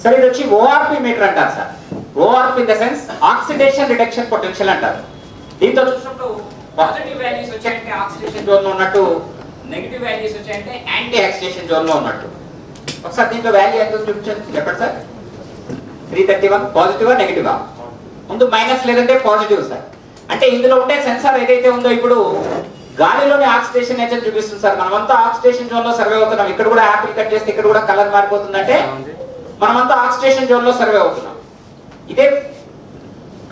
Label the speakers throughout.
Speaker 1: Sir ఇది వచ్చి ORP metre అంటారు sir. ORP in the sense oxidation reduction potential అంటారు. దీంతో చూసినప్పుడు పాజిటివ్ వాల్యూస్ వచ్చాయంటే ఆక్సిడేషన్ జోన్ లో ఉన్నట్టు, నెగిటివ్ వాల్యూస్ వచ్చాయంటే యాంటీ ఆక్సిడేషన్ జోన్ లో ఉన్నట్టు. ఒకసారి దీంట్లో వాల్యూ ఎంత చూపించండి చెప్పండి సార్. 331 పాజిటివా నెగిటివా? ముందు మైనస్ లేదంటే పాజిటివ్ సార్. అంటే ఇందులో ఉండే సెన్సార్ ఏదైతే ఉందో ఇప్పుడు గాలిలోని ఆక్సిడేషన్ నేచర్ చూపిస్తుంది సార్. మనమంతా ఆక్సిడేషన్ జోన్ లో సర్వే అవుతున్నాం. ఇక్కడ కూడా యాపిల్ కట్ చేస్తే ఇక్కడ కూడా కలర్ మారిపోతుందంటే మనమంతా ఆక్సిడేషన్ జోన్ లో సర్వే అవుతున్నాం. ఇదే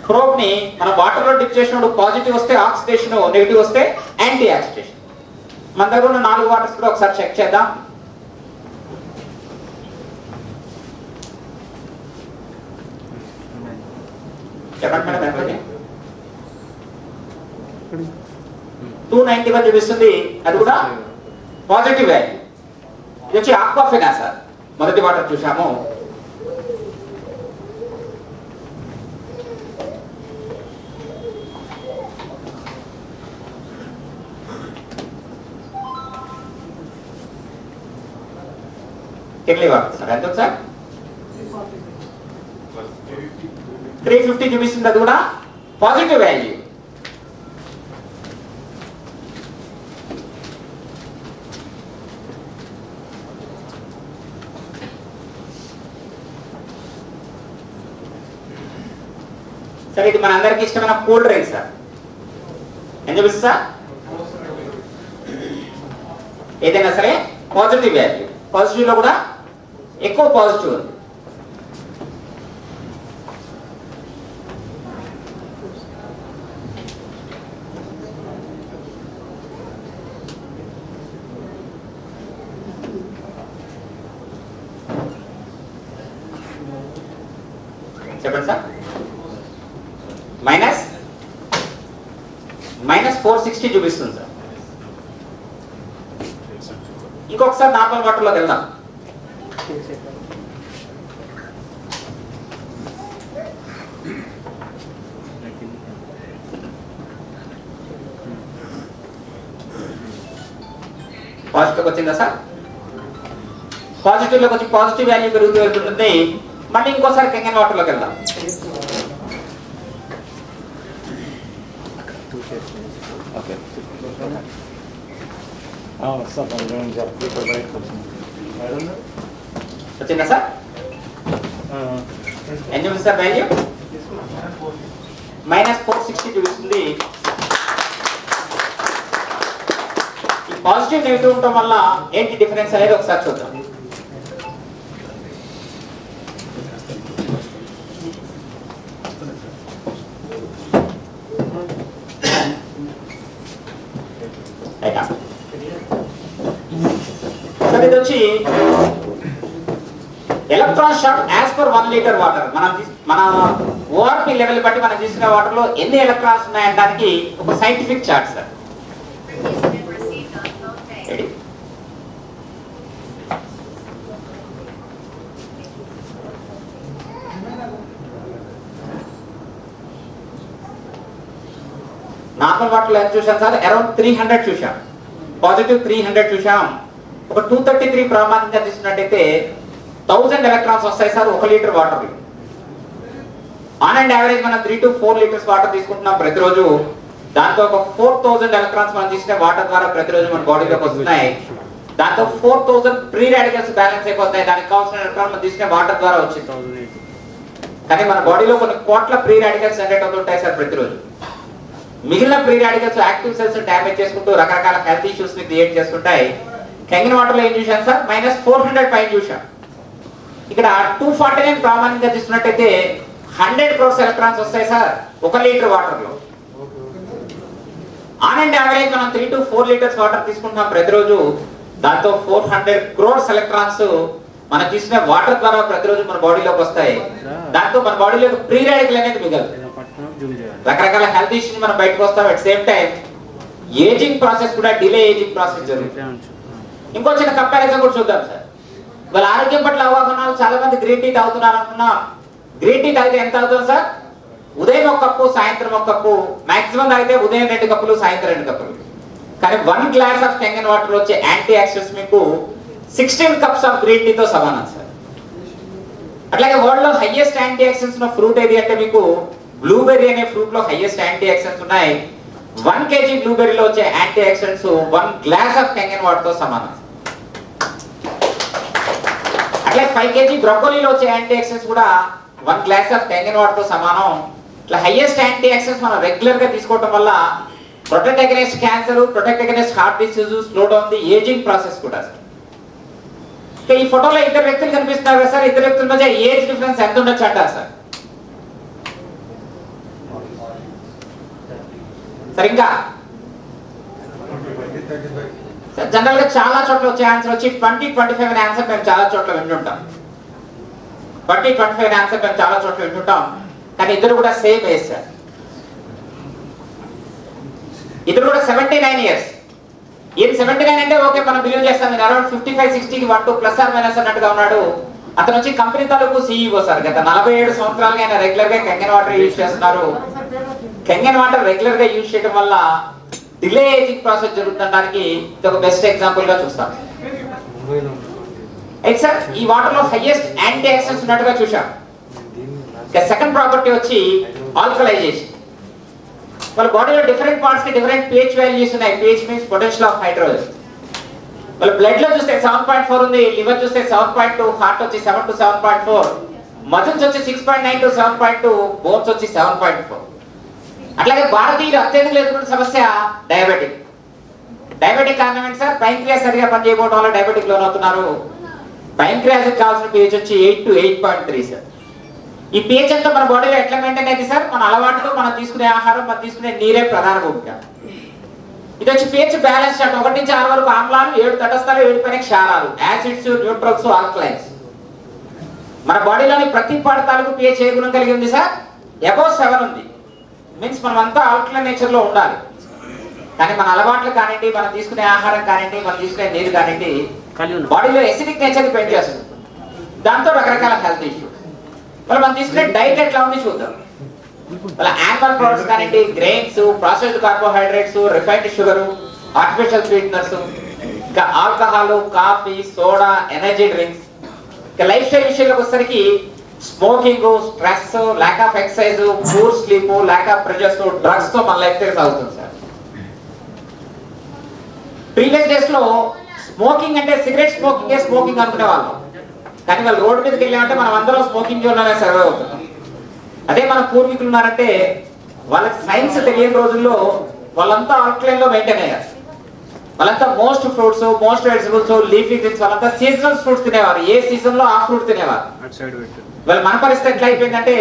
Speaker 1: ప్రోబ్ ని మనం వాటర్ లో డిప్ చేసినప్పుడు పాజిటివ్ వస్తే ఆక్సిడేషన్, నెగిటివ్ వస్తే యాంటీ ఆక్సిడేషన్. మన దగ్గర ఉన్న 4 వాటర్స్ కూడా ఒకసారి చెక్ చేద్దాం. చెప్పండి మేడం ఎంత? 291 చూపిస్తుంది. అది కూడా పాజిటివ్ వాల్యూ. ఇది వచ్చి ఆక్వాఫినా సార్. మొదటి వాటర్ చూసాము. ఎట్లే వాటర్ సార్ ఎంత సార్? 350 చూపిస్తుంది. అది కూడా పాజిటివ్ వాల్యూ. సరే ఇది మన అందరికి ఇష్టమైన కూల్ డ్రింక్ సార్. ఏం చూపిస్తుంది సార్? ఏదైనా సరే పాజిటివ్ వాల్యూ. పాజిటివ్ లో కూడా ఎక్కువ పాజిటివ్ ఉంది. చెప్పండి సార్. మైనస్ 460 చూపిస్తుంది సార్. ఇంకొకసారి నార్మల్ వాటర్ లోకి వెళ్దాం. పాజిటివ్ వచ్చిందా సార్? పాజిటివ్ లోకి వచ్చి పాజిటివ్ వాల్యూ పెరుగుతూ వెళ్తుంటుంది. మళ్ళీ ఇంకోసారి కెంగన్ వాటర్ లోకి వెళ్దాం. వచ్చిందా సార్? ఏం చూపిస్తుంది సార్ వాల్యూ? -460 చూపిస్తుంది. ఈ పాజిటివ్ నెగిటివ్ ఉండటం వల్ల ఏంటి డిఫరెన్స్ అనేది ఒకసారి చూద్దాం. ఇది వచ్చి electron shock as per 1 litre water. మన ఓఆర్పి లెవెల్ బట్టి మనం తీసుకునే వాటర్ లో ఎన్ని ఎలక్ట్రాన్స్ ఉన్నాయనడానికి ఒక scientific chart sir. Normal water లో ఎంత చూసాం సార్? అరౌండ్ 300 చూసాం. పాజిటివ్ 300 చూసాం. ఒక 233 ప్రామాణికంగా తీసుకున్నట్టయితే 1000 ఎలక్ట్రాన్స్ వస్తాయి sir 1 litre water. On and average మనం 3 to 4 లీటర్స్ వాటర్ తీసుకుంటున్నాం ప్రతిరోజు. దాంతో ఒక 4000 ఎలక్ట్రాన్స్ మనం తీసుకునే వాటర్ ద్వారా ప్రతిరోజు మన బాడీలోకి వస్తున్నాయి. దాంతో 4000 ఫ్రీ రాడికల్స్ బ్యాలెన్స్ అయిపోతాయి. దానికి కావాల్సిన ఎలక్ట్రాన్ మనం తీసుకునే వాటర్ ద్వారా వచ్చింది. కానీ మన బాడీలో కొన్ని కోట్ల ఫ్రీ రాడికల్స్ జనరేట్ అవుతుంటాయి సార్ ప్రతిరోజు. మిగిలిన free radicals active cells damage చేసుకుంటూ రకరకాల హెల్త్ ఇష్యూస్ ని క్రియేట్ చేస్తుంటాయి. కెంగన్ వాటర్ లో ఏం చూసాం సార్? -400 పైన చూసాం. ఇక్కడ 249 ప్రామాణికంగా తీసుకున్నట్టయితే 100 crores ఎలక్ట్రాన్స్ వస్తాయి సార్ 1 లీటర్ వాటర్ లో. ఆన్ అండ్ యావరేజ్ మనం 3 to 4 లీటర్స్ వాటర్ తీసుకుంటున్నాం ప్రతిరోజు. దాంతో 400 crores ఎలక్ట్రాన్స్ మనం తీసుకునే వాటర్ ద్వారా ప్రతిరోజు మన బాడీలోకి వస్తాయి. దాంతో మన బాడీలో ఫ్రీ రాడికల్ అనేది మిగలదు. రకరకాల హెల్త్ ఇష్యూస్ మనం బయటకు వస్తాం. At same time ageing process కూడా డిలే ఏజింగ్ ప్రాసెస్ జరుగుతుంది. ఇంకో చిన్న కంపారిజన్ కూడా చూద్దాం సార్. వాళ్ళ ఆరోగ్యం పట్ల అవగాహన చాలా మంది గ్రీన్ టీ తాగుతున్నారు అనుకున్నాం. గ్రీన్ టీ తాగితే ఎంత అవుతుంది సార్? ఉదయం 1 కప్పు, సాయంత్రం 1 కప్పు. మాక్సిమం తాగితే ఉదయం 2 కప్పులు, సాయంత్రం 2 కప్పులు. కానీ 1 గ్లాస్ ఆఫ్ కెంగన్ వాటర్ వచ్చే యాంటీ ఆక్సిడెంట్స్ మీకు 16 కప్స్ ఆఫ్ గ్రీన్ టీతో సమానం సార్. అట్లాగే వరల్డ్ లో హైయెస్ట్ యాంటీ ఆక్సిడెంట్స్ ఉన్న ఫ్రూట్ ఏది అంటే మీకు బ్లూబెర్రీ అనే ఫ్రూట్ లో హైయెస్ట్ యాంటీ ఆక్సిడెంట్స్ ఉన్నాయి. 1 kg బ్లూబెర్రీలో వచ్చే antioxidants 1 glass of Kangen water తో సమానం. అట్లా 5 kg బ్రొకోలీలో వచ్చే యాంటీ ఆక్సిడెంట్స్ కూడా 1 గ్లాస్ ఆఫ్ కెంగన్ వాటర్ తో సమానం. ఇట్లా హైయెస్ట్ యాంటీ ఆక్సిడెంట్స్ మనం రెగ్యులర్ గా తీసుకోవడం వల్ల protect against cancer, protect against heart disease, slow down the ageing process కూడా. ఈ ఫోటోలో ఇద్దరు వ్యక్తులు కనిపిస్తున్నారు కదా సార్, ఇద్దరు వ్యక్తుల మధ్య ఏజ్ డిఫరెన్స్ ఎంత ఉండొచ్చు అంటారు సార్? సార్ ఇంకా జనరల్ గా చాలా చోట్ల వచ్చే ఆన్సర్ వచ్చి 20-25 అనే ఆన్సర్ మేము చాలా చోట్ల వింటుంటాం. 20-25 అనే ఆన్సర్ మేము చాలా చోట్ల వింటుంటాం. కానీ ఇద్దరు కూడా సేమ్ ఏజ్ సార్. ఇద్దరు కూడా 79 ఇయర్స్. ఈయన 79 అంటే ఓకే మనం బిలీవ్ చేస్తాం, అరౌండ్ 55-60కి 1-2 ప్లస్ ఆర్ మైనస్ అన్నట్టుగా ఉన్నాడు. అతను వచ్చి కంపెనీ తాలూకు CEO సార్. గత 47 సంవత్సరాలుగా ఆయన రెగ్యులర్ గా కెంగన్ వాటర్ యూజ్ చేస్తున్నారు. కెంగన్ వాటర్ రెగ్యులర్ గా యూజ్ చేయడం వల్ల డిలే ఏజింగ్ ప్రాసెస్ జరుగుతుండడానికి ఇది ఒక బెస్ట్ ఎగ్జాంపుల్ గా చూస్తాం. అయితే సార్ ఈ వాటర్ లో హైయెస్ట్ యాంటీ ఆక్సిడెంట్స్ ఉన్నట్టుగా చూసాం. సెకండ్ ప్రాపర్టీ వచ్చి ఆల్కలైజేషన్. వాళ్ళ బాడీలో డిఫరెంట్ పార్ట్స్ కి డిఫరెంట్ pH వాల్యూస్ ఉన్నాయి. pH means potential of hydrogen. వాళ్ళ బ్లడ్ లో చూస్తే 7.4 ఉంది, లివర్ చూస్తే 7.2, హార్ట్ వచ్చి 7 to 7.4, మజిల్స్ వచ్చి 6.9 to 7.2, బోన్స్ వచ్చి 7.4. అట్లాగే భారతీయులు అత్యధిక ఎదుర్కొన్న సమస్య డయాబెటిక్. డయాబెటిక్ కారణం ఏంటి సార్? ప్యాంక్రియాస్ సరిగా పనిచేయకపోవడం వల్ల డయాబెటిక్ లోన్ అవుతున్నారు. ప్యాంక్రియాస్ కావాల్సిన pH వచ్చి 8 to 8.3 సార్. ఈ pH అంతా మన బాడీలో ఎట్లా మెయింటైన్ అయితే సార్? మన అలవాట్లు, మనం తీసుకునే ఆహారం, మనం తీసుకునే నీరే ప్రధాన భూమిక. ఇది వచ్చి pH బ్యాలెన్స్ చార్ట్. 1 నుంచి 6 వరకు ఆమ్లాలు, 7 తటస్థాలు, 7 పైన క్షారాలు, యాసిడ్స్, న్యూట్రల్స్, ఆల్కలైన్స్. మన బాడీలోని ప్రతి పార్ట్ తాలూకు pH ఏ గుణం కలిగి ఉంది సార్? అబౌవ్ 7 ఉంది. మీన్స్ మనం అంతా ఆల్కలైన్ నేచర్ లో ఉండాలి. కానీ మన అలవాట్లు కానివ్వండి, మనం తీసుకునే ఆహారం కానివ్వండి, మనం తీసుకునే నీరు కానివ్వండి, బాడీలో ఎసిడిక్ నేచర్ పెంట్ చేస్తుంది. దాంతో రకరకాల హెల్త్ ఇష్యూస్. మరి మనం తీసుకునే డైట్ ఎట్లా ఉంది చూద్దాం. వాళ్ళ యానిమల్ ప్రొడక్ట్స్ కానివ్వండి, grains, processed carbohydrates, refined sugar, artificial sweeteners, ఇంకా alcohol, coffee, soda, energy drinks. ఇక లైఫ్ స్టైల్ విషయంలోకి వచ్చేసరికి smoking, stress, lack of exercise, poor sleep, lack of pressures, drugs తో మన లైఫ్ స్టైల్ సాగుతుంది సార్. ప్రీవియస్ డేస్ లో smoking అంటే cigarette smoking అనుకునే వాళ్ళం. కానీ వాళ్ళు రోడ్డు మీదకి వెళ్ళామంటే మనం అందరం స్మోకింగ్ జోన్లోనే సర్వే అవుతున్నాం. అదే మన పూర్వీకులు ఉన్నారంటే వాళ్ళకి సైన్స్ తెలియని రోజుల్లో వాళ్ళంతా ఆల్కలైన్ లో మెయింటైన్ అయ్యారు. వాళ్ళంతా most fruits, most vegetables, leafy greens, వాళ్ళంతా సీజనల్ ఫ్రూట్స్ తినేవారు. ఏ సీజన్ లో ఆ ఫ్రూట్ తినేవారు. వాళ్ళు మన పరిస్థితి ఎట్లా అయిపోయిందంటే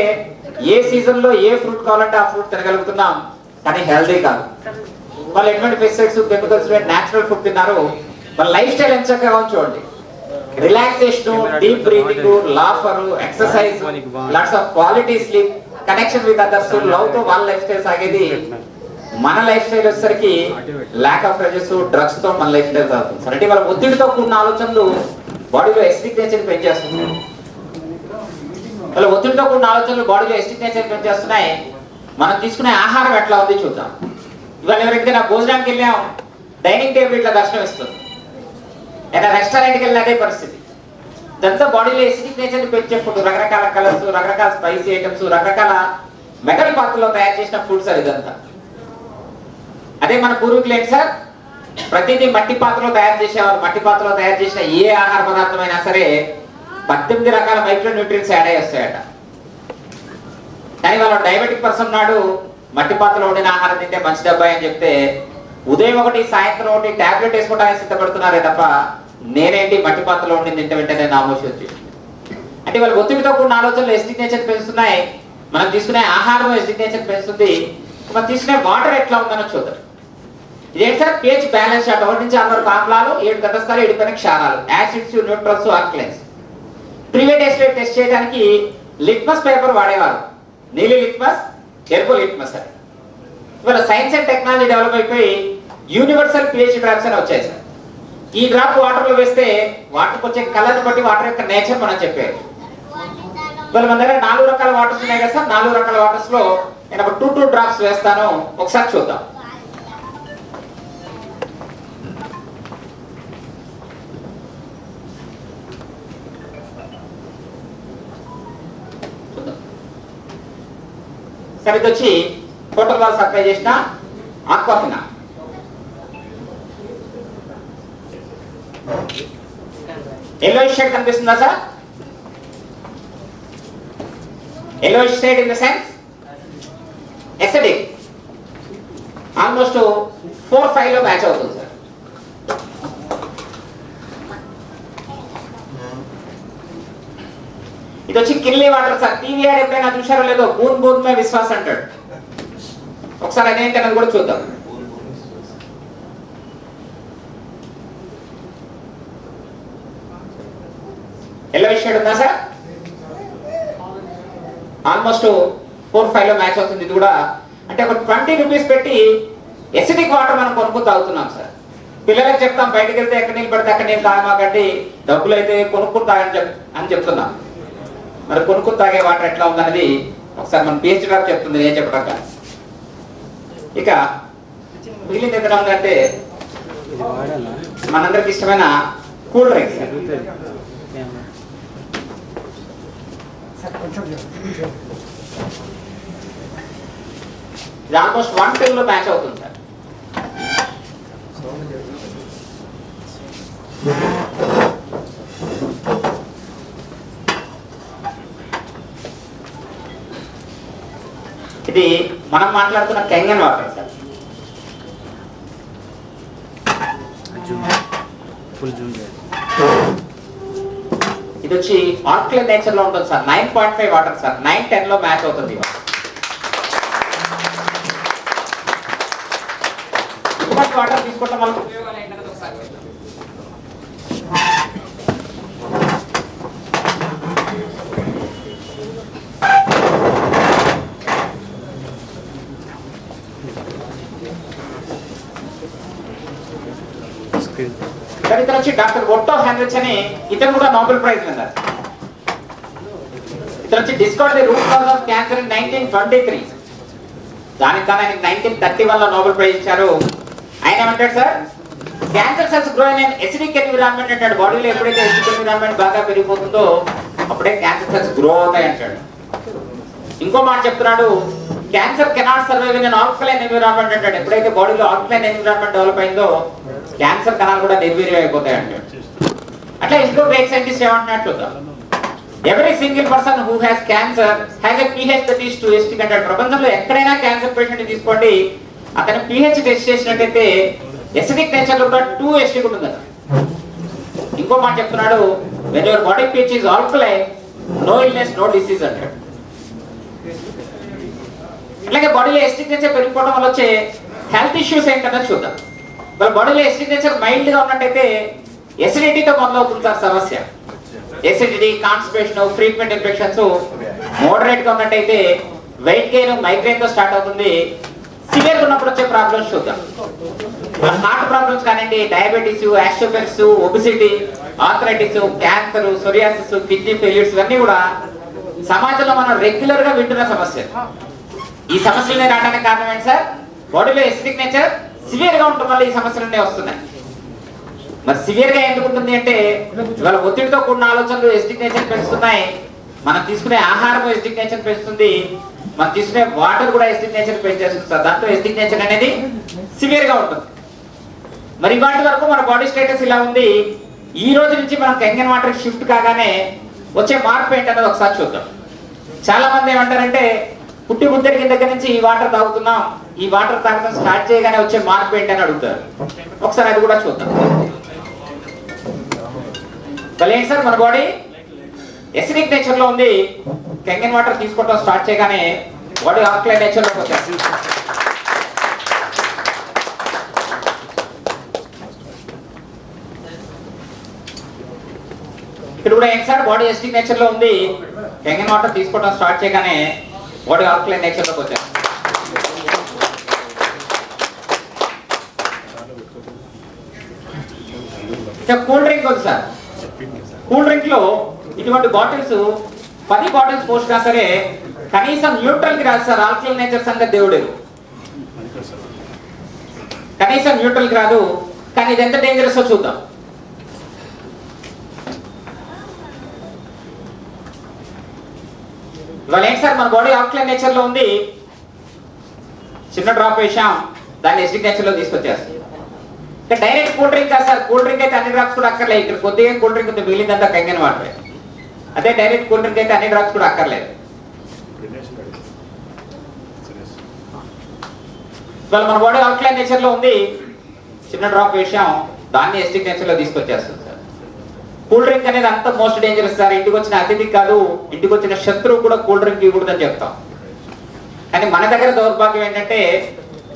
Speaker 1: ఏ సీజన్ లో ఏ ఫ్రూట్ కావాలంటే ఆ ఫ్రూట్ తినగలుగుతున్నాం, కానీ హెల్దీ కాదు. వాళ్ళు ఎటువంటి పెస్టిసైడ్స్, కెమికల్స్, నేచురల్ ఫుడ్ తిన్నారు. వాళ్ళ లైఫ్ స్టైల్ ఎంత చక్కగా చూడండి. Relaxation, deep breathing, laughter, exercise, lots of quality sleep, connection with others, love తో వాళ్ళ లైఫ్ స్టైల్ సాగేది. మన లైఫ్ స్టైల్ వచ్చేసరికి ల్యాక్ ఆఫ్ ప్రెషర్స్, డ్రగ్స్ తో మన లైఫ్ స్టైల్ సాగుతుంది సార్. అంటే వాళ్ళ ఒత్తిడితో కూడిన ఆలోచనలు బాడీలో ఎసిడిక్ నేచర్ పెంచేస్తున్నాయి. వాళ్ళ ఒత్తిడితో కూడిన ఆలోచనలు బాడీలో ఎసిడిక్ నేచర్ పెంచేస్తున్నాయి. మనం తీసుకునే ఆహారం ఎట్లా ఉంది చూద్దాం. ఇవాళ ఎవరికైనా భోజనానికి వెళ్ళాం, డైనింగ్ టేబుల్ ఇట్లా దర్శనం ఇస్తుంది. ఏదైనా రెస్టారెంట్కి వెళ్ళిన అదే పరిస్థితి. ఇదంతా బాడీలో ఎసిడిక్ నేచర్ పెంచే ఫుడ్, రకరకాల కలర్స్, రకరకాల స్పైసీ ఐటమ్స్, రకరకాల మెటల్ పాత్రలో తయారు చేసిన ఫుడ్ సార్ ఇదంతా. అదే మన పూర్వీకులు ఏంటి సార్? ప్రతిదీ మట్టి పాత్రలో తయారు చేసేవారు. మట్టి పాత్రలో తయారు చేసిన ఏ ఆహార పదార్థమైనా సరే 18 రకాల మైక్రో న్యూట్రియన్స్ యాడ్ అయ్యి వస్తాయట. కానీ వాళ్ళు డయాబెటిక్ పర్సన్ నాడు మట్టి పాత్రలో వండిన ఆహారం తింటే మంచి డబ్బాయి అని చెప్తే ఉదయం ఒకటి, సాయంత్రం ఒకటి టాబ్లెట్ వేసుకోవడానికి సిద్ధపడుతున్నారే తప్ప నేనేంటి మట్టి పాత్రలో వండి తింటే వెంటనే నామోషి వచ్చేసి. అంటే వాళ్ళు ఒత్తిడితో కూడిన ఆలోచనలు ఎసిడిక్ నేచర్ పెంచుతున్నాయి. మనం తీసుకునే ఆహారం ఎసిడిక్ నేచర్ పెంచుతుంది. మనం తీసుకునే వాటర్ ఎట్లా ఉందని చూద్దాం. ఇదేంటి సార్? pH balance chart. 1 నుంచి 6 వరకు ఆమ్లాలు, 7 తటస్థాలు, 7 పైన క్షారాలు, acids, neutrals, alkalines. Previous days test చేయడానికి లిట్మస్ పేపర్ వాడేవారు. నీలి లిట్మస్, ఎరుపు లిట్మస్ అని. ఇవాళ సైన్స్ అండ్ టెక్నాలజీ డెవలప్ అయిపోయి యూనివర్సల్ pH డ్రాప్స్ అని వచ్చాయి సార్. ఈ డ్రాప్ వాటర్ లో వేస్తే వాటర్కి వచ్చే కలర్ బట్టి వాటర్ యొక్క నేచర్ మనం చెప్పేది. ఇవాళ మన దగ్గర 4 రకాల వాటర్స్ ఉన్నాయి కదా సార్. 4 రకాల వాటర్స్ లో నేను ఒక 2 డ్రాప్స్ వేస్తాను, ఒకసారి చూద్దాం. సార్ ఇది వచ్చి హోటల్ వాళ్ళు సప్లై చేసిన ఆక్వాఫినా. ఎల్లోయిష్ షేడ్ కనిపిస్తుందా sir? Yellowish shade in the sense acidic, almost 4-5 లో మ్యాచ్ అవుతుంది సార్. ఇది వచ్చి కిల్లీ వాటర్ సార్. టీవీ యాడ్ ఎప్పుడైనా చూసారో లేదో, బూన్ బూన్ మే విశ్వాస్ అంటాడు. ఒకసారి అదేంటి అన్నది కూడా చూద్దాం. ఎల్లో షేడ్ ఉందా సార్? ఆల్మోస్ట్ 4-5 లో మ్యాచ్ అవుతుంది. ఇది కూడా అంటే ఒక 20 రూపీస్ పెట్టి ఎసిడిక్ వాటర్ మనం కొనుక్కు తాగుతున్నాం సార్. పిల్లలకు చెప్తాం బయటకు వెళ్తే ఎక్కడ నీళ్ళు పడితే అక్కడ నీళ్ళు తాగమాకండి, డబ్బులు అయితే కొనుక్కుని తాగని అని చెప్తున్నాం. మరి కొనుక్కుని తాగే వాటర్ ఎట్లా ఉందనేది ఒకసారి మన పిహెచ్డి గారు చెప్తుంది, ఏం చెప్పడాక. ఇక మిగిలింది ఎక్కడ ఉందంటే మనందరికి ఇష్టమైన కూల్ డ్రింక్స్. ఇది ఆల్మోస్ట్ 110 లో మ్యాచ్ అవుతుంది సార్. ఇది మనం మాట్లాడుతున్న కెంగన్ వాటర్ సార్. ఇది వచ్చి ఆల్కలైన్ నేచర్ లో ఉంటుంది సార్. 9.5 water sir. 9-10 లో మ్యాచ్ అవుతుంది. వాటర్ తీసుకోవడం వల్ల ఉపయోగాలు ఏంటనేది ఒకసారి చూద్దాం. ఇతను వచ్చి డాక్టర్ ఒట్టో హెన్రిచ్ అని, ఇతను కూడా నోబెల్ ప్రైజ్ విన్నర్. ఇతను వచ్చి discovered the root cause of cancer in 1923. దానికి కానీ ఆయనకి 1931 లో నోబెల్ ప్రైజ్ ఇచ్చారు. ఆయన ఏమంటాడు sir, cancer cells grow in acidic environment అంటాడు. బాడీలో ఎప్పుడైతే ఎసిడిక్ ఎన్విరాన్మెంట్ బాగా పెరిగిపోతుందో అప్పుడే క్యాన్సర్ సెల్స్ గ్రో అవుతాయి అంటాడు. ఇంకో మాట చెప్తున్నాడు, cancer cannot survive in alkaline environment అంటాడు. ఎప్పుడైతే బాడీలో ఆల్కలైన్ ఎన్విరాన్మెంట్ డెవలప్ అయిందో క్యాన్సర్ కణాలు కూడా నిర్వీర్యం అయిపోతాయి అంటాడు. అట్లా ఇంకో గ్రేట్ సైంటిస్ట్ ఏమంటున్నాడు చూద్దాం. Every single person who has cancer has a pH that is 2 acidic అంటాడు. ప్రపంచంలో ఎక్కడైనా క్యాన్సర్ పేషెంట్ తీసుకోండి, అతని pH టెస్ట్ చేసినట్టయితే ఎసిడిక్ నేచర్ లో కూడా 2 ఎసిడిక్ ఉంటుంది కదా. ఇంకో మాట చెప్తున్నాడు, when your body pH is alkaline no illness no disease అంటాడు. ఇట్లాగే బాడీలో ఎసిడిక్ నేచర్ పెరిగిపోవడం వల్ల వచ్చే హెల్త్ ఇష్యూస్ ఏంటన్నది చూద్దాం. వాళ్ళ బాడీలో ఎసిడిక్ నేచర్ మైల్డ్ గా ఉన్నట్టయితే ఎసిడిటీతో మొదలవుతుంది సార్ సమస్య. Acidity, constipation, frequent infections. Moderate గా ఉన్నట్టయితే వెయిట్ గెయిన్, మైగ్రేన్ తో స్టార్ట్ అవుతుంది. సివియర్ ఉన్నప్పుడు వచ్చే ప్రాబ్లమ్స్ చూద్దాం. హార్ట్ ప్రాబ్లమ్స్ కానివ్వండి, diabetes, osteopenia, obesity, arthritis, cancer, psoriasis, kidney failures ఇవన్నీ కూడా సమాజంలో మనం రెగ్యులర్ గా వింటున్న సమస్యలు. ఈ సమస్యలనే రావడానికి కారణం ఏంటి సార్? బాడీలో ఎసిడిక్ నేచర్ సివియర్ గా ఉండటం వల్ల ఈ సమస్యలన్నీ వస్తున్నాయి. మరి సివియర్ గా ఎందుకు ఉంటుంది అంటే ఇవాళ ఒత్తిడితో కూడిన ఆలోచనలు ఎసిడిక్ నేచర్ పెంచుతున్నాయి. మనం తీసుకునే ఆహారం ఎసిడిక్ నేచర్ పెంచుతుంది, మనం తీసుకునే వాటర్ కూడా ఎసిడిక్ నేచర్ పెంచేస్తుంది సార్. దాంతో ఎసిడిక్ నేచర్ అనేది సివియర్ గా ఉంటుంది. మరి ఇవాటి వరకు మన బాడీ స్టేటస్ ఇలా ఉంది. ఈ రోజు నుంచి మనం కెంగన్ వాటర్ షిఫ్ట్ కాగానే వచ్చే మార్పు ఏంటన్నది ఒకసారి చూద్దాం. చాలా మంది ఏమంటారంటే పుట్టి ముద్దరికిన దగ్గర నుంచి ఈ వాటర్ తాగుతున్నాం, ఈ వాటర్ తాగడం స్టార్ట్ చేయగానే వచ్చే మార్పు ఏంటని అడుగుతారు. ఒకసారి అది కూడా చూద్దాం. ఏంటి సార్, మన బాడీ ఎసిడిక్ నేచర్ లో ఉంది. కెంగన్ వాటర్ తీసుకోవడం స్టార్ట్ చేయగానే బాడీ ఆల్కలైన్ నేచర్ లోకి వచ్చేస్తుంది. ఇక్కడ కూడా ఏంటి సార్, బాడీ ఎసిడిక్ నేచర్ లో ఉంది. కెంగన్ వాటర్ తీసుకోవడం స్టార్ట్ చేయగానే బాడీ ఆల్కలైన్ నేచర్ లోకి వచ్చేస్తుంది. కూల్ డ్రింక్ ఉంది సార్. కూల్ డ్రింక్ లో ఇటువంటి బాటిల్స్ 10 బాటిల్స్ పోసినా సరే కనీసం న్యూట్రల్ కి రాదు సార్. ఆల్కలైన్ నేచర్ సంగతి దేవుడు, కనీసం న్యూట్రల్ కి రాదు. కానీ ఇది ఎంత డేంజరస్ చూద్దాం. ఇవాళ ఏంటి సార్, మన బాడీ ఆల్కలైన్ నేచర్ లో ఉంది. చిన్న డ్రాప్ వేసాం, దాన్ని ఎసిడిక్ నేచర్ లో తీసుకొచ్చేస్తాం. ఇంకా డైరెక్ట్ కూల్ డ్రింక్ కాదు సార్, కూల్ డ్రింక్ అయితే అన్ని డ్రాప్స్ కూడా అక్కర్లేదు. ఇక్కడ కొద్దిగా కూల్ డ్రింక్ ఉంది, మిగిలిందంతా కంగన్ వాటర్. అదే డైరెక్ట్ కూల్ డ్రింక్ అయితే అన్ని డ్రాప్స్ కూడా అక్కర్లేదు. ఇవాళ మన బాడీ అవుట్లైన్ నేచర్ లో ఉంది, చిన్న డ్రాప్ వేసాం, దాన్ని ఎసిడిక్ నేచర్ లో తీసుకొచ్చేస్తుంది సార్. కూల్ డ్రింక్ అనేది అంత మోస్ట్ డేంజరస్ సార్. ఇంటికి వచ్చిన అతిథి కాదు, ఇంటికి వచ్చిన శత్రువు కూడా కూల్ డ్రింక్ ఇవ్వకూడదని చెప్తాం. కానీ మన దగ్గర దౌర్భాగ్యం ఏంటంటే,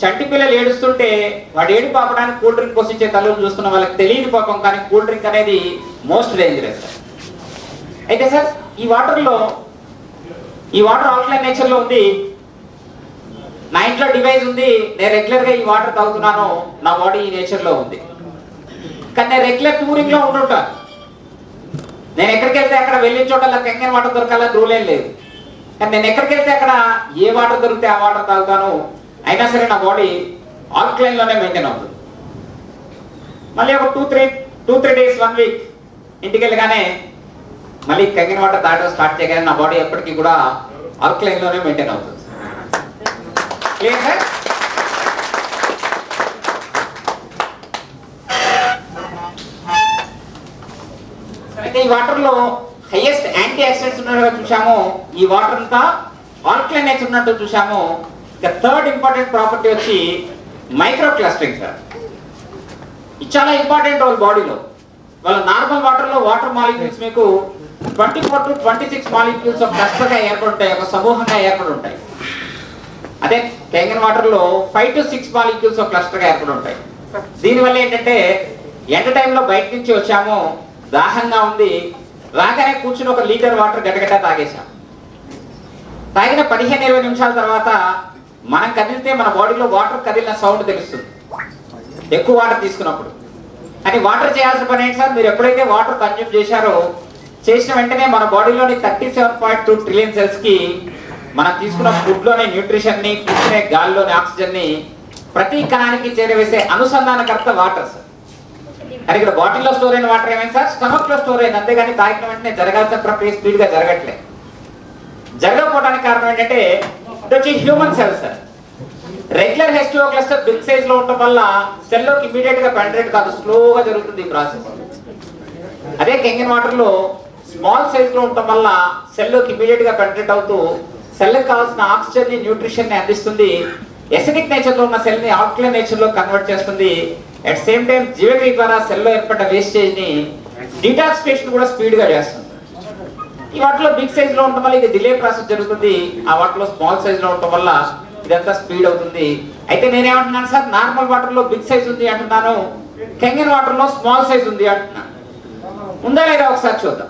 Speaker 1: చంటి పిల్లలు ఏడుస్తుంటే వాడు ఏడు పాపడానికి కూల్ డ్రింక్ పోషించే తల్లులు చూస్తున్న వాళ్ళకి తెలియని పాపం, కానీ కూల్ డ్రింక్ అనేది మోస్ట్ డేంజరస్. అయితే సార్ ఈ వాటర్ అవుట్లైన్ నేచర్ లో ఉంది. నా ఇంట్లో డివైస్ ఉంది, నేను రెగ్యులర్ గా ఈ వాటర్ తాగుతున్నాను, నా బాడీ ఈ నేచర్ లో ఉంది. కానీ నేను రెగ్యులర్ టూరింగ్ లో ఉంటుంటాను. నేను ఎక్కడికి వెళ్తే అక్కడ వెళ్ళిన చోట కంగన్ వాటర్ దొరకాలని రూల్ ఏం లేదు. కానీ నేను ఎక్కడికి వెళ్తే అక్కడ ఏ వాటర్ దొరికితే ఆ వాటర్ తాగుతాను. అయినా సరే నా బాడీ ఆల్కలైన్ లోనే మెయింటైన్ అవుతుంది. మళ్ళీ ఒక 2-3 days 1 week ఇంటికి వెళ్ళగానే మళ్ళీ కంగన్ వాటర్ తాగడం స్టార్ట్ చేయగానే నా బాడీ ఎప్పటికీ కూడా ఆల్కలైన్ లోనే మెయింటైన్ అవుతుంది. Clear sir? అయితే ఈ వాటర్ లో హైయెస్ట్ యాంటీ ఆక్సిడెంట్స్ ఉన్నట్టుగా చూసాము. ఈ వాటర్ అంతా ఆల్కలైన్ నేచర్ ఉన్నట్టు చూసాము. ఇక థర్డ్ ఇంపార్టెంట్ ప్రాపర్టీ వచ్చి మైక్రో క్లస్టరింగ్ సార్. ఇది చాలా ఇంపార్టెంట్ రోల్ బాడీలో. వాళ్ళ నార్మల్ వాటర్ లో వాటర్ మాలిక్యూల్స్ మీకు 24 to 26 మాలిక్యూల్స్ ఒక క్లస్టర్ గా ఏర్పడుంటాయి, ఒక సమూహంగా ఏర్పడుంటాయి. అదే కంగన్ వాటర్ లో 5 to 6 మాలిక్యూల్స్ ఒక క్లస్టర్ గా ఏర్పడుంటాయి. దీనివల్ల ఏంటంటే ఎండ టైంలో బయట నుంచి వచ్చాము, దాహంగా ఉంది, రాగానే కూర్చుని 1 లీటర్ వాటర్ గడగడ తాగేశాం. తాగిన 15-20 నిమిషాల తర్వాత మనం కదిలితే మన బాడీలో వాటర్ కదిలిన సౌండ్ తెలుస్తుంది ఎక్కువ వాటర్ తీసుకున్నప్పుడు. అని వాటర్ చేయాల్సిన పని ఏంటి సార్? మీరు ఎప్పుడైతే వాటర్ కన్జ్యూమ్ చేశారో, చేసిన వెంటనే మన బాడీలోని 37.2 ట్రిలియన్ సెల్స్ కి మనం తీసుకున్న ఫుడ్ లోని న్యూట్రిషన్ ని, తీసుకునే గాలిలోని ఆక్సిజన్ ని ప్రతి కణానికి చేరవేసే అనుసంధానకర్త వాటర్ సార్. అది ఇక్కడ బాటిల్లో స్టోర్ అయిన వాటర్ ఏమైంది సార్? స్టమక్ లో స్టోర్ అయింది. అంతేగాని తాగిన వెంటనే జరగాల్సిన ప్రక్రియ స్పీడ్ గా జరగట్లేదు. జరగకపోవడానికి కారణం ఏంటంటే ఇది వచ్చి human cells sir. Regular H2O cluster big size లో ఉండటం వల్ల సెల్ లోకి ఇమీడియట్ గా పెనిట్రేట్ కాదు, స్లోగా జరుగుతుంది ఈ ప్రాసెస్. అదే కంగన్ వాటర్ లో స్మాల్ సైజ్ లో ఉండటం వల్ల సెల్ లోకి ఇమీడియట్ గా పెనిట్రేట్ అవుతూ సెల్ కి కావాల్సిన ఆక్సిజన్ ని, న్యూట్రిషన్ ని అందిస్తుంది. ఎసిడిక్ నేచర్ లో ఉన్న సెల్ ని ఆల్కలైన్ నేచర్ లో కన్వర్ట్ చేస్తుంది. అట్ సేమ్ టైం జీవక్రియ ద్వారా సెల్ లో ఏర్పడ్డ వేస్టేజ్ ని డిటాక్సిఫికేషన్ కూడా స్పీడ్ గా చేస్తుంది. ఈ వాటిలో బిగ్ సైజ్ లో ఉండటం వల్ల ఇది డిలే ప్రాసెస్ జరుగుతుంది. ఆ వాటిలో స్మాల్ సైజ్ లో ఉండటం వల్ల ఇదంతా స్పీడ్ అవుతుంది. అయితే నేనేమంటున్నాను సార్, నార్మల్ వాటర్ లో బిగ్ సైజ్ ఉంది అంటున్నాను, కంగన్ వాటర్ లో స్మాల్ సైజ్ ఉంది అంటున్నాను. ఉందా లేదా ఒకసారి చూద్దాం.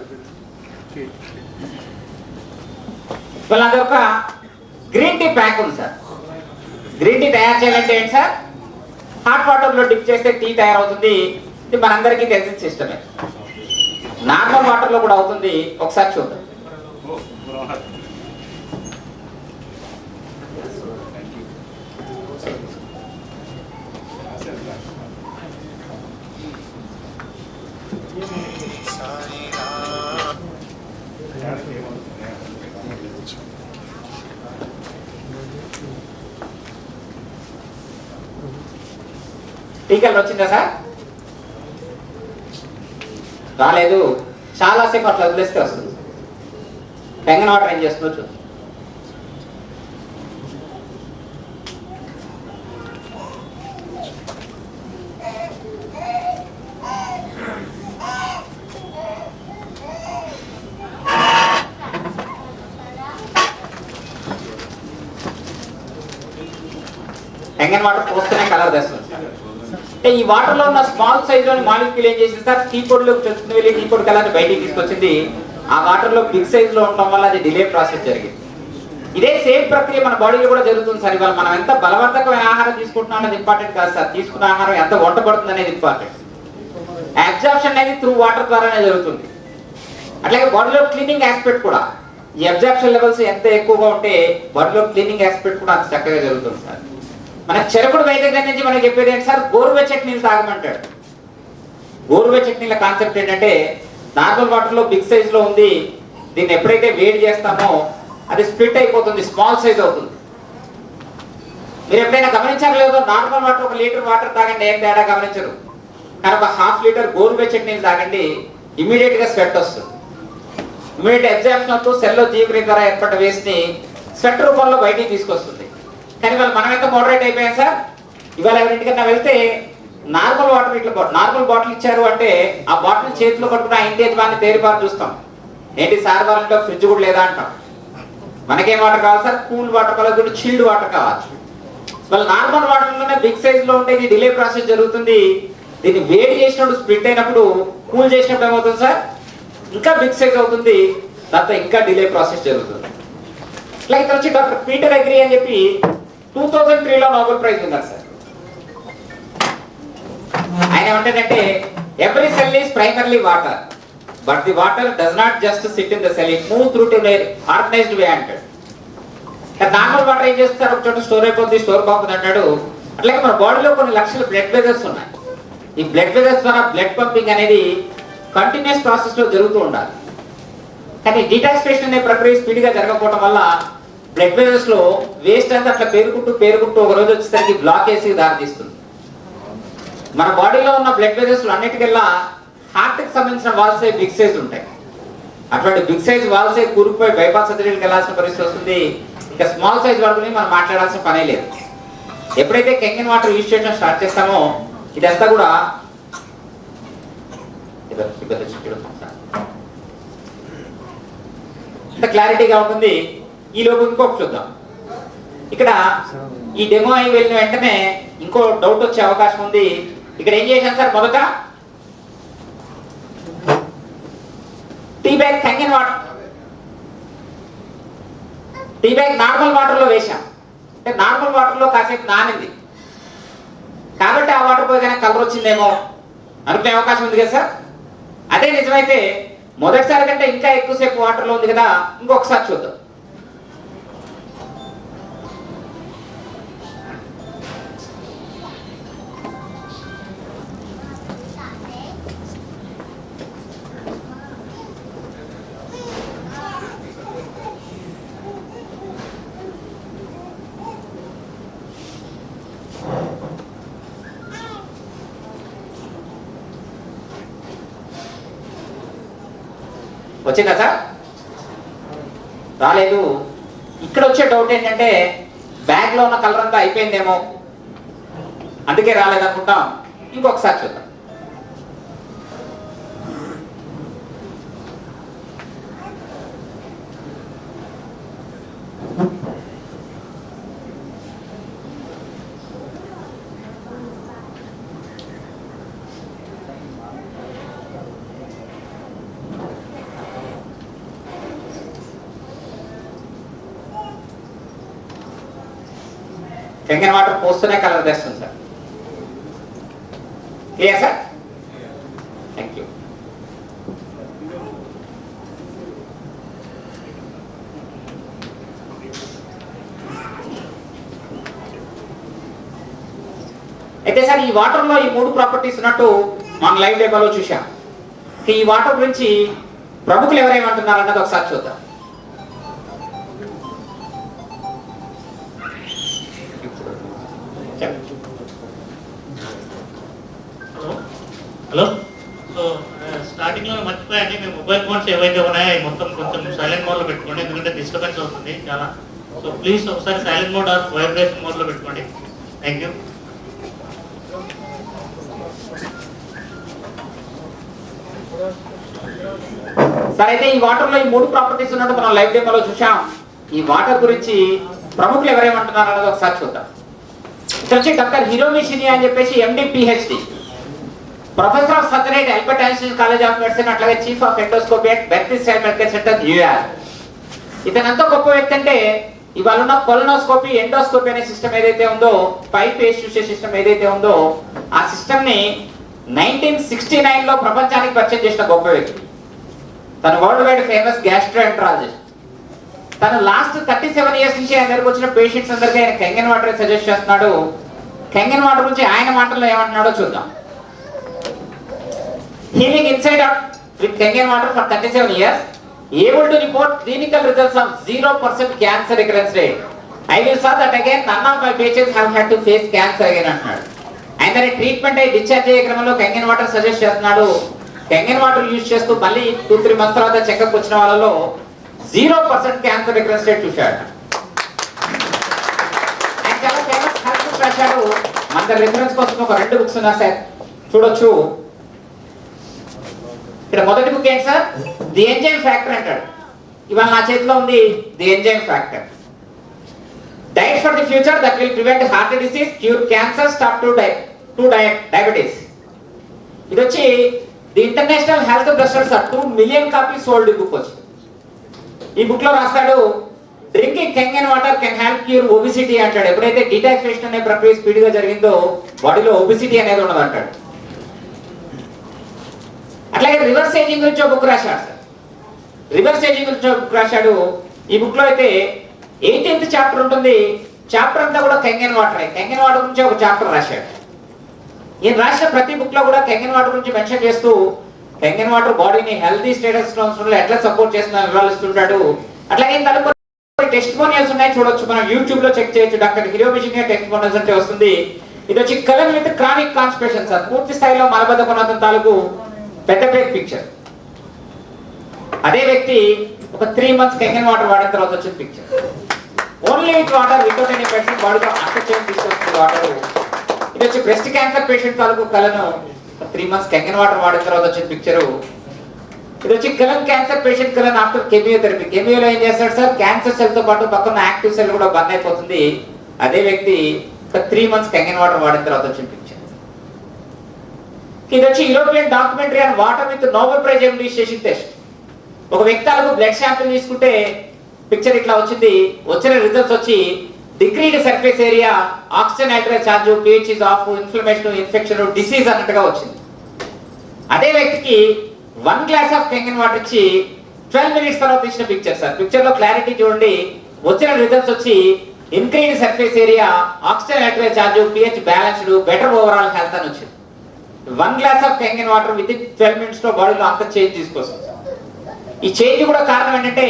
Speaker 1: అది ఒక గ్రీన్ టీ ప్యాక్ ఉంది సార్. గ్రీన్ టీ తయారు చేయాలంటే ఏంటి సార్? హాట్ వాటర్ లో డిప్ చేస్తే టీ తయారవుతుంది. ఇది మనందరికీ తెలిసిన సిస్టమే. నార్మల్ వాటర్ లో కూడా అవుతుంది. ఒకసారి చూద్దాం. టీ కలర్ వచ్చిందా సార్? రాలేదు. చాలాసేపు అట్లా వదిలేస్తే వస్తుంది. కంగన్ వాటర్ ఏం చేస్తుందో చూద్దాం. కంగన్ వాటర్ పోస్తేనే కలర్ తెస్తుంది. అంటే ఈ వాటర్ లో ఉన్న స్మాల్ సైజ్ లోని మాలిక్యూల్ ఏం చేసింది సార్? టీ పొడిలోకి చొచ్చుకుని వెళ్ళి టీ పొడి కలర్ బయటికి తీసుకొచ్చింది. ఆ వాటర్ లో బిగ్ సైజ్ లో ఉండడం వల్ల అది డిలే ప్రాసెస్ జరిగింది. ఇదే సేమ్ ప్రక్రియ మన బాడీలో కూడా జరుగుతుంది సార్. ఇవాళ మనం ఎంత బలవర్ధకమైన ఆహారం తీసుకుంటున్నాం అనేది ఇంపార్టెంట్ కాదు సార్, తీసుకున్న ఆహారం ఎంత వంట పడుతుంది అనేది ఇంపార్టెంట్. అబ్జార్ప్షన్ అనేది త్రూ వాటర్ ద్వారానే జరుగుతుంది. అట్లాగే బాడీలో క్లీనింగ్ ఆస్పెక్ట్ కూడా, ఈ అబ్జార్ప్షన్ లెవెల్స్ ఎంత ఎక్కువగా ఉంటే బాడీలో క్లీనింగ్ ఆస్పెక్ట్ కూడా అంత చక్కగా జరుగుతుంది సార్. మన చెరకుడు వైద్యం నుంచి మనకి చెప్పేది ఏంటి సార్? గోరువెచ్చటి నీళ్ళు తాగమంటాడు. గోరువెచ్చటి నీళ్ళ కాన్సెప్ట్ ఏంటంటే, నార్మల్ వాటర్ లో బిగ్ సైజ్ లో ఉంది, దీన్ని ఎప్పుడైతే వేడి చేస్తామో అది స్ప్లిట్ అయిపోతుంది, స్మాల్ సైజ్ అవుతుంది. మీరు ఎప్పుడైనా గమనించారు లేదో, నార్మల్ వాటర్ 1 లీటర్ వాటర్ తాగండి, ఏం తేడా గమనించరు. కానీ ఒక 1/2 లీటర్ గోరువెచ్చటి నీళ్ళు తాగండి, ఇమీడియట్ గా స్వెట్ వస్తుంది. ఇమీడియట్ ఎగ్జామ్షన్ అవుతూ సెల్లో జీవక్రియ ద్వారా ఏర్పడ్డ వేస్ట్ ని స్వెట్ రూపంలో బయటికి తీసుకొస్తుంది. కానీ ఇవాళ మనం ఎంత మోడరేట్ అయిపోయాం సార్. ఇవాళ ఎవరింటికన్నా వెళ్తే నార్మల్ వాటర్ ఇట్లా నార్మల్ బాటిల్ ఇచ్చారు అంటే ఆ బాటిల్ చేతిలో పట్టుకుని ఆ ఇంటి యజమాని తేరిపారు చూస్తాం. ఏంటి సార్ వాళ్ళంటే ఫ్రిడ్జ్ కూడా లేదా అంటాం. మనకేం వాటర్ కావాలి సార్? కూల్ వాటర్ కావాలి, చిల్డ్ వాటర్ కావాలి. వాళ్ళ నార్మల్ వాటర్లోనే బిగ్ సైజ్ లో ఉంటే డిలే ప్రాసెస్ జరుగుతుంది. దీన్ని వేడి చేసినప్పుడు స్ప్లిట్ అయినప్పుడు, కూల్ చేసినప్పుడు ఏమవుతుంది సార్? ఇంకా బిగ్ సైజ్ అవుతుంది, దాంతో ఇంకా డిలే ప్రాసెస్ జరుగుతుంది. ఇట్లా ఇక్కడ వచ్చి డాక్టర్ పీటర్ అగ్రీ అని చెప్పి 2003లో నోబెల్ ప్రైజ్ ఉన్నారు సార్. ఆయన ఏమంటాడంటే every cell is primarily water, but the water does not just sit in the cell, it move through to organized way అంటాడు. నార్మల్ వాటర్ ఏం చేస్తారు? ఒక చోట స్టోర్ అయిపోతుంది, స్టోర్ బాగుంది అంటాడు. అట్లాగే మన బాడీలో కొన్ని లక్షల బ్లడ్ వెజల్స్ ఉన్నాయి. ఈ బ్లడ్ వెజల్స్ ద్వారా బ్లడ్ పంపింగ్ అనేది కంటిన్యూస్ ప్రాసెస్ లో జరుగుతూ ఉండాలి. కానీ డిటాక్సిఫికేషన్ అనే ప్రక్రియ స్పీడ్ గా జరగకపోవడం వల్ల బ్లడ్ వెజల్స్ లో వేస్ట్ అంతా అట్లా పేరుకుంటూ ఒక రోజు వచ్చేసరికి బ్లాకేజ్ కి దారితీస్తుంది. మన బాడీలో ఉన్న బ్లడ్ వెజల్స్ అన్నిటికల్లా హార్ట్ కి సంబంధించిన వాల్స్ బిగ్ సైజ్ ఉంటాయి. అటువంటి బిగ్ సైజ్ వాల్స్ కూరుకుపోయి బైపాస్ సర్జరీకి వెళ్ళాల్సిన పరిస్థితి వస్తుంది. ఇక స్మాల్ సైజ్ వాడుకుని మనం మాట్లాడాల్సిన పనే లేదు. ఎప్పుడైతే కెంగిన్ వాటర్ యూజ్ చేయడం స్టార్ట్ చేస్తామో ఇదంతా కూడా ఇంత క్లారిటీగా ఉంటుంది. ఈ లోపు ఇంకొకటి చూద్దాం. ఇక్కడ ఈ డెమో అయి వెళ్ళిన వెంటనే ఇంకో డౌట్ వచ్చే అవకాశం ఉంది. ఇక్కడ ఏం చేశాను సార్? మొదట tea bag Kangen water, tea bag normal water లో వేసాం. అంటే నార్మల్ వాటర్ లో కాసేపు నానింది కాబట్టి ఆ వాటర్ పోయి కానీ కలర్ వచ్చిందేమో అనుకునే అవకాశం ఉంది కదా సార్. అదే నిజమైతే మొదటిసారి కంటే ఇంకా ఎక్కువసేపు వాటర్ లో ఉంది కదా, ఇంకొకసారి చూద్దాం. వచ్చిందా సార్? రాలేదు. ఇక్కడ వచ్చే డౌట్ ఏంటంటే బ్యాగ్ లో ఉన్న కలర్ అంతా అయిపోయిందేమో, అందుకే రాలేదనుకుంటాం. ఇంకొకసారి చూద్దాం. కెంగిన్ వాటర్ పోస్తూనే కలర్ తెస్తుంది sir. Clear sir? Thank you. అయితే సార్ ఈ వాటర్ లో ఈ 3 ప్రాపర్టీస్ ఉన్నట్టు మనం లైవ్ డెమోలో చూసాం. ఈ వాటర్ గురించి ప్రముఖులు ఎవరేమంటున్నారు అన్నది ఒకసారి చూద్దాం.
Speaker 2: హలో. సో స్టార్టింగ్ లో మర్చిపోయాను, మీ మొబైల్ ఫోన్స్ ఏవైతే ఉన్నాయో మొత్తం కొంచెం సైలెంట్ మోడ్ లో పెట్టుకోండి, ఎందుకంటే డిస్టర్బెన్స్ అవుతుంది చాలా. సో ప్లీజ్ ఒకసారి silent mode or vibration mode లో పెట్టుకోండి. Thank you.
Speaker 1: సార్ అయితే ఈ వాటర్ లో ఈ 3 ప్రాపర్టీస్ ఉన్నట్టు మనం లైవ్ డెమోలో చూసాం. ఈ వాటర్ గురించి ప్రముఖులు ఎవరేమంటున్నారు అన్నది ఒకసారి చూద్దాం. ఇక్కడ వచ్చి డాక్టర్ హిరోమి షినియా అని చెప్పేసి MD PhD, professor of surgery at Albert Einstein college of medicine, అట్లాగే chief of endoscopy at Beth Israel medical center New York. ఇతను ఎంతో గొప్ప వ్యక్తి అంటే ఇవాళ ఉన్న కొలనోస్కోపీ, ఎండోస్కోపీ అనే సిస్టమ్ ఏదైతే ఉందో, పైప్ వేసి చూసే సిస్టమ్ ఏదైతే ఉందో, ఆ సిస్టమ్ ని 1969 లో ప్రపంచానికి పరిచయం చేసిన గొప్ప వ్యక్తి. తను వరల్డ్ వైడ్ ఫేమస్ గ్యాస్ట్రోఎంట్రాలజిస్ట్. తను లాస్ట్ 37 ఇయర్స్ నుంచి ఆయన దగ్గరకు వచ్చిన పేషెంట్స్ అందరికీ ఆయన కెంగిన్ వాటర్ సజెస్ట్ చేస్తున్నాడు. కెంగిన్ వాటర్ గురించి ఆయన మాటల్లో ఏమంటున్నాడో చూద్దాం. Healing inside out with Kenyan water for 37 years, able to report clinical results of 0% cancer recurrence rate I will say that again, none of my patients have had to face cancer again అంటున్నాడు. ఆయన దాని treatment అయ్యి discharge అయ్యే క్రమంలో Kangen water suggest చేస్తున్నాడు. Kangen water use చేస్తూ మళ్ళీ 2-3 months తర్వాత చెకప్ వచ్చిన వాళ్ళలో 0% క్యాన్సర్ రికరెన్స్ రేట్ చూశాడు. ఆయన చాలా ఫేమస్ హెల్త్ బుక్ రాశాడు. మన దగ్గర రిఫరెన్స్ కోసం ఒక 2 books ఉన్నా సార్, చూడొచ్చు. ఇక్కడ మొదటి బుక్ ఏంటి సార్? ది ఎంజైమ్ ఫ్యాక్టర్ అంటాడు. ఇవాళ నా చేతిలో ఉంది the enzyme factor. Diet for the future that will prevent heart disease, cure cancer, stop to diabetes. ఇది వచ్చి the international health brushers 2 million copies sold. ఈ బుక్ వచ్చి ఈ బుక్ లో రాస్తాడు drinking Kangen water can help cure obesity అంటాడు. ఎప్పుడైతే డిటాక్సేషన్ అనే ప్రక్రియ స్పీడ్ గా జరిగిందో బాడీలో ఒబిసిటీ అనేది ఉండదు అంటాడు. అట్లాగే రివర్స్ ఏజింగ్ గురించి ఒక బుక్ రాశాడు సార్. రివర్స్ ఏజింగ్ గురించి ఒక బుక్ రాశాడు. ఈ బుక్ లో అయితే 18th చాప్టర్ ఉంటుంది. చాప్టర్ అంతా కూడా కంగన్ వాటర్. కంగన్ వాటర్ గురించి ఒక చాప్టర్ రాశాడు. ఈయన రాసిన ప్రతి బుక్ లో కూడా కంగన్ వాటర్ గురించి మెన్షన్ చేస్తూ కంగన్ వాటర్ బాడీని హెల్తీ స్టేటస్ లో ఎట్లా సపోర్ట్ చేస్తుందని వివరిస్తుంటాడు. అట్లాగే తదుపరి టెస్టిమోనియల్స్ ఉన్నాయి, చూడొచ్చు. మనం యూట్యూబ్ లో చెక్ చేయొచ్చు. డాక్టర్ హిరోమిజినియా టెస్టిమోనియల్స్ అంటే వస్తుంది. ఇది వచ్చి colour with chronic constipation sir. పూర్తి స్థాయిలో మలబద్ధకం తాలూకు పెద్ద బ్రేక్ పిక్చర్. అదే వ్యక్తి ఒక 3 months కంగన్ వాటర్ వాడిన తర్వాత వచ్చిన picture. Only with water, without any medicine, బాడీలో అంత చేంజ్ తీసుకొస్తుంది వాటర్. ఇది వచ్చి బ్రెస్ట్ క్యాన్సర్ పేషెంట్ తాలూకు కలను 3 months కంగన్ వాటర్ వాడిన తర్వాత వచ్చిన పిక్చరు. ఇది వచ్చి కలన్ క్యాన్సర్ పేషెంట్ కలన్ ఆఫ్టర్ కెమియోథెరపీ. కెమియోలో ఏం చేస్తాడు సార్? క్యాన్సర్ సెల్ తో పాటు పక్కన యాక్టివ్ సెల్ కూడా బంద్ అయిపోతుంది. అదే వ్యక్తి ఒక 3 months కంగన్ వాటర్ వాడిన తర్వాత వచ్చిన పిక్చర్. ఇది వచ్చి European documentary and water with Nobel prize immunisation test. ఒక వ్యక్తులకు బ్లడ్ శాంపిల్ తీసుకుంటే పిక్చర్ ఇట్లా వచ్చింది. వచ్చిన రిజల్ట్స్ వచ్చి decreased surface area, oxygen nitrate charge, pH is off, inflammation, infection, disease అన్నట్టుగా వచ్చింది. అదే వ్యక్తికి 1 glass ఆఫ్ కంగన్ వాటర్ ఇచ్చి 12 minutes తర్వాత ఇచ్చిన పిక్చర్ సార్. పిక్చర్ లో క్లారిటీ చూడండి. వచ్చిన రిజల్ట్స్ వచ్చి increased surface area, oxygen nitrate charge, pH balanced, better overall health అని వచ్చింది. 1 glass of Kangen water with in 12 minutes లో బాడీలో అంత చేంజ్ తీసుకొస్తుంది. ఈ చేంజ్ కూడా కారణం ఏంటంటే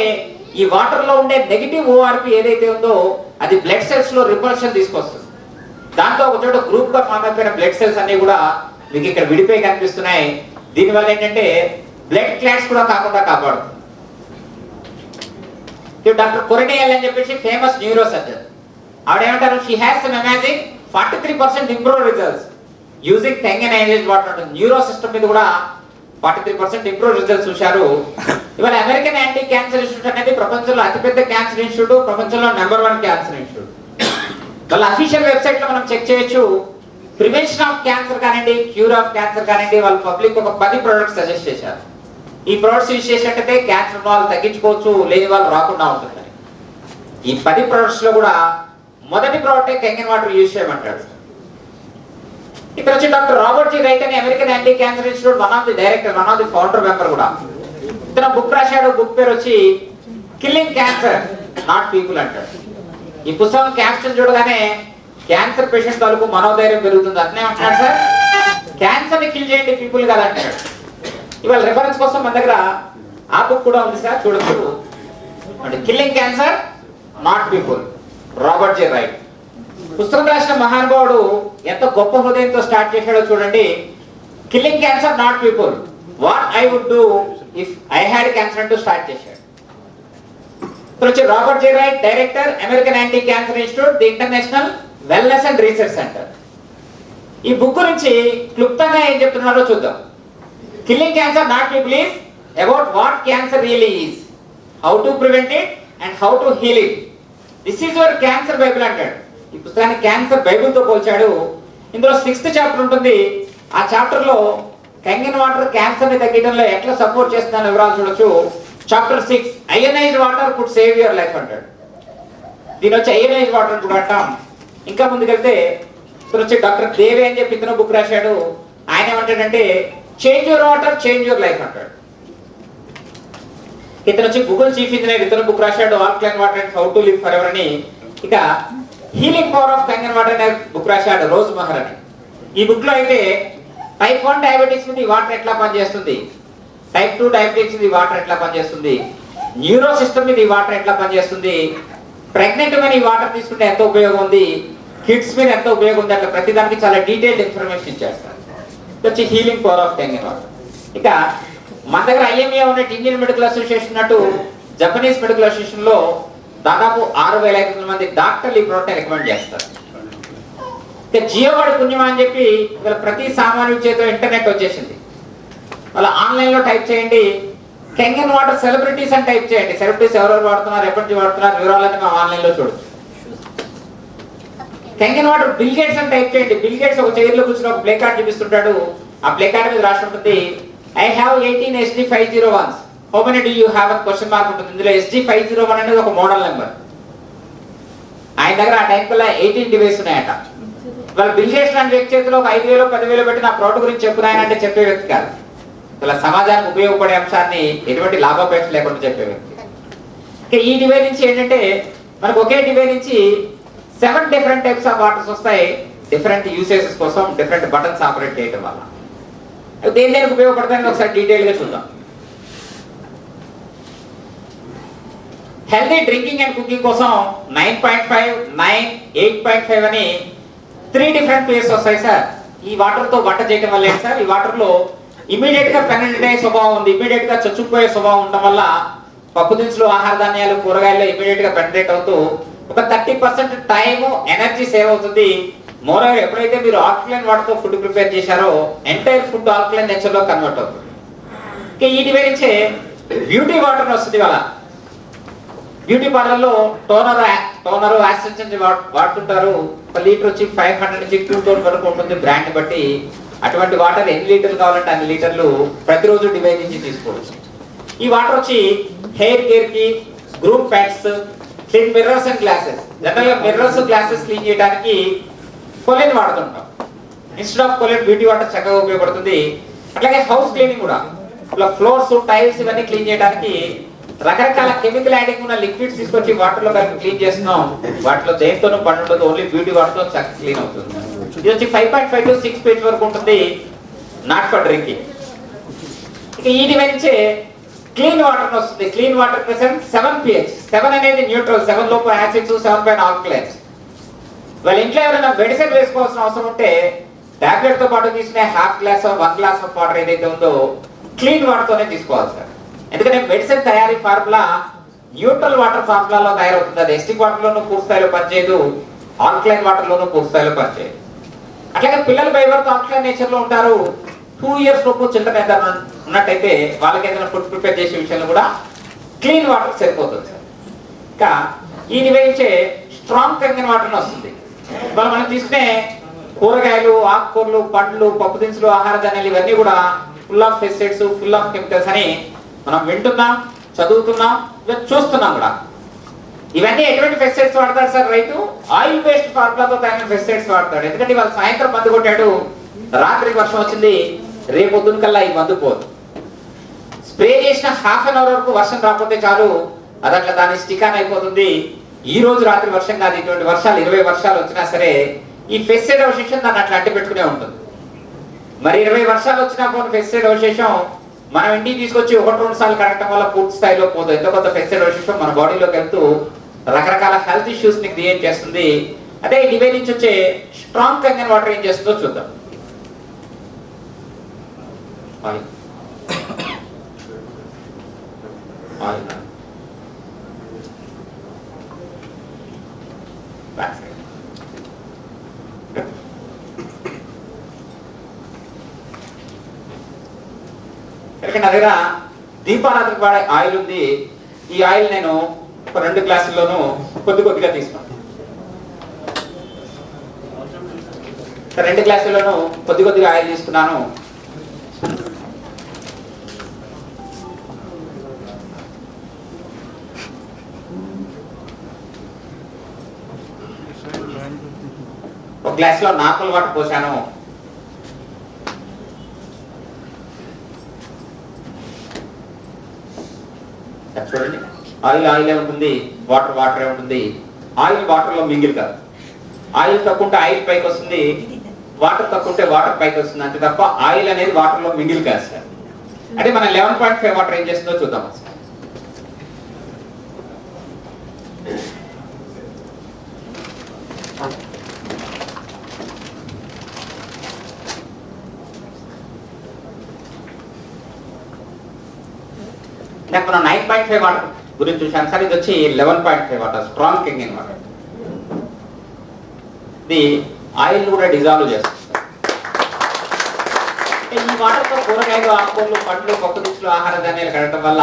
Speaker 1: ఈ వాటర్ లో ఉండే నెగిటివ్ ఓఆర్పి ఏదైతే ఉందో అది బ్లడ్ సెల్స్ లో రిపల్షన్ తీసుకొస్తుంది. దాంతో ఒక చోట గ్రూప్ గా ఫామ్ అయిపోయిన బ్లడ్ సెల్స్ అన్ని కూడా మీకు ఇక్కడ విడిపోయి కనిపిస్తున్నాయి. దీనివల్ల ఏంటంటే బ్లడ్ క్లాట్స్ కూడా కాకుండా కాపాడుతుంది. డాక్టర్ కొరనియల్ అని చెప్పేసి ఫేమస్ న్యూరో సర్జన్. ఆవిడ ఏమంటారు? She has some amazing 43% improve results using Kangen ionized water. Neuro system మీద కూడా 43% ఇంప్రూవ్ రిజల్ట్స్ చూశారు. ఇవాళ అమెరికన్ యాంటీ క్యాన్సర్ ఇన్స్టిట్యూట్ అనేది ప్రపంచంలో అతిపెద్ద క్యాన్సర్ ఇన్స్టిట్యూట్, ప్రపంచంలో నెంబర్ 1 క్యాన్సర్ ఇన్స్టిట్యూట్. వాళ్ళ అఫీషియల్ వెబ్సైట్ లో మనం చెక్ చేయొచ్చు. ప్రివెన్షన్ ఆఫ్ క్యాన్సర్ కానివ్వండి, క్యూర్ ఆఫ్ క్యాన్సర్ కానివ్వండి, వాళ్ళ పబ్లిక్ ఒక 10 products సజెస్ట్ చేశారు. ఈ ప్రొడక్ట్స్ యూజ్ చేసినట్టయితే క్యాన్సర్ వాళ్ళు తగ్గించుకోవచ్చు, లేని వాళ్ళు రాకుండా ఉంటుంది. ఈ 10 products లో కూడా మొదటి ప్రోడక్టే కంగన్ వాటర్ యూజ్ చేయమంటాడు. ఇక్కడ వచ్చి డాక్టర్ రాబర్ట్ జి రైట్ అని American anti cancer institute one of the director, one of the founder member కూడా. ఇతను బుక్ రాశాడు. బుక్ పేరు వచ్చి కిల్లింగ్ క్యాన్సర్ నాట్ పీపుల్ అంటాడు. ఈ పుస్తకం క్యాప్షన్ చూడగానే క్యాన్సర్ పేషెంట్ తాలూకు మనోధైర్యం పెరుగుతుంది. అట్నే అంటున్నాడు సార్, క్యాన్సర్ ని కిల్ చేయండి, పీపుల్ కాదు అంటాడు. ఇవాళ రెఫరెన్స్ కోసం మన దగ్గర ఆ బుక్ కూడా ఉంది సార్, చూడొచ్చు. Killing cancer not people, Robert J Wright. పుస్తకం రాసిన మహానుభావుడు ఎంత గొప్ప హృదయంతో స్టార్ట్ చేశాడో చూడండి. Killing cancer not people, what I would do if I had cancer అంటూ స్టార్ట్ చేశాడు. ఇప్పుడు వచ్చి Robert J Wright, director, American anti cancer institute, the international wellness and research centre. ఈ బుక్ గురించి క్లుప్తంగా ఏం చెప్తున్నారో చూద్దాం. Killing cancer not people is about what cancer really is, how to prevent it and how to heal it. This is your cancer bible అంటాడు. ఈ పుస్తకాన్ని cancer Bible తో పోల్చాడు. ఇందులో 6th చాప్టర్ ఉంటుంది. ఆ చాప్టర్ లో కంగన్ వాటర్ క్యాన్సర్ ని తగ్గడంలో ఎట్లా సపోర్ట్ చేస్తుందని వివరాలు చూడొచ్చు. Chapter 6 ionised water could save your life అంటాడు. దీని వచ్చి అయోనైజ్డ్ వాటర్ కూడా అంటాం. ఇంకా ముందుకెళ్తే ఇతను వచ్చి డాక్టర్ దేవి అని చెప్పి ఇతను బుక్ రాశాడు. ఆయన ఏమంటాడంటే change your water change your life అంటాడు. ఇతను వచ్చి గూగుల్ చీఫ్ ఇంజనీర్, ఇతను బుక్ రాశాడు alkaline water and how to live for ever అని. ఇక healing power of Kangen water అనే బుక్ రాశాడు రోజ్ మహర్ అని. ఈ బుక్ లో అయితే టైప్ 1 డయాబెటీస్ మీద ఈ వాటర్ ఎట్లా పనిచేస్తుంది, టైప్ 2 డయాబెటీస్ మీద ఈ వాటర్ ఎట్లా పనిచేస్తుంది, న్యూరో సిస్టమ్ మీద ఈ వాటర్ ఎట్లా పనిచేస్తుంది, ప్రెగ్నెంట్ మీద ఈ వాటర్ తీసుకుంటే ఎంత ఉపయోగం ఉంది, కిడ్స్ మీద ఎంత ఉపయోగం ఉంది, అట్లా ప్రతిదానికి చాలా డీటెయిల్డ్ ఇన్ఫర్మేషన్ ఇచ్చేస్తారు. ఇది వచ్చి హీలింగ్ పవర్ ఆఫ్ టెంగిన్ వాటర్. ఇక మన దగ్గర IMA ఉన్నట్టు ఇండియన్ మెడికల్ అసోసియేషన్ ఉన్నట్టు జపనీస్ మెడికల్ అసోసియేషన్ లో దాదాపు 6,500 మంది డాక్టర్లు ఈ ప్రోడక్ట్ రికమెండ్ చేస్తారు. ఇక జియోవాడి పుణ్యమా అని చెప్పి ఇవాళ ప్రతి సామాన్యుడి చేతిలో ఇంటర్నెట్ వచ్చేసింది. వాళ్ళ ఆన్లైన్ లో టైప్ చేయండి కెంగన్ వాటర్ సెలబ్రిటీస్ అని టైప్ చేయండి. సెలబ్రిటీస్ ఎవరెవరు వాడుతున్నారు, ఎప్పటి నుంచి వాడుతున్నారు, వివరాలన్నీ మేము ఆన్లైన్ లో చూడొచ్చు. కెంగన్ వాటర్ బిల్ గేట్స్ అని టైప్ చేయండి. బిల్ గేట్స్ ఒక చైర్ లో కూర్చొని ఒక ప్లే కార్డ్ చూపిస్తుంటాడు. ఆ ప్లే కార్డ్ మీద రాసి ఉంటుంది I have 18 SD501s. How many do you have? అని క్వశ్చన్ మార్క్ ఉంటుంది. ఇందులో SD501 అనేది ఒక మోడల్ నెంబర్. ఆయన దగ్గర ఆ టైం కల్లా 18 డివైస్ ఉన్నాయట. వాళ్ళు బిల్ గేట్స్ లాంటి వ్యక్తి చేతిలో ఒక 5,000 10,000 పెట్టి నా ప్రోడక్ట్ గురించి చెప్పున్నాయనంటే చెప్పే వ్యక్తి కాదు. ఇలా సమాజానికి ఉపయోగపడే అంశాన్ని ఎటువంటి లాభాపేక్ష లేకుండా చెప్పే వ్యక్తి. ఇక ఈ డివైస్ నుంచి ఏంటంటే మనకు ఒకే డివైస్ నుంచి 7 డిఫరెంట్ టైప్స్ ఆఫ్ వాటర్స్ వస్తాయి. డిఫరెంట్ యూసేజెస్ కోసం డిఫరెంట్ బటన్స్ ఆపరేట్ చేయడం వల్ల దేని దేనికి ఉపయోగపడతాయని ఒకసారి డీటెయిల్ గా చూద్దాం. హెల్దీ డ్రింకింగ్ అండ్ కుకింగ్ కోసం 9.5, 9, 8.5 అని 3 డిఫరెంట్ ప్లేస్ వస్తాయి సార్. ఈ వాటర్ తో వంట చేయడం వల్ల ఏంటి సార్, ఈ వాటర్ లో ఇమీడియట్ గా పెనెట్రేట్ అయ్యే స్వభావం ఉంది. ఇమీడియట్ గా చచ్చుకుపోయే స్వభావం ఉండడం వల్ల పప్పు దినుసులు, ఆహార ధాన్యాలు, కూరగాయలు ఇమీడియట్ గా పెనెట్రేట్ అవుతూ ఒక 30% టైము, ఎనర్జీ సేవ్ అవుతుంది. మోరోవర్ ఎప్పుడైతే మీరు ఆల్కలైన్ వాటర్ తో ఫుడ్ ప్రిపేర్ చేశారో ఎంటైర్ ఫుడ్ ఆల్కలైన్ నేచర్ లో కన్వర్ట్ అవుతుంది. ఇక ఈ డివైస్ నుంచే బ్యూటీ వాటర్ వస్తుంది. వాళ్ళ బ్యూటీ పార్లర్ లో టోనర్ యాసిడ్ వాడుతుంటారు. ఒక లీటర్ వచ్చి 500 నుంచి 2,000 వరకు ఉంటుంది బ్రాండ్ బట్టి. అటువంటి వాటర్ ఎన్ని లీటర్లు కావాలంటే అన్ని లీటర్లు ప్రతిరోజు డివైస్ నుంచి తీసుకోవచ్చు. ఈ వాటర్ వచ్చి హెయిర్ కేర్ కి, groom pads, clean mirrors and glasses. General గా మిర్రర్స్, గ్లాసెస్ క్లీన్ చేయడానికి కొలిన్ వాడుతుంటాం. Instead of Colin beauty water చక్కగా ఉపయోగపడుతుంది. అట్లాగే హౌస్ క్లీనింగ్ కూడా, ఇలా ఫ్లోర్స్, టైల్స్ ఇవన్నీ క్లీన్ చేయడానికి రకరకాల కెమికల్ యాడింగ్ ఉన్న లిక్విడ్స్ తీసుకొచ్చి వాటర్ లో కలిపి క్లీన్ చేస్తున్నాం. వాటిలో దేనితోనూ పని ఉండదు, ఓన్లీ బ్యూటీ వాటర్ తో చక్కగా క్లీన్ అవుతుంది. ఇది వచ్చి 5.5 to 6 pH వరకు ఉంటుంది, నాట్ ఫర్ డ్రింకింగ్. ఇక ఈ డివైస్ క్లీన్ వాటర్ వస్తుంది. Clean water 7 pH. 7 అనేది న్యూట్రల్, 7 లోపు యాసిడ్స్, 7 పైన ఆల్కలైన్స్. వాళ్ళ ఇంట్లో ఎవరైనా మెడిసిన్ వేసుకోవాల్సిన అవసరం ఉంటే టాబ్లెట్ తో పాటు తీసుకునే ½ గ్లాస్ 1 గ్లాస్ ఆఫ్ వాటర్ ఏదైతే ఉందో క్లీన్ వాటర్ తోనే తీసుకోవాలి సార్. ఎందుకంటే మెడిసిన్ తయారీ ఫార్ములా న్యూట్రల్ వాటర్ ఫార్ములాలో తయారవుతుంది. అది ఎస్టిక్ వాటర్ లోనూ పూర్తి స్థాయిలో పనిచేయదు, ఆల్కలైన్ వాటర్ లోనూ పూర్తి స్థాయిలో పనిచేయదు. అట్లాగే పిల్లలు బైవర్తో ఆల్కలైన్ నేచర్ లో ఉంటారు. 2 years లోపు చిల్డ్రన్ ఏదైనా ఉన్నట్టయితే వాళ్ళకి ఏదైనా ఫుడ్ ప్రిపేర్ చేసే విషయంలో కూడా క్లీన్ వాటర్ సరిపోతుంది సార్. ఇంకా ఈ డివైస్ స్ట్రాంగ్ కెంగన్ వాటర్ వస్తుంది. ఇవాళ మనం తీసుకునే కూరగాయలు, ఆకుకూరలు, పండ్లు, పప్పు దినుసులు, ఆహార ధాన్యాలు ఇవన్నీ కూడా full of pesticides, full of chemicals అని మనం వింటున్నాం, చదువుతున్నాం, చూస్తున్నాం కూడా. ఇవన్నీ ఎటువంటి పెస్టిసైడ్స్ వాడతాడు సార్ రైతు? ఆయిల్ బేస్డ్ ఫార్ములాతో తగిన పెస్టిసైడ్స్ వాడతాడు. ఎందుకంటే ఇవాళ సాయంత్రం మందు కొట్టాడు, రాత్రికి వర్షం వచ్చింది, రేపు పొద్దున కల్లా ఈ మందు పోదు. స్ప్రే చేసిన ½ an hour వరకు వర్షం రాకపోతే చాలు, అది అట్లా దాని స్టిక్ ఆన్ అయిపోతుంది. ఈ రోజు రాత్రి వర్షం కాదు, ఇటువంటి వర్షాలు 20 వర్షాలు వచ్చినా సరే ఈ పెస్టిసైడ్ అవశేషం దాన్ని అట్లా అంటి పెట్టుకునే ఉంటుంది. మరి 20 వర్షాలు వచ్చినా పోయిన పెస్టిసైడ్ అవశేషం మనం ఇంటికి తీసుకొచ్చి 1-2 సార్లు కడగటం వల్ల పూర్తి స్థాయిలో పోదు. ఎంతో కొంత పెస్టిసైడ్ అవశేషం మన బాడీలోకి వెళ్తూ రకరకాల హెల్త్ ఇష్యూస్ ని క్రియేట్ చేస్తుంది. అదే ఈ డివైస్ నుంచి వచ్చే స్ట్రాంగ్ కెంగన్ వాటర్ ఏం చేస్తుందో చూద్దాం. ఆయిల్ నా దగ్గర దీపారాధనకు వాడే ఆయిల్ ఉంది. ఈ ఆయిల్ నేను ఒక 2 గ్లాసుల్లోనూ కొద్దిగా తీసుకున్నాను. 2 గ్లాసుల్లోనూ కొద్దిగా ఆయిల్ తీసుకున్నాను. ఒక గ్లాస్ లో నార్మల్ వాటర్ పోసాను. చూడండి, ఆయిలే ఉంటుంది, వాటరే ఉంటుంది. ఆయిల్ వాటర్ లో మింగిల్ కాదు. ఆయిల్ తక్కువ ఆయిల్ పైకి వస్తుంది, వాటర్ తక్కువ వాటర్ పైకి వస్తుంది, అంతే తప్ప ఆయిల్ అనేది వాటర్ లో మింగిల్ కాదు సార్. అంటే మన 11.5 వాటర్ ఏం చేస్తుందో చూద్దాం. ఇందాక మనం 9.5 వాటర్ గురించి చూసాం సార్. ఇది వచ్చి 11.5 వాటర్ స్ట్రాంగ్ కింగ్ వాటర్. ఇది ఆయిల్ కూడా డిజాల్వ్ చేస్తుంది. ఈ వాటర్తో కూరగాయలు, ఆకుకూరలు, పండ్లు, పప్పు దినుసులు, ఆహార ధాన్యాలు కడగడం వల్ల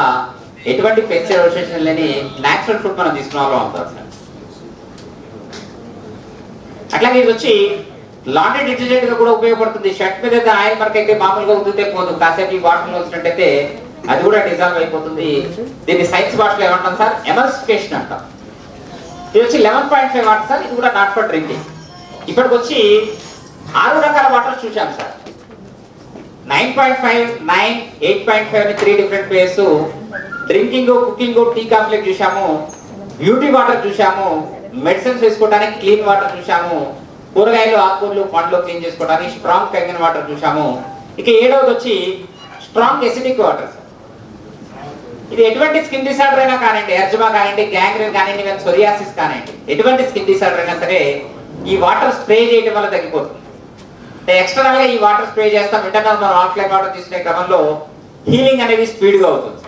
Speaker 1: ఎటువంటి పెస్టిసైడ్ లేని న్యాచురల్ ఫుడ్ మనం తీసుకున్న వాళ్ళు అవుతారు సార్. అట్లాగే ఇది వచ్చి లాండ్రీ డిటర్జెంట్ గా కూడా ఉపయోగపడుతుంది. షర్ట్ మీద ఆయిల్ మనకి అయితే మామూలుగా ఉదితే పోదు, కాసేపు ఈ వాటర్ లో వచ్చినట్టయితే అది కూడా డిజాల్వ్ అయిపోతుంది. దీన్ని సైన్స్ భాషలో ఏమంటాం సార్? ఎమల్సిఫికేషన్ అంటాం. ఇది వచ్చి 11.5 వాటర్ సార్. ఇది కూడా నాట్ ఫర్ డ్రింకింగ్. ఇప్పటికి వచ్చి 6 రకాల వాటర్ చూసాం సార్. 9.5, 9, 8.5 అని 3 different ways. Drinking, cooking, tea, కాఫీలకు చూసాము. బ్యూటీ వాటర్ చూసాము. మెడిసిన్స్ వేసుకోవడానికి క్లీన్ వాటర్ చూసాము. కూరగాయలు, ఆకుకూరలు, పండ్లు క్లీన్ చేసుకోవడానికి స్ట్రాంగ్ కగిన వాటర్ చూసాము. ఇక 7వది వచ్చి స్ట్రాంగ్ ఎసిడిక్ వాటర్. ఇది ఎటువంటి స్కిన్ డిసార్డర్ అయినా కానివ్వండి, ఎర్జమా కానివ్వండి, గ్యాంగ్రీన్ కానివ్వండి, సోరియాసిస్ కానివ్వండి, ఎటువంటి స్కిన్ డిసార్డర్ అయినా సరే ఈ వాటర్ స్ప్రే చేయడం వల్ల తగ్గిపోతుంది. ఎక్స్టర్నల్ గా ఈ వాటర్ స్ప్రే చేస్తాం, ఇంటర్నల్ మనం ఆఫ్లైన్ వాటర్ తీసుకునే క్రమంలో హీలింగ్ అనేది స్పీడ్ గా అవుతుంది.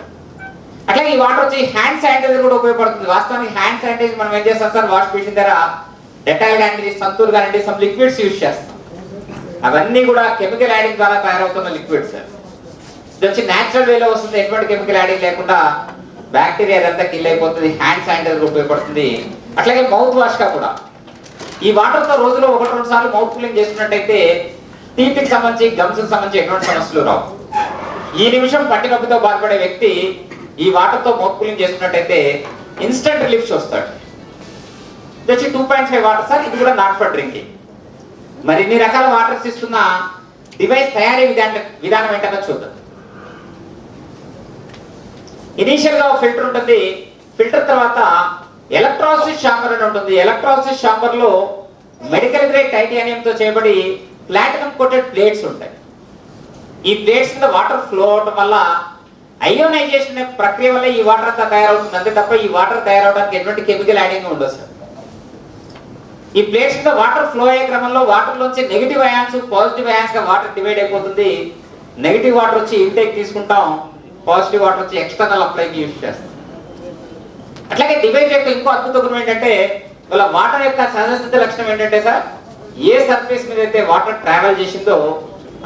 Speaker 1: అట్లాగే ఈ వాటర్ వచ్చి హ్యాండ్ శానిటైజర్ కూడా ఉపయోగపడుతుంది. వాస్తవానికి హ్యాండ్ శానిటైజర్ మనం ఏం చేస్తాం సార్? వాష్ బేసిన్ దగ్గర డెటాల్ కానివ్వండి, సంతూర్ కానివ్వండి, సమ్ లిక్విడ్స్ యూజ్ చేస్తాం. అవన్నీ కూడా కెమికల్ యాడింగ్ ద్వారా తయారవుతున్న లిక్విడ్స్ సార్. ఇది వచ్చి న్యాచురల్ వేలో వస్తుంది, ఎటువంటి కెమికల్ యాడింగ్ లేకుండా బ్యాక్టీరియా అదంతా కిల్ అయిపోతుంది. హ్యాండ్ శానిటైజర్ ఉపయోగపడుతుంది. అట్లాగే మౌత్ వాష్ గా కూడా ఈ వాటర్ తో రోజులో 1-2 సార్లు మౌత్ క్లీన్ చేసుకున్నట్టయితే టీత్కి సంబంధించి, గమ్స్ కి సంబంధించి ఎటువంటి సమస్యలు రావు. ఈ నిమిషం పట్టి నొప్పితో బాధపడే వ్యక్తి ఈ వాటర్ తో మౌత్ క్లీన్ చేసుకున్నట్టయితే ఇన్స్టెంట్ రిలీఫ్ వస్తాడు. ఇది వచ్చి 2.5 వాటర్ సార్. ఇది కూడా నాట్ ఫర్ డ్రింకింగ్. మరి ఇన్ని రకాల వాటర్స్ ఇస్తున్న డివైస్ తయారీ విధానం ఏంటన్నా చూద్దాం. ఇనీషియల్ గా ఫిల్టర్ ఉంటుంది. ఫిల్టర్ తర్వాత ఎలక్ట్రాలిసిస్ ఛాంబర్ అని ఉంటుంది. ఎలక్ట్రాలిసిస్ ఛాంబర్ లో మెడికల్ గ్రేడ్ టైటానియం తో చేయబడి ప్లాటినం కోటెడ్ ప్లేట్స్ ఉంటాయి. ఈ ప్లేట్స్ మీద వాటర్ ఫ్లో అవడం వల్ల అయోనైజేషన్ అనే ప్రక్రియ వల్ల ఈ వాటర్ అంతా తయారవుతుంది. అంతే తప్ప ఈ వాటర్ తయారవడానికి ఎటువంటి కెమికల్ యాడింగ్ ఉండదు సార్. ఈ ప్లేట్స్ మీద వాటర్ ఫ్లో అయ్యే క్రమంలో వాటర్ లోంచి నెగిటివ్ అయాన్స్, పాజిటివ్ అయాన్స్ గా వాటర్ డివైడ్ అయిపోతుంది. నెగిటివ్ వాటర్ వచ్చి ఇంటేక్ తీసుకుంటాం, పాజిటివ్ వాటర్ వచ్చి ఎక్స్టర్నల్ అప్లైకి యూజ్ చేస్తాం. అట్లాగే డివైస్ యొక్క ఇంకో అద్భుత గుణం ఏంటంటే వాళ్ళ వాటర్ యొక్క సహజసిద్ధ లక్షణం ఏంటంటే సార్, ఏ సర్ఫేస్ మీద అయితే వాటర్ ట్రావెల్ చేసిందో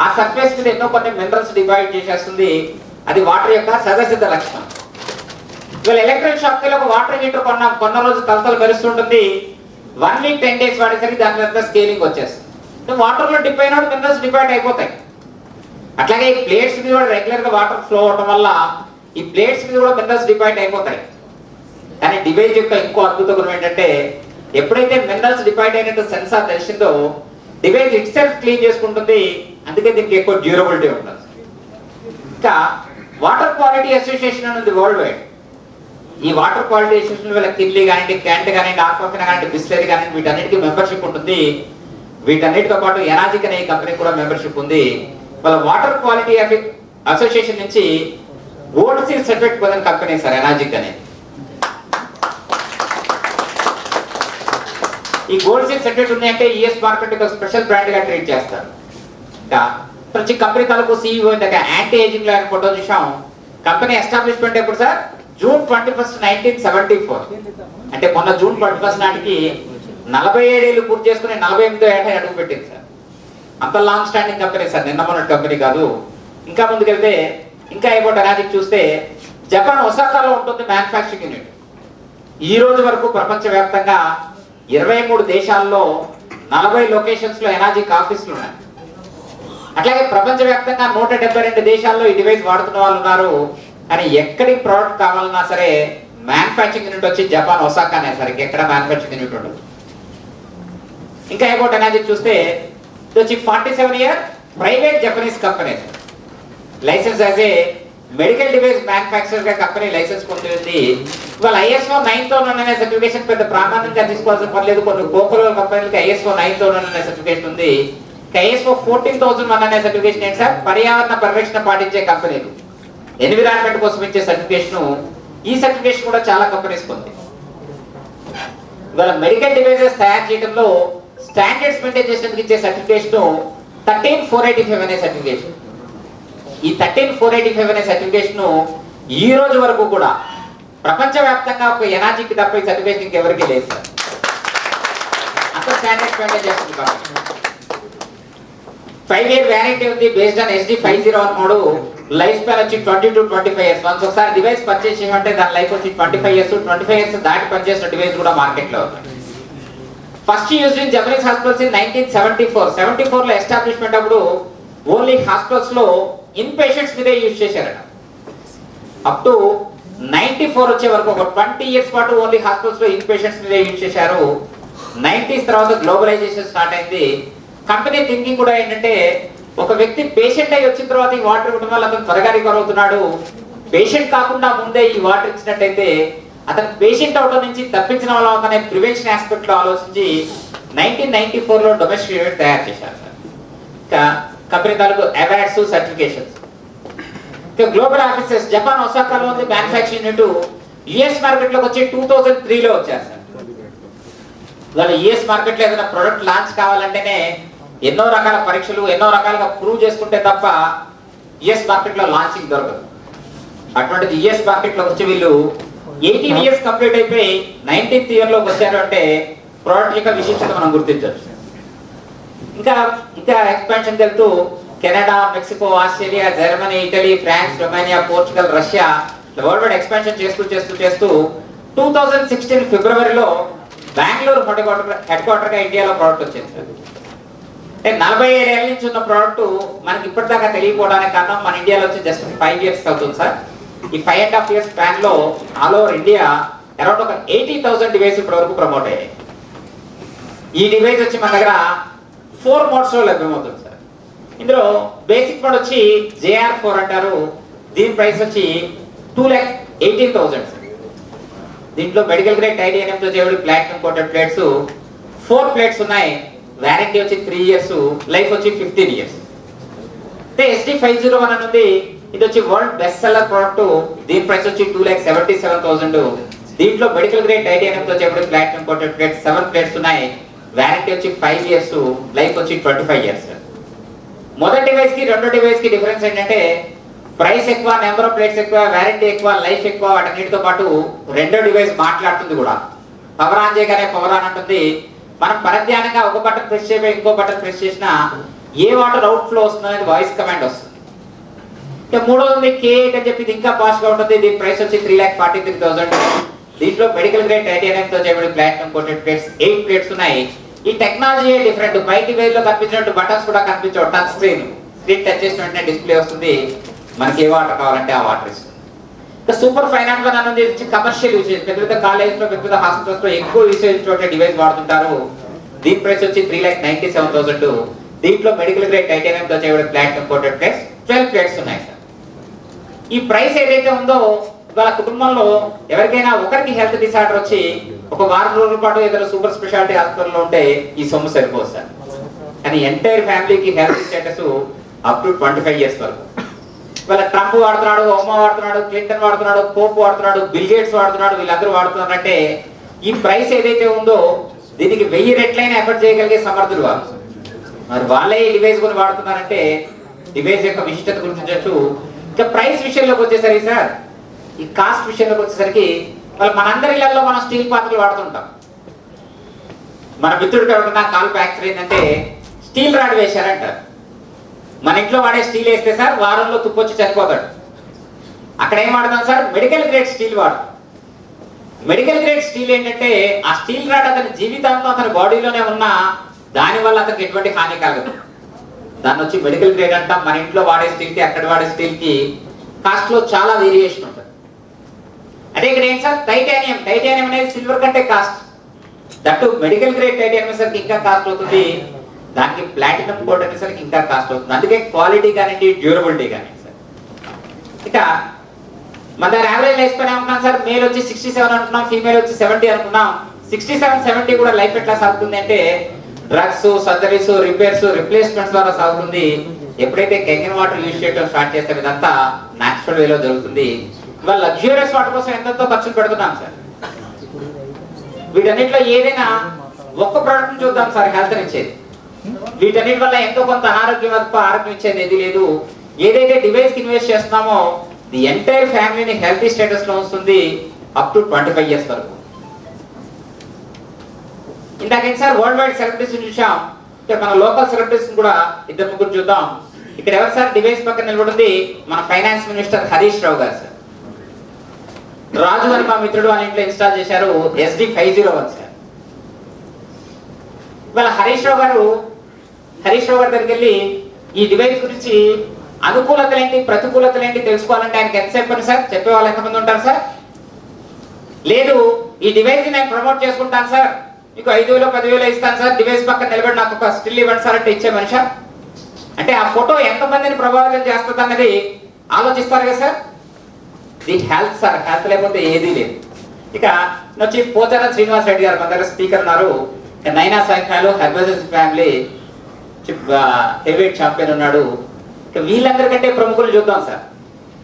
Speaker 1: ఆ సర్ఫేస్ మీద ఎన్నో కొన్ని మినరల్స్ డివైడ్ చేసేస్తుంది. అది వాటర్ యొక్క సహజసిద్ధ లక్షణం. ఇవాళ ఎలక్ట్రిక్ షాప్ కి ఒక వాటర్ హీటర్ కొన్న రోజు తలతలు మెరుస్తుంటుంది. 1 వీక్ 10 డేస్ వాడేసరికి దాని మీద స్కేలింగ్ వచ్చేస్తుంది. వాటర్ లో డిప్ అయినప్పుడు మినరల్స్ డివైడ్ అయిపోతాయి. అట్లాగే ఈ ప్లేట్స్ మీద కూడా రెగ్యులర్ గా వాటర్ ఫ్లో అవడం వల్ల ఈ ప్లేట్స్ మీద కూడా మినరల్స్ డివైడ్ అయిపోతాయి. కానీ డివైస్ యొక్క ఇంకో అద్భుత గుణం ఏంటంటే ఎప్పుడైతే మినరల్స్ డివైడ్ అయినట్టు సెన్సార్ తెలిసిందో డివైస్ ఇట్ సెల్ఫ్ క్లీన్ చేసుకుంటుంది. అందుకే దీనికి ఎక్కువ డ్యూరబిలిటీ ఉంటుంది. ఇంకా వాటర్ క్వాలిటీ అసోసియేషన్ అనేది వరల్డ్ వైడ్. ఈ వాటర్ క్వాలిటీ అసోసియేషన్ వల్ల కిన్లీ కానివ్వండి, క్యాంట్ కానివ్వండి, ఆక్వాఫినా కానివ్వండి, బిస్లరీ కానివ్వండి, వీటన్నిటికీ మెంబర్షిప్ ఉంటుంది. వీటన్నిటితో పాటు ఎనాజిక్ అనే కంపెనీ కూడా మెంబర్షిప్ ఉంది. వాళ్ళ వాటర్ క్వాలిటీ అసోసియేషన్ నుంచి గోల్డ్ సీల్ సర్టిఫికేట్ పొందిన కంపెనీ సార్ ఎనాజిక్ అనేది. ఈ గోల్డ్ సీల్ సర్టిఫికేట్ ఉన్నాయంటే యుఎస్ మార్కెట్ ఒక స్పెషల్ బ్రాండ్ గా ట్రీట్ చేస్తారు. ఇంకా ప్రతి కంపెనీ తాలూకు CEO ఇందాక యాంటీ ఏజింగ్ లో ఫోటో చూసాం. కంపెనీ ఎస్టాబ్లిష్మెంట్ ఎప్పుడు సార్? జూన్ 21, 1974. అంటే మొన్న జూన్ 21 నాటికి 47 ఏళ్ళు పూర్తి చేసుకుని 48వ ఏట అడుగు పెట్టింది సార్. అంత లాంగ్ స్టాండింగ్ కంపెనీ సార్, నిన్న మొన్నటి కంపెనీ కాదు. ఇంకా ముందుకెళ్తే ఇంకా ఏబోట్ ఎనాజిక్ చూస్తే జపాన్ ఒసాకాలో ఉంటుంది మ్యానుఫ్యాక్చరింగ్ యూనిట్. ఈ రోజు వరకు ప్రపంచవ్యాప్తంగా 23 దేశాల్లో 40 లొకేషన్స్ లో ఎనాజిక్ ఆఫీసులు ఉన్నాయి. అట్లాగే ప్రపంచవ్యాప్తంగా 172 దేశాల్లో ఈ డివైస్ వాడుతున్న వాళ్ళు ఉన్నారు. కానీ ఎక్కడి ప్రోడక్ట్ కావాలన్నా సరే మ్యానుఫ్యాక్చరింగ్ యూనిట్ వచ్చి జపాన్ ఒసాకానే సార్, ఎక్కడ మ్యానుఫ్యాక్చరింగ్ యూనిట్ ఉండదు. ఇంకా ఏబోట్ ఎనాజిక్ చూస్తే ఇది వచ్చి 47 year private Japanese company. License as a medical device manufacturer గా కంపెనీ లైసెన్స్ పొందింది. ఇవాళ ISO 9001 అనే సర్టిఫికేషన్ పెద్ద ప్రామాణికంగా తీసుకోవాల్సిన పర్లేదు. కొన్ని కోకోలో కంపెనీలకి ISO 9001 అనే సర్టిఫికేషన్ ఉంది. ISO 14001 అనే సర్టిఫికేషన్ ఏంటి సార్? పర్యావరణ పరిరక్షణ పాటించే కంపెనీలు, ఎన్విరాన్మెంట్ కోసం ఇచ్చే సర్టిఫికేషన్. ఈ సర్టిఫికేషన్ కూడా చాలా కంపెనీస్ ఉంది. ఇవాళ మెడికల్ డివైసెస్ తయారు చేయడంలో స్టాండర్డ్స్ మెయింటైన్ చేసేందుకు ఇచ్చే సర్టిఫికేషన్ 13485 అనే సర్టిఫికేషన్. ఈ 13485 అనే సర్టిఫికేషన్ ఈ రోజు వరకు కూడా ప్రపంచవ్యాప్తంగా ఒక ఎనార్జీకి తప్ప ఈ సర్టిఫికేషన్ ఇంకెవరికి లేదు సార్. అంత స్టాండర్డ్ మెయింటైన్ చేస్తుంది కాబట్టి 5-year వ్యారంటీ ఉంది based on SD 501 mode. Life span వచ్చి 20 to 25 years. వన్స్ ఒకసారి డివైస్ పర్చేస్ చేయమంటే దాని లైఫ్ వచ్చి 25 years. 25 years దాటి పనిచేసిన డివైస్ కూడా మార్కెట్ లో ఉంది. First use in Japanese hospitals in 1974. 74 లో ఎస్టాబ్లిష్మెంట్ అప్పుడు ఓన్లీ హాస్పిటల్స్ లో ఇన్ పేషెంట్స్ మీదే యూజ్ చేశారట. అప్ టు 94 వచ్చే వరకు ఒక 20 years పాటు ఓన్లీ హాస్పిటల్స్ లో ఇన్ పేషెంట్స్ మీదే యూజ్ చేశారు. 90s తర్వాత గ్లోబలైజేషన్ స్టార్ట్ అయింది. కంపెనీ థింకింగ్ కూడా ఏంటంటే ఒక వ్యక్తి పేషెంట్ అయి వచ్చిన తర్వాత ఈ వాటర్ ఇవ్వడం వల్ల అతను త్వరగా రికవర్ అవుతున్నాడు. పేషెంట్ కాకుండా ముందే ఈ వాటర్ ఇచ్చినట్టయితే అతను పేషెంట్ అవడం నుంచి తప్పించిన వాళ్ళ అనే ప్రివెన్షన్ ఆస్పెక్ట్ లో ఆలోచించి 1994 లో డొమెస్టిక్ యూనిట్ తయారు చేశారు సార్. ఇంకా కంపెనీ తాలూకు అవార్డ్స్, సర్టిఫికేషన్స్. ఇంకా గ్లోబల్ ఆఫీసెస్ జపాన్ ఒసాకాలో ఉంది మ్యానుఫ్యాక్చరింగ్ యూనిట్. యుఎస్ మార్కెట్ లోకి వచ్చి 2003 లో వచ్చారు సార్. ఇవాళ యుఎస్ మార్కెట్ లో ఏదైనా ప్రొడక్ట్ లాంచ్ కావాలంటేనే ఎన్నో రకాల పరీక్షలు, ఎన్నో రకాలుగా ప్రూవ్ చేసుకుంటే తప్ప యుఎస్ మార్కెట్ లో లాంచింగ్ దొరకదు. అటువంటిది యుఎస్ మార్కెట్ లోకి వచ్చి వీళ్ళు 18 years కంప్లీట్ అయిపోయి 19th year లోకి వచ్చారు అంటే ప్రోడక్ట్ యొక్క విశిష్టత మనం గుర్తించవచ్చు. ఇంకా ఇంకా ఎక్స్పాన్షన్ వెళ్తూ Canada, Mexico, Australia, Germany, Italy, France, Romania, Portugal, Russia world wide expansion చేస్తూ 2016 ఫిబ్రవరిలో బెంగళూరు హెడ్ క్వార్టర్ గా ఇండియాలో ప్రోడక్ట్ వచ్చింది సార్. అంటే 47 ఏళ్ళ నుంచి ఉన్న ప్రోడక్ట్ మనకి ఇప్పటిదాకా తెలియకపోవడానికి కారణం మన ఇండియాలో వచ్చి జస్ట్ 5 years అవుతుంది సార్. ఈ 5.5 years స్పాన్ లో ఆల్ ఓవర్ ఇండియా అరౌండ్ ఒక 80,000 డివైస్ ఇప్పటి వరకు ప్రమోట్ అయ్యాయి. ఈ డివైస్ వచ్చి మన దగ్గర 4 మోడ్స్ లో లభ్యమవుతుంది సార్. ఇందులో బేసిక్ మోడ్ వచ్చి JR4 అంటారు. దీని ప్రైస్ వచ్చి 2,18,000 సార్. దీంట్లో మెడికల్ గ్రేడ్ టైటానియం తో చేయబడి ప్లాటినం కోటెడ్ ప్లేట్స్ 4 ప్లేట్స్ ఉన్నాయి. వారంటీ వచ్చి 3 years, లైఫ్ వచ్చి 15 years. అంటే SD 501 అని ఉంది. ఇది వచ్చి వరల్డ్ బెస్ట్ సెల్లర్ ప్రోడక్ట్. దీని ప్రైస్ వచ్చి 2,77,000. దీంట్లో మెడికల్ గ్రేడ్ టైటానియం తో చేయబడి ప్లాటినం కోటెడ్ ప్లేట్స్ 7 ప్లేట్స్ ఉన్నాయి. వారంటీ వచ్చి 5 years, లైఫ్ వచ్చి 25 years. మొదటి డివైస్ కి రెండో డివైస్ కి డిఫరెన్స్ ఏంటంటే ప్రైస్ ఎక్కువ, నెంబర్ ఆఫ్ ప్లేట్స్ ఎక్కువ, వారంటీ ఎక్కువ, లైఫ్ ఎక్కువ. వాటన్నిటితో పాటు రెండో డివైస్ మాట్లాడుతుంది కూడా. పవర్ ఆన్ చేయగానే పవర్ ఆన్ అంటుంది. మనం పరధ్యానంగా ఒక బటన్ ప్రెస్ చేయబోయి ఇంకో బటన్ ప్రెస్ చేసినా ఏ వాటర్ అవుట్ ఫ్లో వస్తుంది అనేది వాయిస్ కమాండ్ వస్తుంది. ఇక మూడోది K8 అని చెప్పి ఇది ఇంకా ఫాస్ట్ గా ఉంటుంది. దీని ప్రైస్ వచ్చి 3,43,000. దీంట్లో మెడికల్ గ్రేడ్ టైటానియం తో చేయబడి ప్లాటినం కోటెడ్ ప్లేట్స్ 8 ప్లేట్స్ ఉన్నాయి. ఈ టెక్నాలజీ డిఫరెంట్. బయట డివైస్ లో కనిపించినట్టు బటన్స్ కూడా కనిపించవు. టచ్ స్క్రీన్ టచ్ చేసిన వెంటనే డిస్ప్లే వస్తుంది. మనకి ఏ వాటర్ కావాలంటే ఆ వాటర్ ఇస్తుంది. ఇంకా సూపర్ ఫైనాన్స్ వన్ అనేది కమర్షియల్ యూసేజ్. పెద్ద పెద్ద కాలేజ్ లో, పెద్ద పెద్ద హాస్పిటల్స్ లో ఎక్కువ యూసేజ్ తోటి డివైస్ వాడుతుంటారు. దీని ప్రైస్ వచ్చి 3,97,000. దీంట్లో మెడికల్ గ్రేడ్ టైటానియం తో చేయబడి ప్లాటినం కోటెడ్ ప్లేట్స్ 12 ప్లేట్స్ ఉన్నాయి సార్. ఈ ప్రైస్ ఏదైతే ఉందో వాళ్ళ కుటుంబంలో ఎవరికైనా ఒకరికి హెల్త్ డిసార్డర్ వచ్చి ఒక వారం రోజుల పాటు ఏదైనా సూపర్ స్పెషాలిటీ హాస్పిటల్లో ఉంటే ఈ సొమ్ము సరిపోదు సార్. కానీ ఎంటైర్ ఫ్యామిలీకి health status up to 25 years వరకు. వాళ్ళ ట్రంప్ వాడుతున్నాడు, ఒబామా వాడుతున్నాడు, క్లింటన్ వాడుతున్నాడు, పోప్ వాడుతున్నాడు, బిల్ గేట్స్ వాడుతున్నాడు, వీళ్ళందరూ వాడుతున్నారంటే ఈ ప్రైస్ ఏదైతే ఉందో దీనికి 1000 రెట్లైనా ఎఫర్ట్ చేయగలిగే సమర్థులు వాళ్ళు. మరి వాళ్ళే ఈ డివైస్ కొని వాడుతున్నారంటే డివైస్ యొక్క విశిష్టత గుర్తించవచ్చు. ఇంకా ప్రైస్ విషయంలోకి వచ్చేసరికి సార్, ఈ కాస్ట్ విషయంలోకి వచ్చేసరికి మనందరి ఇళ్లలో మనం స్టీల్ పాత్రలు వాడుతుంటాం. మన మిత్రుడికి ఎవరికైనా కాలు ఫ్రాక్చర్ అయిందంటే స్టీల్ రాడ్ వేశారంటారు. మన ఇంట్లో వాడే స్టీల్ వేస్తే సార్ వారంలో తుప్పొచ్చి చనిపోతాడు. అక్కడ ఏం వాడతాం సార్? మెడికల్ గ్రేడ్ స్టీల్ వాడతాం. మెడికల్ గ్రేడ్ స్టీల్ ఏంటంటే ఆ స్టీల్ రాడ్ అతని జీవితాంతం అతని బాడీలోనే ఉన్న దానివల్ల అతనికి ఎటువంటి హాని కలగదు. దాన్ని వచ్చి మెడికల్ గ్రేడ్ అంటాం. మన ఇంట్లో వాడే స్టీల్ కి అక్కడ వాడే స్టీల్ కి కాస్ట్ లో చాలా వేరియేషన్ ఉంటుంది. అంటే ఇక్కడ ఏం సార్, టైటానియం అనేది సిల్వర్ కంటే cost. That medical grade titanium సరికి ఇంకా కాస్ట్ అవుతుంది. దానికి ప్లాటినం కోట్ అనేసరికి ఇంకా కాస్ట్ అవుతుంది. అందుకే క్వాలిటీ కానివ్వండి, డ్యూరబిలిటీ కానివ్వండి సార్. ఇక మన దగ్గర యావరేజ్ లైఫ్ స్పాన్ అనుకున్నాం సార్. మేల్ వచ్చి 67 అనుకున్నాం, ఫీమేల్ వచ్చి 70 అనుకున్నాం. 67-70 కూడా లైఫ్ ఎట్లా సాగుతుంది అంటే డ్రగ్స్, సర్జరీస్, రిపేర్స్, రిప్లేస్మెంట్స్ ద్వారా సాగుతుంది. ఎప్పుడైతే కెంగిన్ వాటర్ యూజ్ చేయడం స్టార్ట్ చేస్తాం ఇదంతా న్యాచురల్ వేలో జరుగుతుంది. ఇవాళ లగ్జూరియస్ వాటర్ కోసం ఎంతో ఖర్చులు పెడుతున్నాం సార్. వీటన్నిటిలో ఏదైనా ఒక్క ప్రోడక్ట్ చూద్దాం సార్ హెల్త్ ఇచ్చేది. వీటన్నిటి వల్ల ఎంతో కొంత ఆరోగ్యం ఇచ్చేది ఏది లేదు. ఏదైతే డివైస్ కి ఇన్వెస్ట్ చేస్తున్నామో ది ఎంటైర్ ఫ్యామిలీని హెల్తీ స్టేటస్లో ఉంచుతుంది అప్ టు 25 years వరకు. ఇందాకేంటి సార్ వరల్డ్ వైడ్ సెలబ్రిటీస్ చూసాం, ఇక్కడ మన లోకల్ సెలబ్రిటీస్ కూడా ఇద్దరు ముగ్గురు చూద్దాం. ఇక్కడ ఎవరు సార్ డివైస్ పక్కన నిలబడింది? మన ఫైనాన్స్ మినిస్టర్ హరీష్ రావు గారు సార్. రాజు అని మా మిత్రుడు వాళ్ళ ఇంట్లో ఇన్స్టాల్ చేశారు SD501 సార్. ఇవాళ హరీష్ రావు గారి దగ్గరికి వెళ్ళి ఈ డివైస్ గురించి అనుకూలతలేంటి ప్రతికూలతలేంటి తెలుసుకోవాలంటే ఆయనకి ఎంతసేపు పని సార్? చెప్పే వాళ్ళు ఎంతమంది ఉంటారు సార్? లేదు, ఈ డివైస్ నేను ప్రమోట్ చేసుకుంటాను సార్, మీకు 5,000 10,000 ఇస్తాను సార్, డివైస్ పక్కన నిలబడి నాకు ఒక స్టిల్ ఇవ్వండి సార్ అంటే ఇచ్చే మనిషి అంటే ఆ ఫోటో ఎంతమందిని ప్రభావితం చేస్తుంది అన్నది ఆలోచిస్తారు కదా sir. The health sir, health లేకపోతే ఏదీ లేదు. ఇక వచ్చి పోచారం శ్రీనివాస్ రెడ్డి గారు మన దగ్గర స్పీకర్ ఉన్నారు. నైనా సైకాలు హెర్బజెస్ ఫ్యామిలీ హెవీవెయిట్ ఛాంపియన్ ఉన్నాడు. ఇక వీళ్ళందరికంటే ప్రముఖులు చూద్దాం సార్.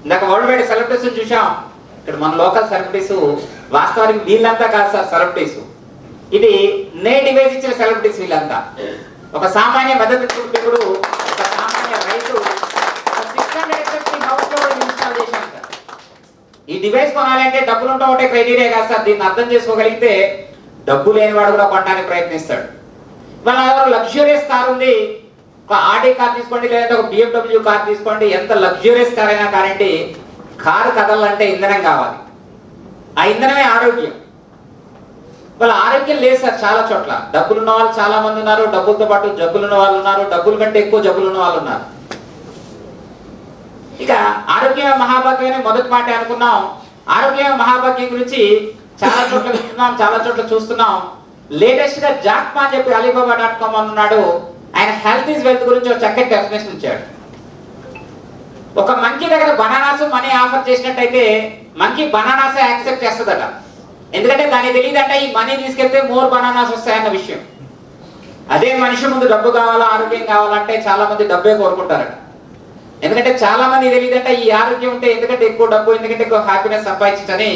Speaker 1: ఇందాక వరల్డ్ వైడ్ సెలబ్రిటీస్ చూసాం, ఇక్కడ మన లోకల్ సెలబ్రిటీస్ వాస్తవానికి వీళ్ళంతా కాదు సార్ సెలబ్రిటీస్. ఇది నే డివైస్ ఇచ్చిన సెలబ్రిటీస్ వీళ్ళంతా. ఒక సామాన్య మధ్యతరగతి ఒక సామాన్య రైతు 650 హౌస్ లో ఇన్స్టాల్ చేశాను సార్. ఈ డివైస్ కొనాలంటే డబ్బులు ఉంటాం ఒకటే క్రైటీరియా కాదు సార్. దీన్ని అర్థం చేసుకోగలిగితే డబ్బు లేనివాడు కూడా కొనడానికి ప్రయత్నిస్తాడు. మన లగ్జూరియస్ కార్ ఉంది, ఒక ఆర్డీ కార్ తీసుకోండి, లేదంటే ఒక BMW కార్ తీసుకోండి, ఎంత లగ్జూరియస్ కార్ అయినా కానివ్వండి, కారు కదలంటే ఇంధనం కావాలి. ఆ ఇంధనమే ఆరోగ్యం. వాళ్ళ ఆరోగ్యం లేదు సార్. చాలా చోట్ల డబ్బులు ఉన్న వాళ్ళు చాలా మంది ఉన్నారు, డబ్బులతో పాటు జబ్బులు ఉన్న వాళ్ళు ఉన్నారు, డబ్బుల కంటే ఎక్కువ జబ్బులు ఉన్న వాళ్ళు ఉన్నారు. ఇక ఆరోగ్యమే మహాభాగ్యమే మొదటి మాట అనుకున్నాం. ఆరోగ్యమే మహాభాగ్యం గురించి చాలా చోట్ల వింటున్నాం, చాలా చోట్ల చూస్తున్నాం. లేటెస్ట్ గా జాక్మా అని చెప్పి alibaba.com అన్నాడు. ఆయన హెల్త్ ఈజ్ వెల్త్ గురించి ఒక చక్కటి డెఫినేషన్ ఇచ్చాడు. ఒక మంకీ దగ్గర బనానాస్ మనీ ఆఫర్ చేసినట్టయితే మంకీ బనానాస్ యాక్సెప్ట్ చేస్తుందట. ఎందుకంటే దానికి తెలియదంట ఈ మనీ తీసుకెళ్తే మోర్ బనానాస్ వస్తాయన్న విషయం. అదే మనిషి ముందు డబ్బు కావాలా ఆరోగ్యం కావాలంటే చాలా మంది డబ్బే కోరుకుంటారట. ఎందుకంటే చాలా మంది తెలియదంట ఈ ఆరోగ్యం ఉంటే ఎందుకంటే ఎక్కువ డబ్బు, ఎందుకంటే ఎక్కువ హ్యాపీనెస్ సంపాదించని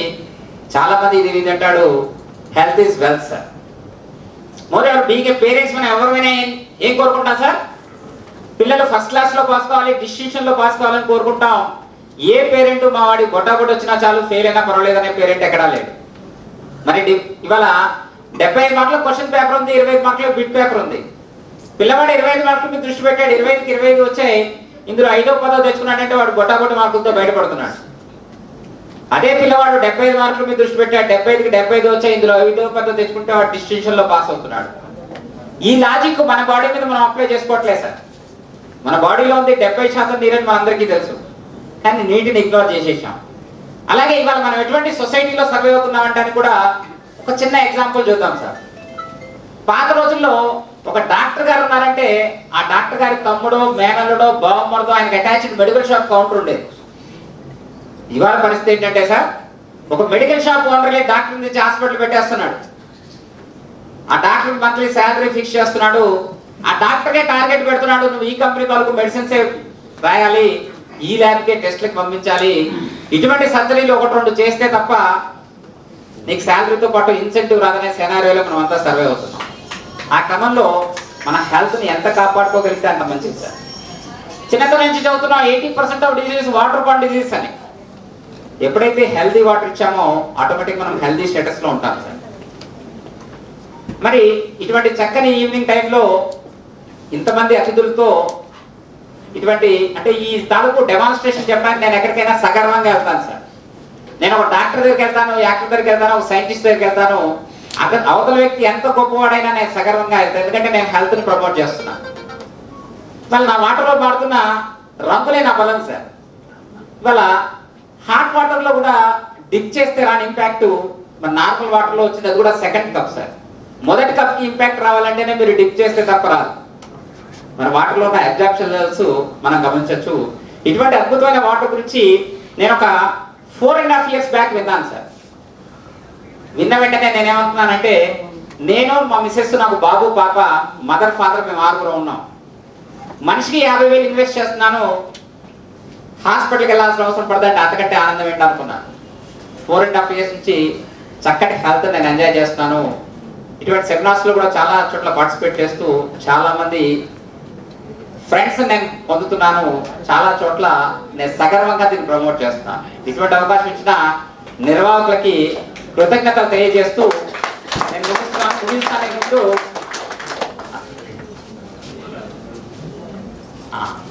Speaker 1: చాలా మంది తెలియదంటాడు. Health is wealth sir. Moreover being parents మనం ఎవరైనా ఏం కోరుకుంటాం సార్? పిల్లలు ఫస్ట్ క్లాస్ లో పాస్ కావాలి, డిస్టింక్షన్ లో పాస్ కావాలని కోరుకుంటాం. ఏ పేరెంట్ మా వాడి బొట్టాబొట్టు వచ్చినా చాలు, ఫెయిల్ అయినా పర్వాలేదు అనే పేరెంట్ ఎక్కడా లేడు. మరి ఇవాళ 75 మార్కుల క్వశ్చన్ పేపర్ ఉంది, 25 మార్కుల బిట్ పేపర్ ఉంది. పిల్లవాడు 25 మార్కుల మీద దృష్టి పెట్టాడు, 25కి 25 వచ్చాయి. ఇందులో 5వ 10వ తెచ్చుకున్నాడంటే వాడు బొట్టాబొట్టు మార్కులతో బయటపడుతున్నాడు. అదే పిల్లవాడు 75 మార్కుల మీద దృష్టి పెట్టాడు, 75కి 75 వచ్చాయి. ఇందులో 5వ 10వ తెచ్చుకుంటే వాడు డిస్టింక్షన్ లో పాస్ అవుతున్నాడు. ఈ లాజిక్ మన బాడీ మీద మనం అప్లై చేసుకోవట్లేదు సార్. మన బాడీలో ఉంది 70% నీరని మనందరికీ తెలుసు, కానీ నీటిని ఇగ్నోర్ చేసేసాం. అలాగే ఇవాళ మనం ఎటువంటి సొసైటీలో సర్వే అవుతున్నామంటే కూడా ఒక చిన్న ఎగ్జాంపుల్ చూద్దాం సార్. పాత రోజుల్లో ఒక డాక్టర్ గారు ఉన్నారంటే ఆ డాక్టర్ గారి తమ్ముడో మేనల్లుడో బావమ్మడితో ఆయనకి అటాచ్డ్ మెడికల్ షాప్ కౌంటర్ ఉండేది. ఇవాళ పరిస్థితి ఏంటంటే సార్, ఒక మెడికల్ షాప్ ఓనర్లే డాక్టర్ నుంచి హాస్పిటల్ పెట్టేస్తున్నాడు. ఆ డాక్టర్ మంత్లీ శాలరీ ఫిక్స్ చేస్తున్నాడు. ఆ డాక్టర్కే టార్గెట్ పెడుతున్నాడు, నువ్వు ఈ కంపెనీ వాళ్ళకు మెడిసిన్సే రాయాలి, ఈ ల్యాబ్కే టెస్ట్లకు పంపించాలి, ఇటువంటి సర్జరీలు 1-2 చేస్తే తప్ప నీకు శాలరీతో పాటు ఇన్సెంటివ్ రాదనే సెనారియోలో మనం అంతా సర్వే అవుతున్నాం. ఆ క్రమంలో మన హెల్త్ని ఎంత కాపాడుకోగలిగితే అంత మంచిది సార్. చిన్నతనం నుంచి చదువుతున్నాం 80% of diseases water born disease అని. ఎప్పుడైతే హెల్తీ వాటర్ ఇచ్చామో ఆటోమేటిక్ మనం హెల్తీ స్టేటస్లో ఉంటాం సార్. మరి ఇటువంటి చక్కని ఈవినింగ్ టైంలో ఇంతమంది అతిథులతో ఇటువంటి అంటే ఈ తాలూకు డెమాన్స్ట్రేషన్ చెప్పడానికి నేను ఎక్కడికైనా సగర్వంగా వెళ్తాను సార్. నేను ఒక డాక్టర్ దగ్గరికి వెళ్తాను, యాక్టర్ దగ్గరికి వెళ్తాను, ఒక సైంటిస్ట్ దగ్గరికి వెళ్తాను. అవతల వ్యక్తి ఎంత గొప్పవాడైనా నేను సగర్వంగా వెళ్తాను, ఎందుకంటే నేను హెల్త్ని ప్రమోట్ చేస్తున్నాను. మళ్ళీ నా వాటర్లో పాడుతున్న రంగులే నా బలం సార్. ఇవాళ హాట్ వాటర్లో కూడా డిప్ చేస్తే రాని ఇంపాక్ట్ మన నార్మల్ వాటర్లో వచ్చింది, అది కూడా సెకండ్ కప్ సార్. మొదటి కప్కి ఇంపాక్ట్ రావాలంటేనే మీరు డిప్ చేస్తే తప్ప రాదు. మన వాటర్లో ఉన్న అబ్జార్ప్షన్ లెవెల్స్ మనం గమనించవచ్చు. ఇటువంటి అద్భుతమైన వాటర్ గురించి నేను ఒక 4.5 years బ్యాక్ విన్నాను సార్. విన్న వెంటనే నేనేమంటున్నానంటే, నేను మా మిస్సెస్, నాకు బాబు పాప, మదర్ ఫాదర్, మేము 6 ఉన్నాం. మనిషికి 50,000 ఇన్వెస్ట్ చేస్తున్నాను, హాస్పిటల్కి వెళ్ళాల్సిన అవసరం పడదంటే అంతకంటే ఆనందం ఏంటి అనుకున్నాను. 4.5 years నుంచి చక్కటి హెల్త్ నేను ఎంజాయ్ చేస్తున్నాను. ఇటువంటి సెమినార్స్లో కూడా చాలా చోట్ల పార్టిసిపేట్ చేస్తూ చాలామంది ఫ్రెండ్స్ నేను పొందుతున్నాను. చాలా చోట్ల నేను సగర్వంగా దీన్ని ప్రమోట్ చేస్తున్నాను. ఇటువంటి అవకాశం ఇచ్చిన నిర్వాహకులకి కృతజ్ఞతలు తెలియజేస్తూ నేను ముగిస్తానే ముందు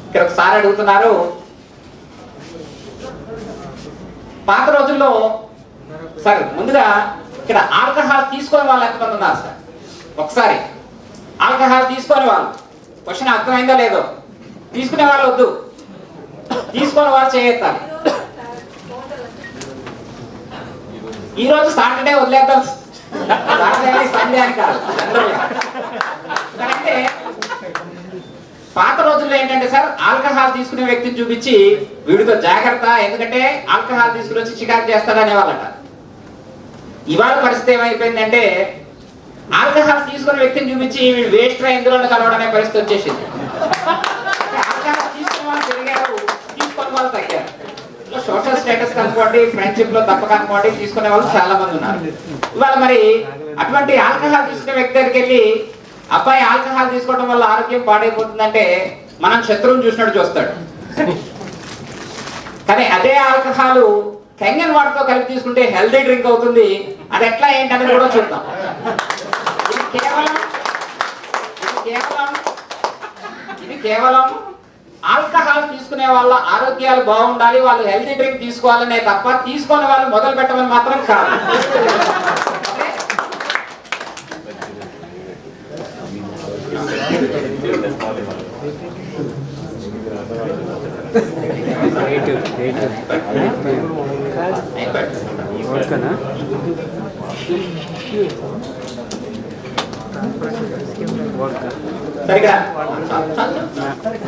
Speaker 1: ఇక్కడ ఒకసారి అడుగుతున్నారు, పాత రోజుల్లో సార్ ముందుగా ఇక్కడ ఆల్కహాల్ తీసుకునే వాళ్ళు ఎంతమంది ఉన్నారు సార్? ఒకసారి ఆల్కహాల్ తీసుకునే వాళ్ళు, క్వశ్చన్ అర్థమైందో లేదో, తీసుకునే వాళ్ళు వద్దు, తీసుకునే వాళ్ళు చేయెత్తాలి. ఈరోజు సాటర్డే వదిలేద్దాం, సాటర్డే సండే అని కాదు. అంటే పాత రోజుల్లో ఏంటంటే సార్, ఆల్కహాల్ తీసుకునే వ్యక్తిని చూపించి వీడితో జాగ్రత్త, ఎందుకంటే ఆల్కహాల్ తీసుకుని వచ్చి చికాకు చేస్తాడనే వాళ్ళట. ఇవాళ పరిస్థితి ఏమైపోయిందంటే ఆల్కహాల్ తీసుకునే వ్యక్తిని చూపించి వీడు వేస్ట్ రా ఇందులో కలవడనే పరిస్థితి వచ్చేసింది. ఆల్కహాల్ తీసుకునే వాళ్ళు పెరిగారు, తీసుకునే వాళ్ళు తగ్గారు. సోషల్ స్టేటస్ కనుకోండి, ఫ్రెండ్షిప్ లో తప్పక అనుకోండి, తీసుకునే వాళ్ళు చాలా మంది ఉన్నారు. ఇవాళ మరి అటువంటి ఆల్కహాల్ తీసుకునే వ్యక్తి దగ్గరికి వెళ్ళి అబ్బాయి ఆల్కహాల్ తీసుకోవడం వల్ల ఆరోగ్యం పాడైపోతుందంటే మనం శత్రువుని చూసినట్టు చూస్తాడు. కానీ అదే ఆల్కహాల్ కెంగన్ వాటర్తో కలిపి తీసుకుంటే హెల్దీ డ్రింక్ అవుతుంది. అది ఎట్లా ఏంటనేది కూడా చూద్దాం. ఇది కేవలం ఆల్కహాల్ తీసుకునే వాళ్ళ ఆరోగ్యాలు బాగుండాలి, వాళ్ళు హెల్దీ డ్రింక్ తీసుకోవాలనే తప్ప తీసుకునే వాళ్ళు మొదలు పెట్టమని మాత్రం కాదు. సరిగా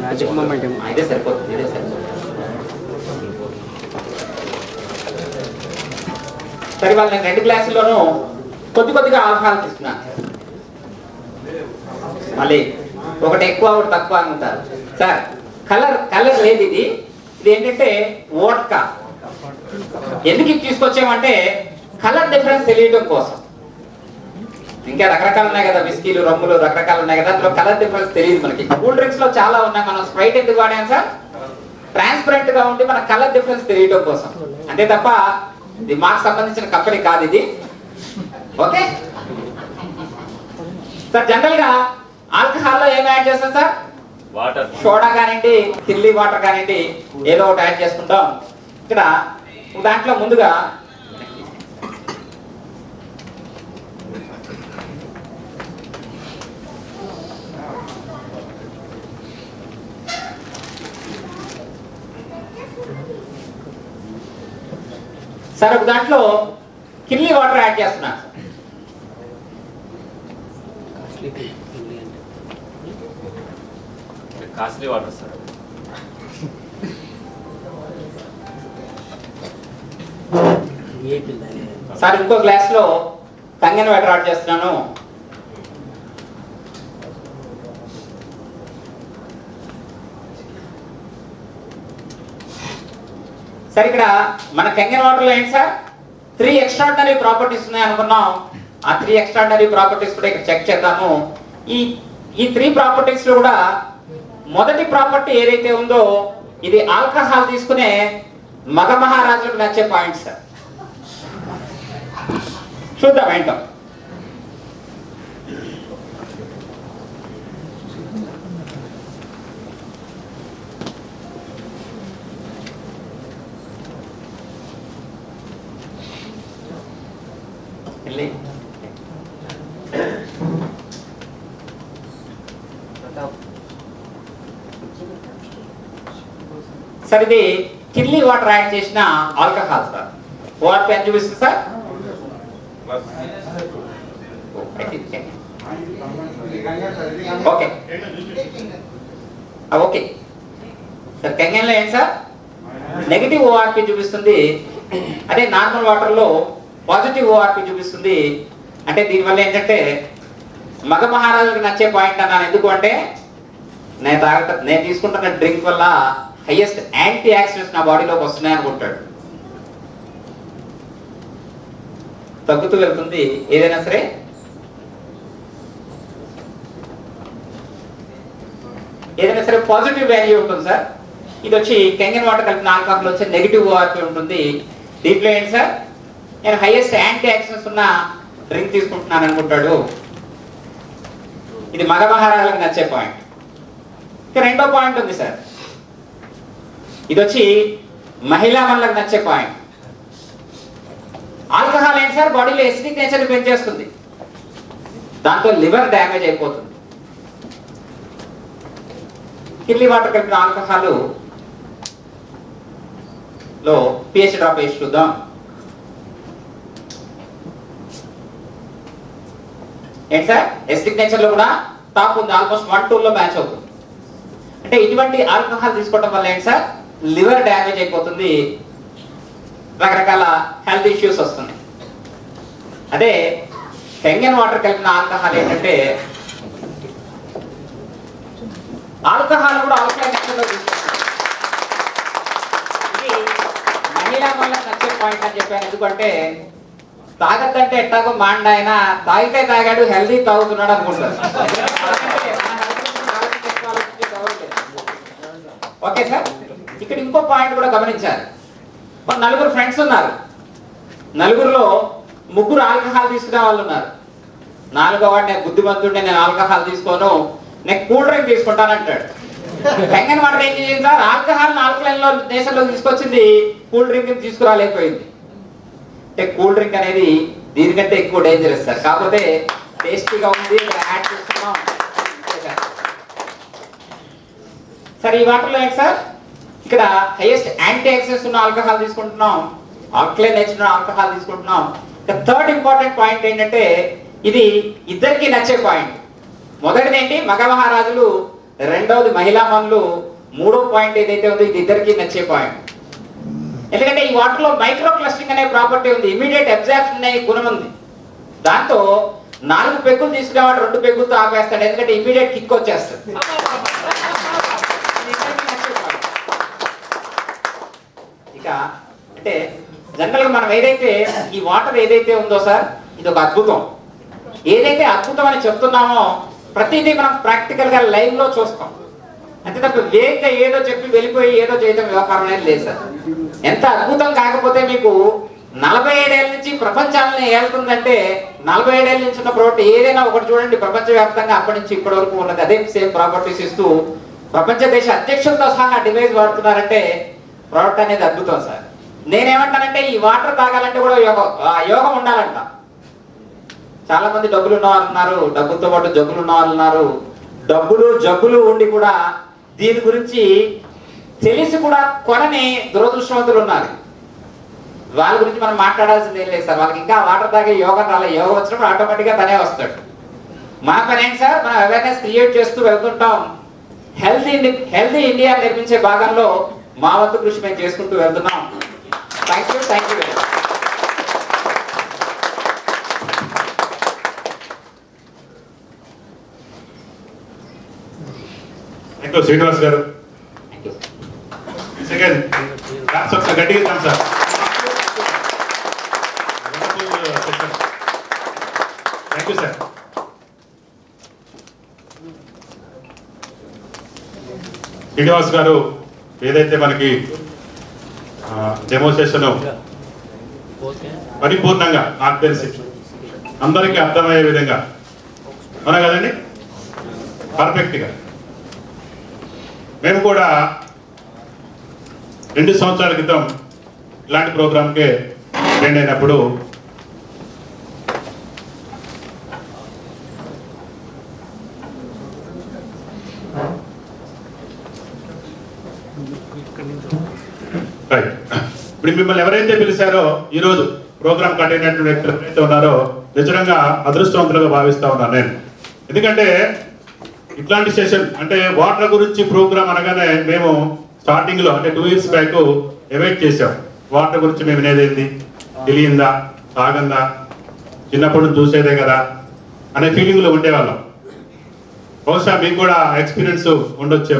Speaker 3: మ్యాజిక్ మూమెంట్
Speaker 1: ఇదే సరిపోతుంది, ఇదే సరిపోతుంది. సరే వాళ్ళు నేను 2 గ్లాసుల్లోనూ కొద్దిగా ఆల్కహాల్ తీసుకున్నాను. మళ్ళీ ఒకటి ఎక్కువ ఒకటి తక్కువ అని ఉంటారు సార్. కలర్ లేదు, ఇది ఏంటంటే వోడ్కా. ఎందుకు ఇది తీసుకొచ్చామంటే కలర్ డిఫరెన్స్ తెలియడం కోసం. ఇంకా రకరకాలు ఉన్నాయి కదా, విస్కీలు, రమ్ములు రకరకాలు ఉన్నాయి కదా, అందులో కలర్ డిఫరెన్స్ తెలియదు మనకి. కూల్ డ్రింక్స్ లో చాలా ఉన్నాయి. మనం స్ప్రైట్ ఎందుకు వాడాం సార్? ట్రాన్స్పరెంట్ గా ఉండి మన కలర్ డిఫరెన్స్ తెలియడం కోసం, అంతే తప్ప ఇది మాకు సంబంధించిన కంపెనీ కాదు ఇది. ఓకే సార్, జనరల్ గా ఆల్కహాల్ లో ఏం యాడ్ చేస్తాం సార్?
Speaker 4: వాటర్,
Speaker 1: సోడా కానివ్వండి, కిల్లీ వాటర్ కానివ్వండి, ఏదో ఒకటి యాడ్ చేసుకుంటాం. ఇక్కడ దాంట్లో ముందుగా సార్ ఒక దాంట్లో కిల్లీ వాటర్ యాడ్ చేస్తున్నాను.
Speaker 4: Costly water sir.
Speaker 1: సార్ ఇంకో గ్లాస్ లో కంగన్ వాటర్ యాడ్ చేస్తున్నాను. సార్ ఇక్కడ మన కంగన్ వాటర్ లో ఏంటి సార్, 3 ఎక్స్ట్రాడినరీ ప్రాపర్టీస్ ఉన్నాయి అనుకున్నాం. ఆ 3 ఎక్స్ట్రాడినరీ ప్రాపర్టీస్ కూడా ఇక్కడ చెక్ చేద్దాము. ఈ 3 ప్రాపర్టీస్ లో కూడా మొదటి ప్రాపర్టీ ఏదైతే ఉందో ఇది ఆల్కహాల్ తీసుకునే మగ మహారాజులకు నచ్చే పాయింట్ సార్. చూద్దాం ఏంటో. సార్ ఇది కిల్లీ వాటర్ యాడ్ చేసిన ఆల్కహాల్ సార్. ఓఆర్పి అని చూపిస్తుంది సార్. ఓకే ఓకే సార్, కెంగన్లో ఏంటి సార్ నెగిటివ్ ఓఆర్పి చూపిస్తుంది, అదే నార్మల్ వాటర్లో పాజిటివ్ ఓఆర్పి చూపిస్తుంది. అంటే దీనివల్ల ఏంటంటే మగ మహారాజులకు నచ్చే పాయింట్ అన్నాను. ఎందుకు అంటే నేను తీసుకుంటున్న డ్రింక్ వల్ల హైయెస్ట్ యాంటీ ఆక్సిడెంట్స్ నా బాడీలోకి వస్తున్నాయి అనుకుంటాడు. తగ్గుతూ వెళ్తుంది ఏదైనా సరే. ఏదైనా సరే పాజిటివ్ వాల్యూ ఉంటుంది సార్. ఇది వచ్చి కెంగన్ వాటర్ కలిపిన ఆల్కహాల్ వచ్చి నెగిటివ్ ఓఆర్పి ఉంటుంది. దీంట్లో ఏంటి సార్, నేను హైయెస్ట్ యాంటీ ఆక్సిడెంట్స్ ఉన్న డ్రింక్ తీసుకుంటున్నాను అనుకుంటాడు. ఇది మగ మహారాజులకు నచ్చే పాయింట్. ఇక రెండో పాయింట్ ఉంది సార్, ఇది వచ్చి మహిళా మనులకు నచ్చే పాయింట్. ఆల్కహాల్ ఏంటి సార్, బాడీలో ఎసిడిక్ నేచర్ పెంచేస్తుంది, దాంతో లివర్ డ్యామేజ్ అయిపోతుంది. కిడ్నీ వాటర్ కలిపిన ఆల్కహాల్ లో పిహెచ్ డ్రాప్ వేసి చూద్దాం. ఏంటి సార్, ఎసిడిక్ నేచర్ లో కూడా టాప్ ఉంది, ఆల్మోస్ట్ 1-2 లో మ్యాచ్ అవుతుంది. అంటే ఇటువంటి ఆల్కహాల్ తీసుకోవడం వల్ల ఏంటి సార్, లివర్ డ్యామేజ్ అయిపోతుంది, రకరకాల హెల్త్ ఇష్యూస్ వస్తున్నాయి. అదే కెంగన్ వాటర్ కలిపిన ఆల్కహాల్ ఏంటంటే, ఆల్కహాల్ కూడా ఆల్కలైన్ నేచర్ లో తీసుకుంటాం. ఇది మహిళా వాళ్ళకి నచ్చే పాయింట్ అని చెప్పాను. ఎందుకంటే తాగద్దంటే ఎట్టాగో మాండ ఆయన తాగితే తాగాడు, హెల్దీ తాగుతున్నాడు అనుకుంటారు. ఓకే సార్, ఇక్కడ ఇంకో పాయింట్ కూడా గమనించాలి. మన నలుగురు ఫ్రెండ్స్ ఉన్నారు, నలుగురులో ముగ్గురు ఆల్కహాల్ తీసుకునే వాళ్ళు ఉన్నారు. నాలుగో వాడు నేను బుద్ధిమంతుడిని, నేను ఆల్కహాల్ తీసుకోను, నేను కూల్ డ్రింక్ తీసుకుంటాను అంటాడు. కెంగన్ వాటర్ ఏం చేసింది సార్, ఆల్కహాల్ ఆల్కలైన్ లో నేషన్లో తీసుకొచ్చింది, కూల్ డ్రింక్ తీసుకురాలేకపోయింది. అంటే కూల్ డ్రింక్ అనేది దీనికంటే ఎక్కువ డేంజరస్ సార్. కాకపోతే టేస్టీగా ఉంది, యాడ్ చేస్తున్నాం సార్. ఈ వాటర్లో ఏంటి సార్, ఇక్కడ హైయెస్ట్ యాంటీ ఆక్సిడెంట్స్ ఉన్న ఆల్కహాల్ తీసుకుంటున్నాం, ఆల్కలైన్ నేచర్ ఉన్న ఆల్కహాల్ తీసుకుంటున్నాం. థర్డ్ ఇంపార్టెంట్ పాయింట్ ఏంటంటే, ఇది ఇద్దరికి నచ్చే పాయింట్. మొదటిది ఏంటి, మగ మహారాజులు, రెండవది మహిళా మనులు, మూడో పాయింట్ ఏదైతే ఉందో ఇది ఇద్దరికి నచ్చే పాయింట్. ఎందుకంటే ఈ వాటర్ లో మైక్రో క్లస్టరింగ్ అనే ప్రాపర్టీ ఉంది, ఇమీడియట్ అబ్జార్ప్షన్ అనే గుణం ఉంది. దాంతో 4 పెగ్గులు తీసుకునేవాడు 2 పెగ్గులతో ఆపేస్తాడు, ఎందుకంటే ఇమీడియట్ కిక్ వచ్చేస్తుంది. ఇక అంటే జనరల్ గా మనం ఏదైతే ఈ వాటర్ ఏదైతే ఉందో సార్, ఇది ఒక అద్భుతం. ఏదైతే అద్భుతం అని చెప్తున్నామో ప్రతిదీ మనం ప్రాక్టికల్ గా లైవ్ లో చూస్తాం. అంతే తప్ప వేగంగా ఏదో చెప్పి వెళ్ళిపోయి ఏదో చేయడం వ్యవహారం అనేది లేదు సార్. ఎంత అద్భుతం కాకపోతే మీకు 47 ఏళ్ళ నుంచి ప్రపంచాలను ఏళ్తుందంటే 47 ఏళ్ళ నుంచి ఉన్న ప్రోడక్ట్ ఏదైనా ఒకటి చూడండి, ప్రపంచవ్యాప్తంగా అప్పటి నుంచి ఇప్పటి వరకు ఉన్నది అదే సేమ్ ప్రాపర్టీస్ ఇస్తూ ప్రపంచ దేశ అధ్యక్షులతో సహా డివైస్ వాడుతున్నారంటే ప్రోడక్ట్ అనేది అద్భుతం సార్. నేనేమంటానంటే ఈ వాటర్ తాగాలంటే కూడా యోగం ఉండాలంట. చాలా మంది డబ్బులు ఉన్న వాళ్ళు ఉన్నారు, డబ్బులతో పాటు జబ్బులు ఉన్న వాళ్ళు ఉన్నారు. డబ్బులు జబ్బులు ఉండి కూడా దీని గురించి తెలిసి కూడా కొనని దురదృష్టవంతులు ఉన్నారు. వాళ్ళ గురించి మనం మాట్లాడాల్సింది ఏం లేదు సార్. వాళ్ళకి ఇంకా వాటర్ తాగే యోగం రాలే, యోగం వచ్చినప్పుడు ఆటోమేటిక్గా తనే వస్తాడు. మన పని ఏంటి సార్, మనం అవేర్నెస్ క్రియేట్ చేస్తూ వెళ్తుంటాం. హెల్తీ ఇండియా నిర్మించే భాగంలో మా వంతు కృషి మేము చేసుకుంటూ వెళ్తున్నాం. Thank you very much.
Speaker 5: Srinivas గారు సెకండ్ గట్టిగా ఇద్దాం sir. Thank you sir. Srinivas గారు ఏదైతే మనకి డెమోన్స్ట్రేషన్ పరిపూర్ణంగా నాకు తెలిసి అందరికీ అర్థమయ్యే విధంగా అవునా కదండి, పర్ఫెక్ట్గా. మేము కూడా 2 సంవత్సరాల క్రితం ఇలాంటి ప్రోగ్రామ్కే అటెండ్ అయినప్పుడు ఇప్పుడు మిమ్మల్ని ఎవరైతే పిలిచారో ఈరోజు ప్రోగ్రామ్ కంటెంట్ ఎవరైతే ఉన్నారో నిజంగా అదృష్టవంతులుగా భావిస్తా ఉన్నాను నేను. ఎందుకంటే ఇట్లాంటి సెషన్ అంటే వాటర్ గురించి ప్రోగ్రామ్ అనగానే మేము స్టార్టింగ్ లో అంటే 2 years బ్యాక్ ఎవేట్ చేసాం. వాటర్ గురించి మేము వినేదేంది, తెలియందా, తాగందా, చిన్నప్పుడు చూసేదే కదా అనే ఫీలింగ్ లో ఉండేవాళ్ళం. బహుశా మీకు కూడా ఎక్స్పీరియన్స్ ఉండొచ్చు.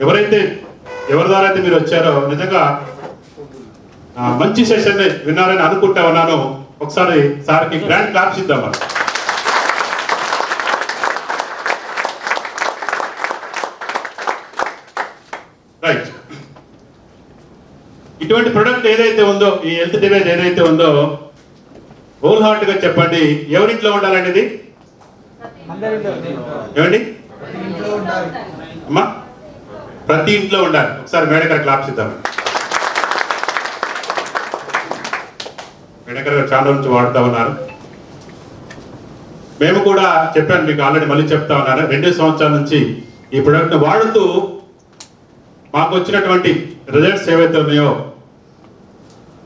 Speaker 5: ఎవరి ద్వారా అయితే మీరు వచ్చారో నిజంగా మంచి సెషన్ విన్నారని అనుకుంటా ఉన్నాను. ఒకసారి సార్కి గ్రాండ్ క్లాప్స్ ఇద్దాం. ఇటువంటి ప్రొడక్ట్ ఏదైతే ఉందో, ఈ హెల్త్ డివైస్ ఏదైతే ఉందో, హోల్ హార్ట్ గా చెప్పండి, ఎవరింట్లో ఉండాలండి ఇది? ఏమండి అమ్మా? ప్రతి ఇంట్లో ఉండాలి. ఒకసారి మేడకర్ క్లాప్స్ ఇద్దాం. మేడకర్ గారు చాలా నుంచి వాడుతూ ఉన్నారు. మేము కూడా చెప్పాను మీకు ఆల్రెడీ, మళ్ళీ చెప్తా ఉన్నారు. 2 సంవత్సరాల నుంచి ఈ ప్రొడక్ట్ని వాడుతూ మాకు వచ్చినటువంటి రిజల్ట్స్ ఏవైతే ఉన్నాయో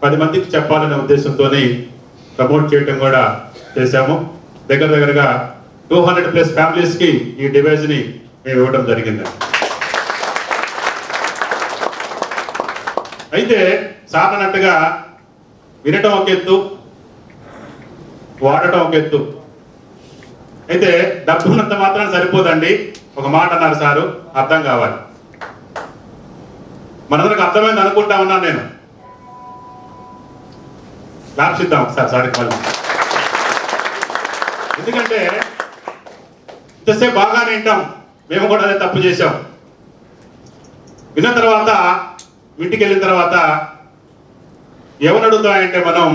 Speaker 5: 10 మందికి చెప్పాలనే ఉద్దేశంతో ప్రమోట్ చేయడం కూడా చేశాము. దగ్గరగా 200+ ఫ్యామిలీస్ కి ఈ డివైస్ ని మేము ఇవ్వడం జరిగింది. అయితే సార్ అన్నట్టుగా వినటం ఒక ఎత్తు, వాడటం ఒక ఎత్తు. అయితే డబ్బు ఉన్నంత మాత్రం సరిపోదండి. ఒక మాట అన్నారు సారు, అర్థం కావాలి. మనందరికి అర్థమైంది అనుకుంటా ఉన్నాను నేను. లాభిద్దాం ఒకసారి సారికి మళ్ళీ. ఎందుకంటే ఇంతసేపు బాగానే వింటాం, మేము కూడా అదే తప్పు చేశాం. విన్న తర్వాత ఇంటికి వెళ్ళిన తర్వాత ఎవరు అడుగుతామంటే మనం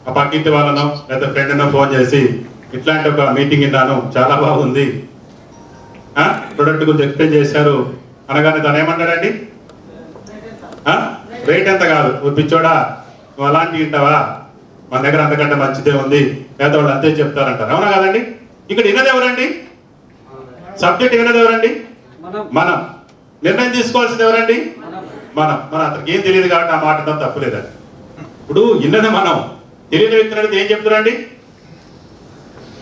Speaker 5: ఆ పక్కింటి వాళ్ళనో లేదా ఫ్రెండ్నో ఫోన్ చేసి ఇట్లాంటి ఒక మీటింగ్ విన్నాను, చాలా బాగుంది, ప్రొడక్ట్ గురించి ఎక్స్ప్లెయిన్ చేశారు అనగానే తను ఏమంటాడండి? రేట్ ఎంత కాదు, పిచ్చోడా నువ్వు అలాంటి వింటావా, మన దగ్గర అంతకంటే మంచిదే ఉంది, లేదా వాళ్ళు అంతే చెప్తారంటారు. అవునా కాదండి? ఇక్కడ వినది ఎవరండి? సబ్జెక్ట్ వినది ఎవరండి? మనం. నిర్ణయం తీసుకోవాల్సింది ఎవరండి? మనం అతనికి ఏం తెలియదు కాబట్టి ఆ మాట తప్పులేదండి. ఇప్పుడు విన్నది మనం, తెలియని వ్యక్తి అనేది ఏం చెప్తారండి?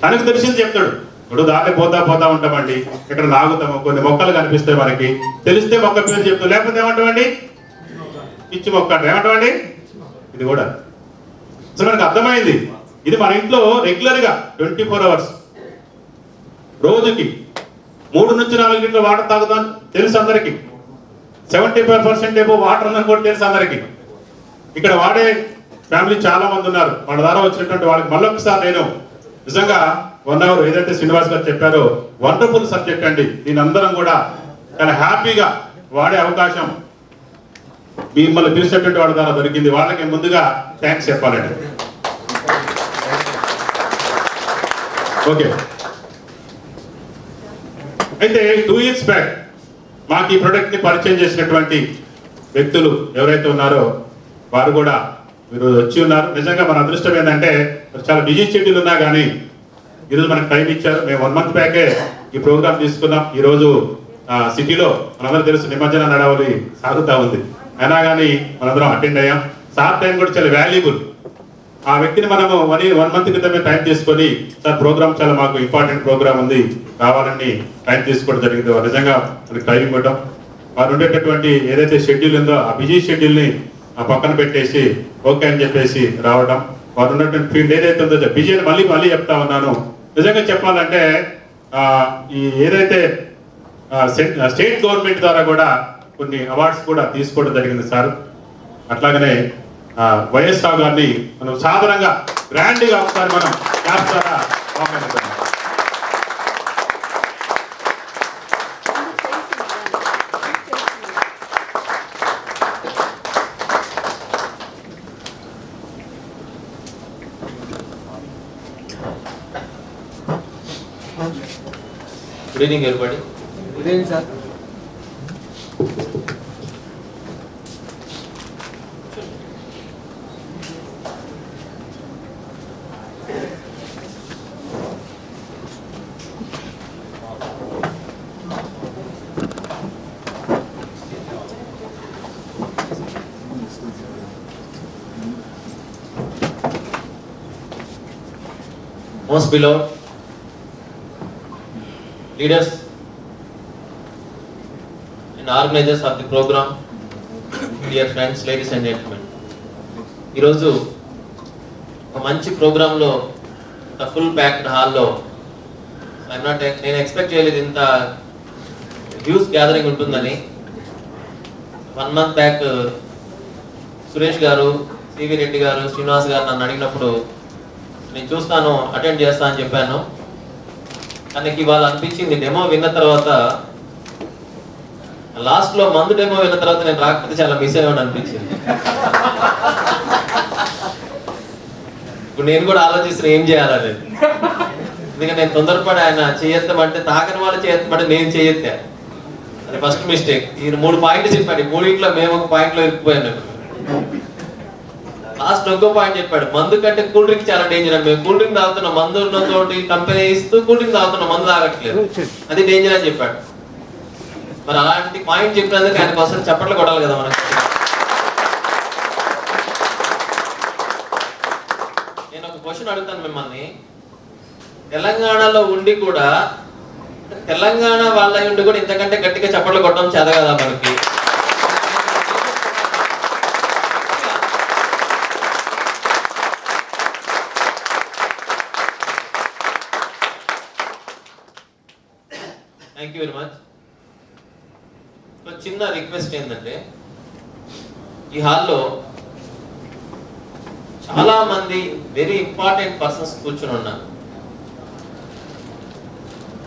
Speaker 5: తనకు తెలిసింది చెప్తాడు. ఇప్పుడు దాటి పోతా ఉంటామండి, ఇక్కడ నాగుతాము, కొన్ని మొక్కలు కనిపిస్తాయి మనకి, తెలిస్తే మొక్క పేరు చెప్తాం, లేకపోతే ఏమంటామండి? పిచ్చి మొక్క అంటే ఏమంటామండి? ఇది కూడా అసలు మనకు అర్థమైంది. ఇది మన ఇంట్లో రెగ్యులర్ గా 24 hours రోజుకి 3 నుంచి 4 లీటర్ల వాటర్ తాగుతాం తెలుసు అందరికి. 75% ఏమో వాటర్ ఉందని కూడా తెలుసు అందరికి. ఇక్కడ వాడే ఫ్యామిలీ చాలా మంది ఉన్నారు. మన ద్వారా వచ్చినటువంటి వాళ్ళకి మళ్ళొకసారి నేను నిజంగా 1 hour ఏదైతే శ్రీనివాస్ గారు చెప్పారో వండర్ఫుల్ సబ్జెక్ట్ అండి. దీని అందరం కూడా చాలా హ్యాపీగా వాడే అవకాశం మిమ్మల్ని పిలిచేటువంటి వాళ్ళ ద్వారా దొరికింది. వాళ్ళకి ముందుగా థ్యాంక్స్ చెప్పాలండి. ఓకే, అయితే 2 years బ్యాక్ మాకు ఈ ప్రొడక్ట్ ని పరిచయం చేసినటువంటి వ్యక్తులు ఎవరైతే ఉన్నారో వారు కూడా ఈరోజు వచ్చి ఉన్నారు. నిజంగా మన అదృష్టం ఏంటంటే చాలా బిజీ షెడ్యూల్ ఉన్నా కానీ ఈరోజు మనకు టైం ఇచ్చారు. మేము 1 month బ్యాకే ఈ ప్రోగ్రామ్ తీసుకున్నాం. ఈరోజు సిటీలో మనందరూ తెలుసు నిమజ్జన నడవలి సాగుతా ఉంది, అయినా కానీ మనందరం అటెండ్ అయ్యాం. సార్ టైం కూడా చాలా వాల్యుబుల్. ఆ వ్యక్తిని మనము 1 month క్రితమే టైం తీసుకొని సార్ ప్రోగ్రామ్ చాలా మాకు ఇంపార్టెంట్ ప్రోగ్రామ్ ఉంది కావాలని టైం తీసుకోవడం జరిగింది. నిజంగా మనకి టైం ఇవ్వడం, వారు ఉండేటటువంటి ఏదైతే షెడ్యూల్ ఉందో ఆ బిజీ షెడ్యూల్ ని పక్కన పెట్టేసి ఓకే అని చెప్పేసి రావడం, వారు ఉన్నటువంటి ఫీల్డ్ ఏదైతే ఉందో బిజీ అని మళ్ళీ చెప్తా ఉన్నాను. నిజంగా చెప్పాలంటే ఈ ఏదైతే స్టేట్ గవర్నమెంట్ ద్వారా కూడా కొన్ని అవార్డ్స్ కూడా తీసుకోవడం జరిగింది సార్. అట్లాగనే వైఎస్ఆర్ గారిని మనం సాధారణంగా గ్రాండ్ గా ఒకసారి మనం క్లాస్ ద్వారా ఆహ్వానిద్దాం.
Speaker 4: Good evening, everybody.
Speaker 3: Good evening, sir.
Speaker 4: Most beloved leaders and organizers of the program, dear friends, ladies and gentlemen. ఈరోజు ఒక మంచి ప్రోగ్రాంలో ఫుల్ ప్యాక్డ్ హాల్లో నేను ఎక్స్పెక్ట్ చేయలేదు ఇంత హ్యూజ్ గ్యాదరింగ్ ఉంటుందని. 1 month బ్యాక్ సురేష్ గారు, సివి రెడ్డి గారు, శ్రీనివాస్ గారు నన్ను అడిగినప్పుడు నేను చూస్తాను, అటెండ్ చేస్తా అని చెప్పాను. తనకి ఇవాళ అనిపించింది డెమో విన్న తర్వాత లాస్ట్ లో మందు డెమో వెళ్ళిన తర్వాత నేను రాకపోతే చాలా మిస్ అయ్యాను అనిపించింది. ఇప్పుడు నేను కూడా ఆలోచిస్తున్నా ఏం చేయాలని. ఎందుకంటే నేను తొందరపడి ఆయన చేయొద్దామంటే తాకని వాళ్ళు చేయొద్దామంటే నేను చేయొద్దా, అది ఫస్ట్ మిస్టేక్. ఈయన 3 పాయింట్లు చెప్పాడు, 3 మేము ఒక పాయింట్ లో ఇరుక్కుపోయాను. లాస్ట్ ఇంకో పాయింట్ చెప్పాడు, మందు కంటే కూల్ డ్రింక్ చాలా డేంజర్ అని. మేము కూల్ డ్రింక్ తాగుతున్నాం, మందు ఉన్నతోటి కంపెనీ ఇస్తూ కూల్ డ్రింక్ తాగుతున్నాం, మందు తాగట్లేదు, అది డేంజర్ అని చెప్పాడు. మరి అలాంటి పాయింట్ చెప్పినందుకు ఆయనకు అసలు చప్పట్లు కొట్టాలి కదా మనకి. నేను ఒక క్వశ్చన్ అడుగుతాను మిమ్మల్ని, తెలంగాణలో ఉండి కూడా, తెలంగాణ వాళ్ళ ఉండి కూడా ఇంతకంటే గట్టిగా చప్పట్లు కొట్టడం చేత కదా మనకి? Thank you very much. చిన్న రిక్వెస్ట్ ఏంటంటే, ఈ హాల్లో చాలా మంది వెరీ ఇంపార్టెంట్ పర్సన్స్ కూర్చొని ఉన్నారు.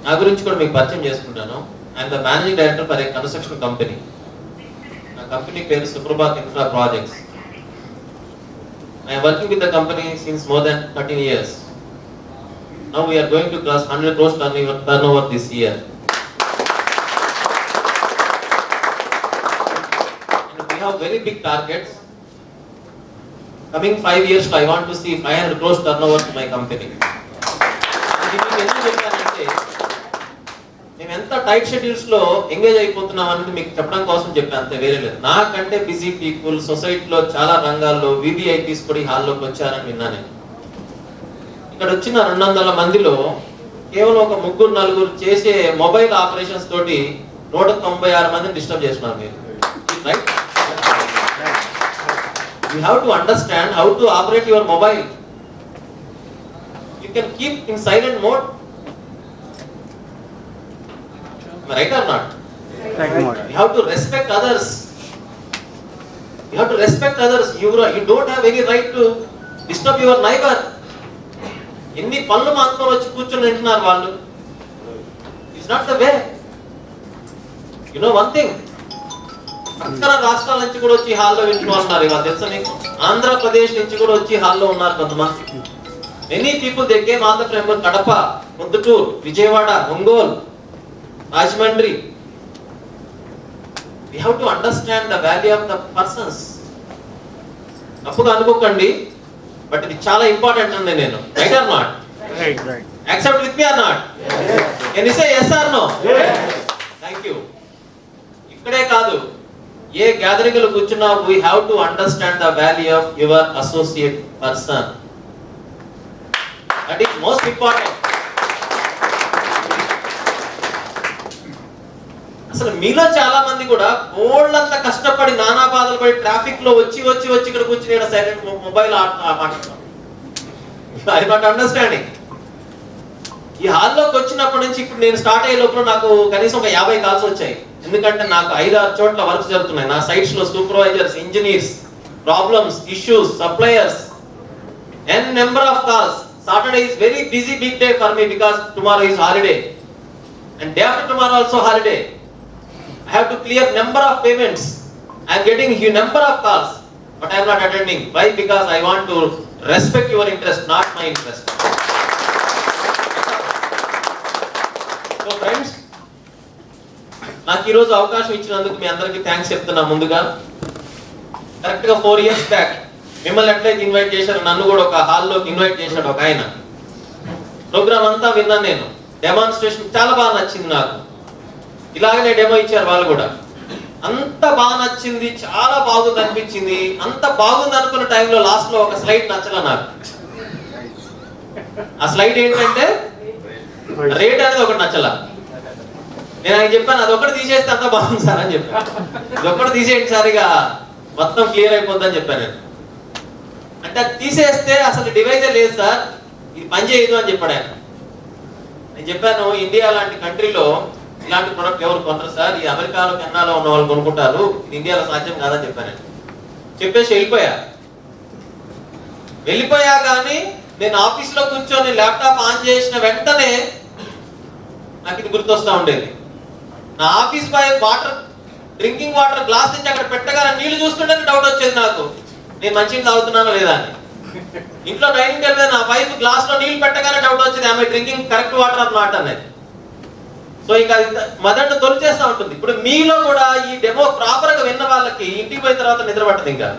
Speaker 4: నా గురించి కూడా మీకు పరిచయం చేసుకుంటాను. I'm the managing director for a construction company. నా కంపెనీ పేరు Suprabhat infra projects. I'm working with the company since more than 13 years. Now we are going to cross 100 crores turnover this year. We have very big targets. Coming 5 years, I want to see 500 crores turnover to my company. మేము ఎంత tight schedules లో engage అయిపోతున్నాం అనేది మీకు చెప్పడం కోసం చెప్పాను, అంతే, వేరే లేదు. నాకంటే బిజీ పీపుల్ సొసైటీలో చాలా రంగాల్లో VVIPs కూడా ఈ హాల్లోకి వచ్చారని విన్నా నేను. ఇక్కడ వచ్చిన 200 మందిలో కేవలం ఒక 3-4 చేసే మొబైల్ ఆపరేషన్స్ తోటి 196 మందిని డిస్టర్బ్ చేస్తున్నారు మీరు, right? You have to understand how to operate your mobile. You can keep in silent mode. Am I right or not?
Speaker 3: Right mode.
Speaker 4: You have to respect others. You have to respect others. You don't have any right to disturb your neighbor. ఎన్ని పనులు మాత్రం వచ్చి కూర్చొని వింటున్నారు వాళ్ళు. It's not the way. You know one thing, పక్కన రాష్ట్రాల నుంచి కూడా వచ్చి హాల్లో వింటూ ఉన్నారు. ఇవాళ తెలుసా మీకు, ఆంధ్రప్రదేశ్ నుంచి కూడా వచ్చి హాల్లో ఉన్నారు కొంతమంది. Many people they came on the from Kadapa, Proddatur, Vijayawada, Ongole, Rajahmundry. We have to understand the value of the persons. తప్పుగా అనుకోకండి, బట్ ఇది చాలా ఇంపార్టెంట్ అండి. నేను right or not?
Speaker 3: Right.
Speaker 4: Accept with me or not? Can you say yes or no? Thank you. ఇక్కడే కాదు, ఏ gathering లో కూర్చున్నా we have to understand the value of your associate person. That is most important. అసలు మీలో చాలా మంది కూడా బోళ్ళంతా కష్టపడి నానా బాధలు పడి ట్రాఫిక్ లో వచ్చి ఇక్కడ కూర్చుని సైలెంట్ మొబైల్ మాట్లాడుతున్నాం. I not understanding. ఈ హాల్లోకి వచ్చినప్పటి నుంచి ఇప్పుడు నేను స్టార్ట్ అయ్యే లోపల నాకు కనీసం ఒక 50 కాల్స్ వచ్చాయి. ఎందుకంటే నాకు 5-6 చోట్ల వర్క్స్ జరుగుతున్నాయి. నా సైట్స్ లో supervisors, engineers, problems, issues, suppliers, n number of calls. Saturday is very busy big day for me because tomorrow is holiday and day after tomorrow also holiday. I have to clear number of payments. I am getting a number of calls, but I am not attending. Why? Because I want to respect your interest, not my interest. So friends, నాకు ఈరోజు అవకాశం ఇచ్చినందుకు మీ అందరికీ thanks చెప్తున్నా. ముందుగా correct గా 4 years back మిమ్మల్ని ఎట్లయితే ఇన్వైట్ చేశారో నన్ను కూడా ఒక హాల్లోకి ఇన్వైట్ చేశాడు ఒక ఆయన. ప్రోగ్రామ్ అంతా విన్నాను నేను, డెమాన్స్ట్రేషన్ చాలా బాగా నచ్చింది నాకు. ఇలాగనే డెమో ఇచ్చారు వాళ్ళు కూడా, అంత బాగా నచ్చింది, చాలా బాగుంది అనిపించింది. అంత బాగుంది అనుకున్న టైంలో లాస్ట్ లో ఒక స్లైడ్ నచ్చల నాకు. ఆ స్లైడ్ ఏంటంటే రేట్ అనేది ఒకటి నచ్చల. నేను ఆయన చెప్పాను, అది ఒకటి తీసేస్తే అంత బాగుంది సార్ అని చెప్పాను. ఇది ఒకటి తీసేయండి సార్, ఇక మొత్తం క్లియర్ అయిపోద్ది అని చెప్పాను నేను. అంటే అది తీసేస్తే అసలు డివైజే లేదు సార్, ఇది పని చేయదు అని చెప్పాడు ఆయన. నేను చెప్పాను, ఇండియా లాంటి కంట్రీలో ఇలాంటి ప్రొడక్ట్ ఎవరు కొనరు సార్, ఈ అమెరికాలో కెనడాలో ఉన్న వాళ్ళు కొనుక్కుంటారు, ఇది ఇండియాలో సాధ్యం కాదని చెప్పాను. చెప్పేసి వెళ్ళిపోయా కానీ నేను ఆఫీస్ లో కూర్చొని ల్యాప్టాప్ ఆన్ చేసిన వెంటనే నాకు ఇది గుర్తొస్తా ఉండేది. నా office boy water drinking water glass నుంచి అక్కడ పెట్టగానే నీళ్లు చూస్తుంటే డౌట్ వచ్చేది నాకు, నేను మంచిగా తాగుతున్నానో లేదా అని. ఇంట్లో డైనింగ్ టేబుల్ మీద నా వైఫ్ గ్లాస్ లో నీళ్లు పెట్టగానే డౌట్ వచ్చేది, ఆమె drinking correct water or not అనేది. సో ఇంకా మదర్ని తొలిచేస్తూ ఉంటుంది. ఇప్పుడు మీలో కూడా ఈ డెమో ప్రాపర్ గా విన్న వాళ్ళకి ఇంటికి పోయిన తర్వాత నిద్ర పట్టదు. ఇంకా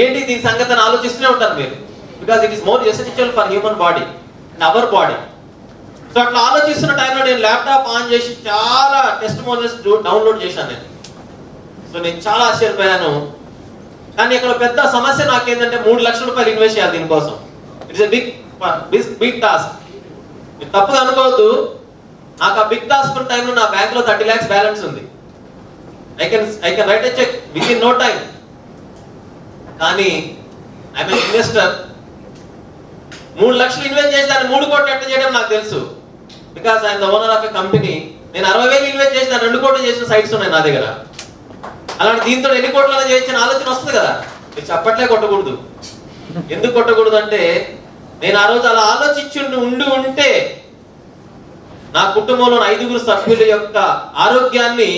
Speaker 4: ఏంటి దీని సంగతి అని ఆలోచిస్తూనే ఉంటారు మీరు, because it is more essential for human body and our body. So అట్లా ఆలోచిస్తున్న టైంలో నేను ల్యాప్టాప్ ఆన్ చేసి చాలా టెస్టిమోనియల్స్ డౌన్లోడ్ చేశాను నేను. సో నేను చాలా ఆశ్చర్యపోయాను. కానీ ఇక్కడ పెద్ద సమస్య నాకేంటంటే 3 లక్షల రూపాయలు ఇన్వెస్ట్ చేయాలి దీనికోసం. It's a big task. మీరు తప్పుగా అనుకోవద్దు, నాకు ఆ బిగ్ టాస్క్ ఉన్న టైంలో నా బ్యాంక్ లో 30 lakhs బ్యాలెన్స్ ఉంది. I can write a cheque within no time. కానీ ఐఎమ్ ఎన్ ఇన్వెస్టర్. 3 లక్షలు ఇన్వెస్ట్ చేసి దాన్ని 3 కోట్లు ఎట్లా చేయడం నాకు తెలుసు, because I'm the owner of a company. నేను 60,000 ఇన్వెస్ట్ చేసి దాన్ని 2 కోట్లు చేసిన సైట్స్ ఉన్నాయి నా దగ్గర. అలాంటి దీంతో ఎన్ని కోట్లలో చేయించిన ఆలోచన వస్తుంది కదా. మీరు చప్పట్లే కొట్టకూడదు. ఎందుకు కొట్టకూడదు అంటే, నేను ఆ రోజు అలా ఆలోచించి ఉంటే నా కుటుంబంలో 5 సభ్యుల యొక్క ఆరోగ్యాన్ని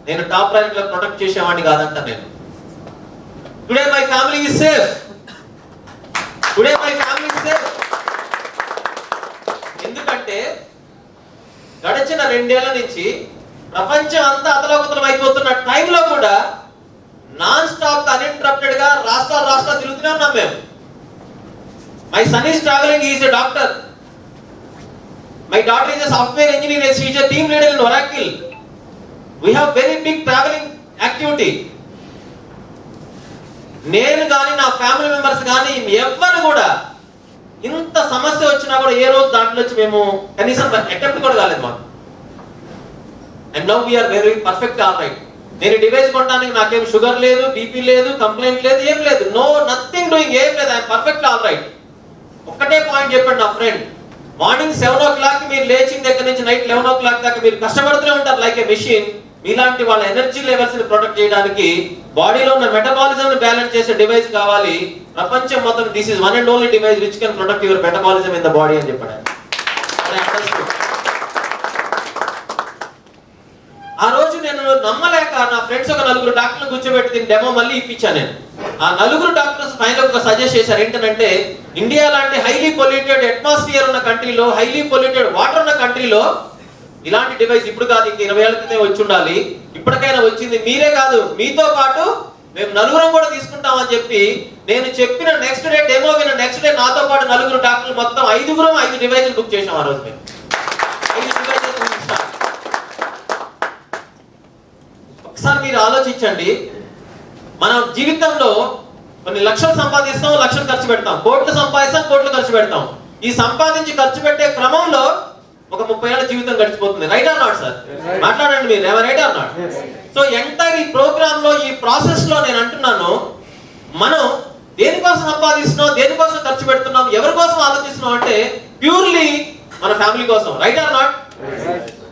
Speaker 4: నేను టాప్ ర్యాంక్ లో ప్రొటెక్ట్ చేసేవాడిని కాదంట నేను. Today my family is safe. Today my family is safe. ఎందుకంటే గడిచిన 2 ఏళ్ల నుంచి ప్రపంచం అంతా అతలాకుతలం అయిపోతున్న టైంలో కూడా నాన్ స్టాప్ అన్ఇంటరప్టెడ్ గా రాష్ట్రాలు తిరుగుతూనే ఉన్నాం మేము. My son is travelling, is a doctor. My daughter is a software engineer, she is a team leader in Oracle. We have very big traveling activity. నేను కానీ నా ఫ్యామిలీ మెంబర్స్ కానీ ఎవ్వరు కూడా ఇంత సమస్య వచ్చినా కూడా ఏ రోజు దాంట్లో వచ్చి మేము కనీసం అటెంప్ట్ కూడా కాలేదు మాకు. And now we are very perfect all right. నేను డివైస్ కొనడానికి నాకేం షుగర్ లేదు, బీపీ లేదు, కంప్లైంట్ లేదు, ఏం లేదు. నో నథింగ్ డూయింగ్, ఏం లేదు. I'm perfect all right. ఒక్కటే పాయింట్ చెప్పండి నా ఫ్రెండ్, మార్నింగ్ 7 o'clock మీరు లేచిన దగ్గర నుంచి నైట్ 11 o'clock దాకా మీరు కష్టపడుతూనే ఉంటారు లైక్ ఏ మెషిన్. మీలాంటి వాళ్ళ ఎనర్జీ లెవెల్స్ ని ప్రొటెక్ట్ చేయడానికి బాడీలో ఉన్న మెటబాలిజం ని బ్యాలెన్స్ చేసే డివైస్ కావాలి. ప్రపంచం మొత్తం this is one and only device which can protect your metabolism in the body అని చెప్పాడు. ఆ రోజు నేను నమ్మలేక నా ఫ్రెండ్స్ ఒక 4 డాక్టర్లు కూర్చోబెట్టి దీని డెమో మళ్ళీ ఇప్పించాను నేను. ఆ 4 డాక్టర్స్ ఫైనల్ గా సజెస్ట్ చేశారు ఏంటంటే, ఇండియా లాంటి హైలీ పొల్యూటెడ్ అట్మాస్ఫియర్ ఉన్న కంట్రీలో, హైలీ పొల్యూటెడ్ వాటర్ ఉన్న కంట్రీలో ఇలాంటి డివైస్ ఇప్పుడు కాదు, ఇంక 20 ఏళ్ల క్రితం వచ్చి ఉండాలి. ఇప్పటికైనా వచ్చింది. మీరే కాదు, మీతో పాటు మేము 4 కూడా తీసుకుంటామని చెప్పి నేను చెప్పిన నెక్స్ట్ డే డెమో విన్న నెక్స్ట్ డే నాతో పాటు 4 డాక్టర్లు మొత్తం 5 డివైజులు బుక్ చేసాం. ఆ రోజు మేము 5 డివైజెస్ బుక్ చేసాం. ఒకసారి మీరు ఆలోచించండి, మన జీవితంలో కొన్ని లక్షలు సంపాదిస్తాం, లక్షలు ఖర్చు పెడతాం, కోట్లు సంపాదిస్తాం, కోట్లు ఖర్చు పెడతాం. ఈ సంపాదించి ఖర్చు పెట్టే క్రమంలో ఒక 30 ఏళ్ల జీవితం గడిచిపోతుంది. Right or not sir? మాట్లాడండి మీరు, right or not? So entire ఈ ప్రోగ్రామ్ లో, ఈ ప్రాసెస్ లో నేను అంటున్నాను, మనం దేనికోసం సంపాదిస్తున్నాం, దేనికోసం ఖర్చు పెడుతున్నాం, ఎవరి కోసం ఆలోచిస్తున్నాం అంటే ప్యూర్లీ మన ఫ్యామిలీ కోసం. Right or not?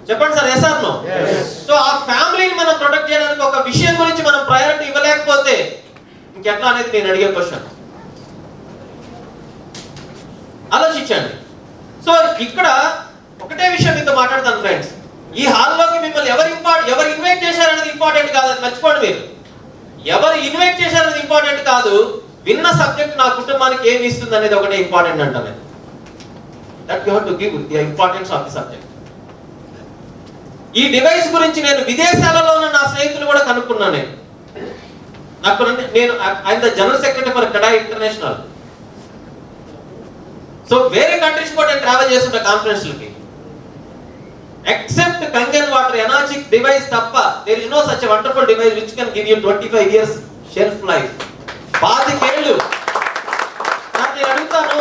Speaker 4: చెప్పండి sir, yes or no? So ఆ ఫ్యామిలీని మనం ప్రొటెక్ట్ చేయడానికి ఒక విషయం గురించి మనం ప్రయారిటీ ఇవ్వలేకపోతే ఇంకెట్లా అనేది నేను అడిగే క్వశ్చన్. ఆలోచించండి. సో ఇక్కడ ఒకటే విషయం మీతో మాట్లాడతాను ఫ్రెండ్స్. ఈ హాల్లోకి మిమ్మల్ని ఎవరు ఇన్వైట్ చేశారనేది ఇంపార్టెంట్ కాదు, అది మర్చిపోండి మీరు. ఎవరు ఇన్వైట్ చేశారనేది ఇంపార్టెంట్ కాదు, విన్న సబ్జెక్ట్ నా కుటుంబానికి ఏమి ఇస్తుంది అనేది ఒకటే ఇంపార్టెంట్ అంటాను నేను. That you have to give the importance of the subject. ఈ డివైస్ గురించి నేను విదేశాలలో ఉన్న నా స్నేహితులు కూడా కనుక్కున్నాను. నేను I'm the general secretary for కడాయి ఇంటర్నేషనల్. సో వేరే కంట్రీస్ కూడా నేను ట్రావెల్ చేస్తుంటా కాన్ఫరెన్స్లకి. Except Kangen water energic device తప్ప there is no such a wonderful device which can give you 25 years shelf life. 25 ఏళ్ళు. నేను అడుగుతాను,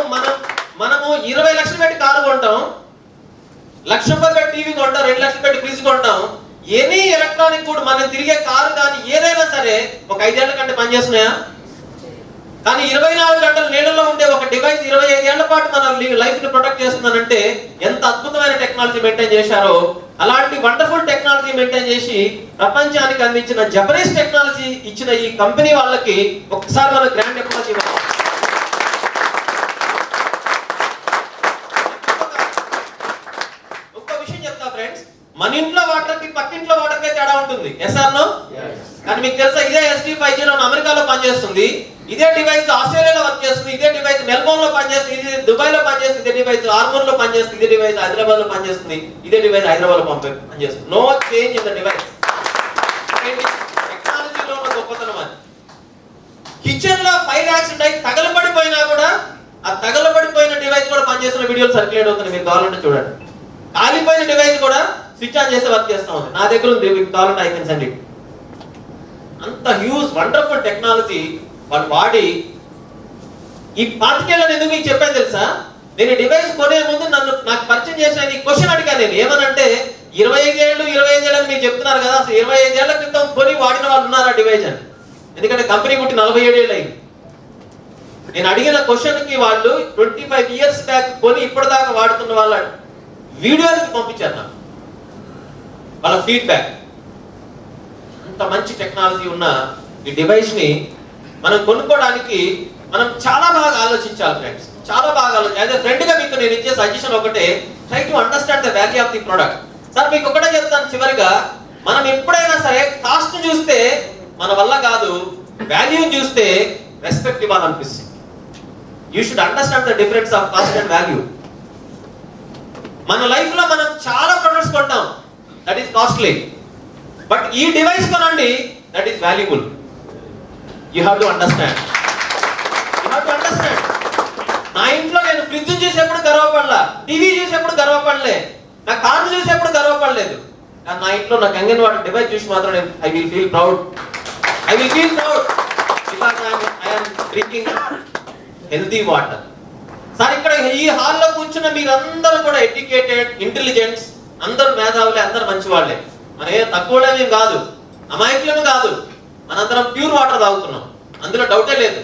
Speaker 4: మనము 20 లక్షలు పెట్టి కారు కొంటాం, 1,00,000 రూపాయలు పెట్టి టీవీ కొంటాం, 2 లక్షలు పెట్టి ఫ్రిడ్జ్ కొంటాం. ఎనీ ఎలక్ట్రానిక్ కూడా మనం తిరిగే కారు కానీ ఏదైనా సరే ఒక 5 ఏళ్ల కంటే పనిచేస్తున్నాయా? కానీ 24 గంటలు నీళ్ళలో ఉండే ఒక డివైస్ 25 ఏళ్ల పాటు మన లైఫ్ ని ప్రొటెక్ట్ చేస్తుందనంటే ఎంత అద్భుతమైన టెక్నాలజీ మెయింటైన్ చేశారో. అలాంటి వండర్ఫుల్ టెక్నాలజీ మెయింటైన్ చేసి ప్రపంచానికి అందించిన జపనీస్ టెక్నాలజీ ఇచ్చిన ఈ కంపెనీ వాళ్ళకి ఒకసారి మన గ్రాండ్ అప్లాజ్ ఇవ్వాలి. ఒక్క విషయం చెప్తా ఫ్రెండ్స్, మన ఇంట్లో వాటర్కి పక్కింట్లో వాటర్కి అయితే తేడా ఉంటుంది. ఎస్ఆర్నో? కానీ మీకు తెలుసా ఇదే SD50 అమెరికాలో పనిచేస్తుంది, ఇదే డివైస్ ఆస్ట్రేలియాలో వర్క్ చేస్తుంది, ఇదే డివైస్ మెల్బోర్న్ లో పనిచేస్తుంది, ఇది దుబాయ్ లో పనిచేస్తుంది, ఇదే డివైస్ ఆర్మూర్ లో పనిచేస్తుంది, ఇదే డివైస్ హైదరాబాద్ లో పనిచేస్తుంది, ఇదే డివైస్ హైదరాబాద్ లో పనిచేస్తుంది. No change in the device. టెక్నాలజీలో ఉన్న గొప్పతనం అది. కిచెన్ లో ఫైర్ యాక్సిడెంట్ అయి తగలబడిపోయినా కూడా ఆ తగలబడిపోయిన డివైస్ కూడా పనిచేస్తున్న వీడియోలు సర్క్యులేట్ అవుతున్నాయి, మీరు కావాలంటే చూడండి. కాలిపోయిన డివైస్ కూడా స్విచ్ ఆన్ చేసి వర్క్ చేస్తా ఉంది. నా దగ్గర ఉంది, మీకు కావాలంటే ఐ కెన్ సెండ్ ఇట్. అంత హ్యూజ్ వండర్ఫుల్ టెక్నాలజీ వాళ్ళు వాడి ఈ 25 ఏళ్ళని ఎందుకు మీకు చెప్పాను తెలుసా? నేను ఈ డివైస్ కొనే ముందు నాకు పరిచయం చేసిన ఈ క్వశ్చన్ అడిగాను నేను. ఏమనంటే 25 ఏళ్ళు అని మీరు చెప్తున్నారు కదా, అసలు 25 ఏళ్ల క్రితం కొని వాడిన వాళ్ళు ఉన్నారా డివైస్ అని? ఎందుకంటే కంపెనీ పుట్టి 47 ఏళ్ళు అయింది. నేను అడిగిన క్వశ్చన్ కి వాళ్ళు 25 ఇయర్స్ బ్యాక్ కొని ఇప్పటిదాకా వాడుతున్న వాళ్ళ వీడియోకి పంపించారు నాకు, వాళ్ళ ఫీడ్బ్యాక్. అంత మంచి టెక్నాలజీ ఉన్న ఈ డివైస్ ని మనం కొనుక్కోవడానికి మనం చాలా బాగా ఆలోచించాలి ఫ్రెండ్స్, చాలా బాగా యాజ్ ఎ ఫ్రెండ్ గా మీకు నేను ఇచ్చే సజెషన్ ఒకటే, try to understand the value of the product. Sir మీకు ఒకటే చెప్తాను చివరిగా, మనం ఎప్పుడైనా సరే కాస్ట్ చూస్తే మన వల్ల కాదు, వాల్యూ చూస్తే రెస్పెక్ట్ ఇవ్వాలనిపిస్తుంది. You should understand the difference of cost and value. మన లైఫ్ లో మనం చాలా ప్రొడక్ట్స్ కొంటాం, దట్ ఈస్ కాస్ట్లీ. బట్ ఈ డివైస్ కొనండి, that is valuable. You have to understand. నా ఇంట్లో నేను ఫ్రిడ్జ్ చూసేప్పుడు గర్వపడలా, టీవీ చూసేప్పుడు గర్వపడలే, నా కారు చూసేప్పుడు గర్వపడలేదు. కానీ నా ఇంట్లో నా కంగన్ వాటర్ డివైస్ చూసి మాత్రం I will feel proud because I am drinking healthy water. Sir ఇక్కడ ఈ హాల్లో కూర్చున్న మీరందరూ కూడా ఎడ్యుకేటెడ్, ఇంటెలిజెంట్స్, అందరూ మేధావులే, అందరూ మంచి వాళ్ళే. మన ఏ తక్కువలేమేం కాదు, అమాయకులేమీ కాదు. మనందరం ప్యూర్ వాటర్ తాగుతున్నాం, అందులో డౌటే లేదు.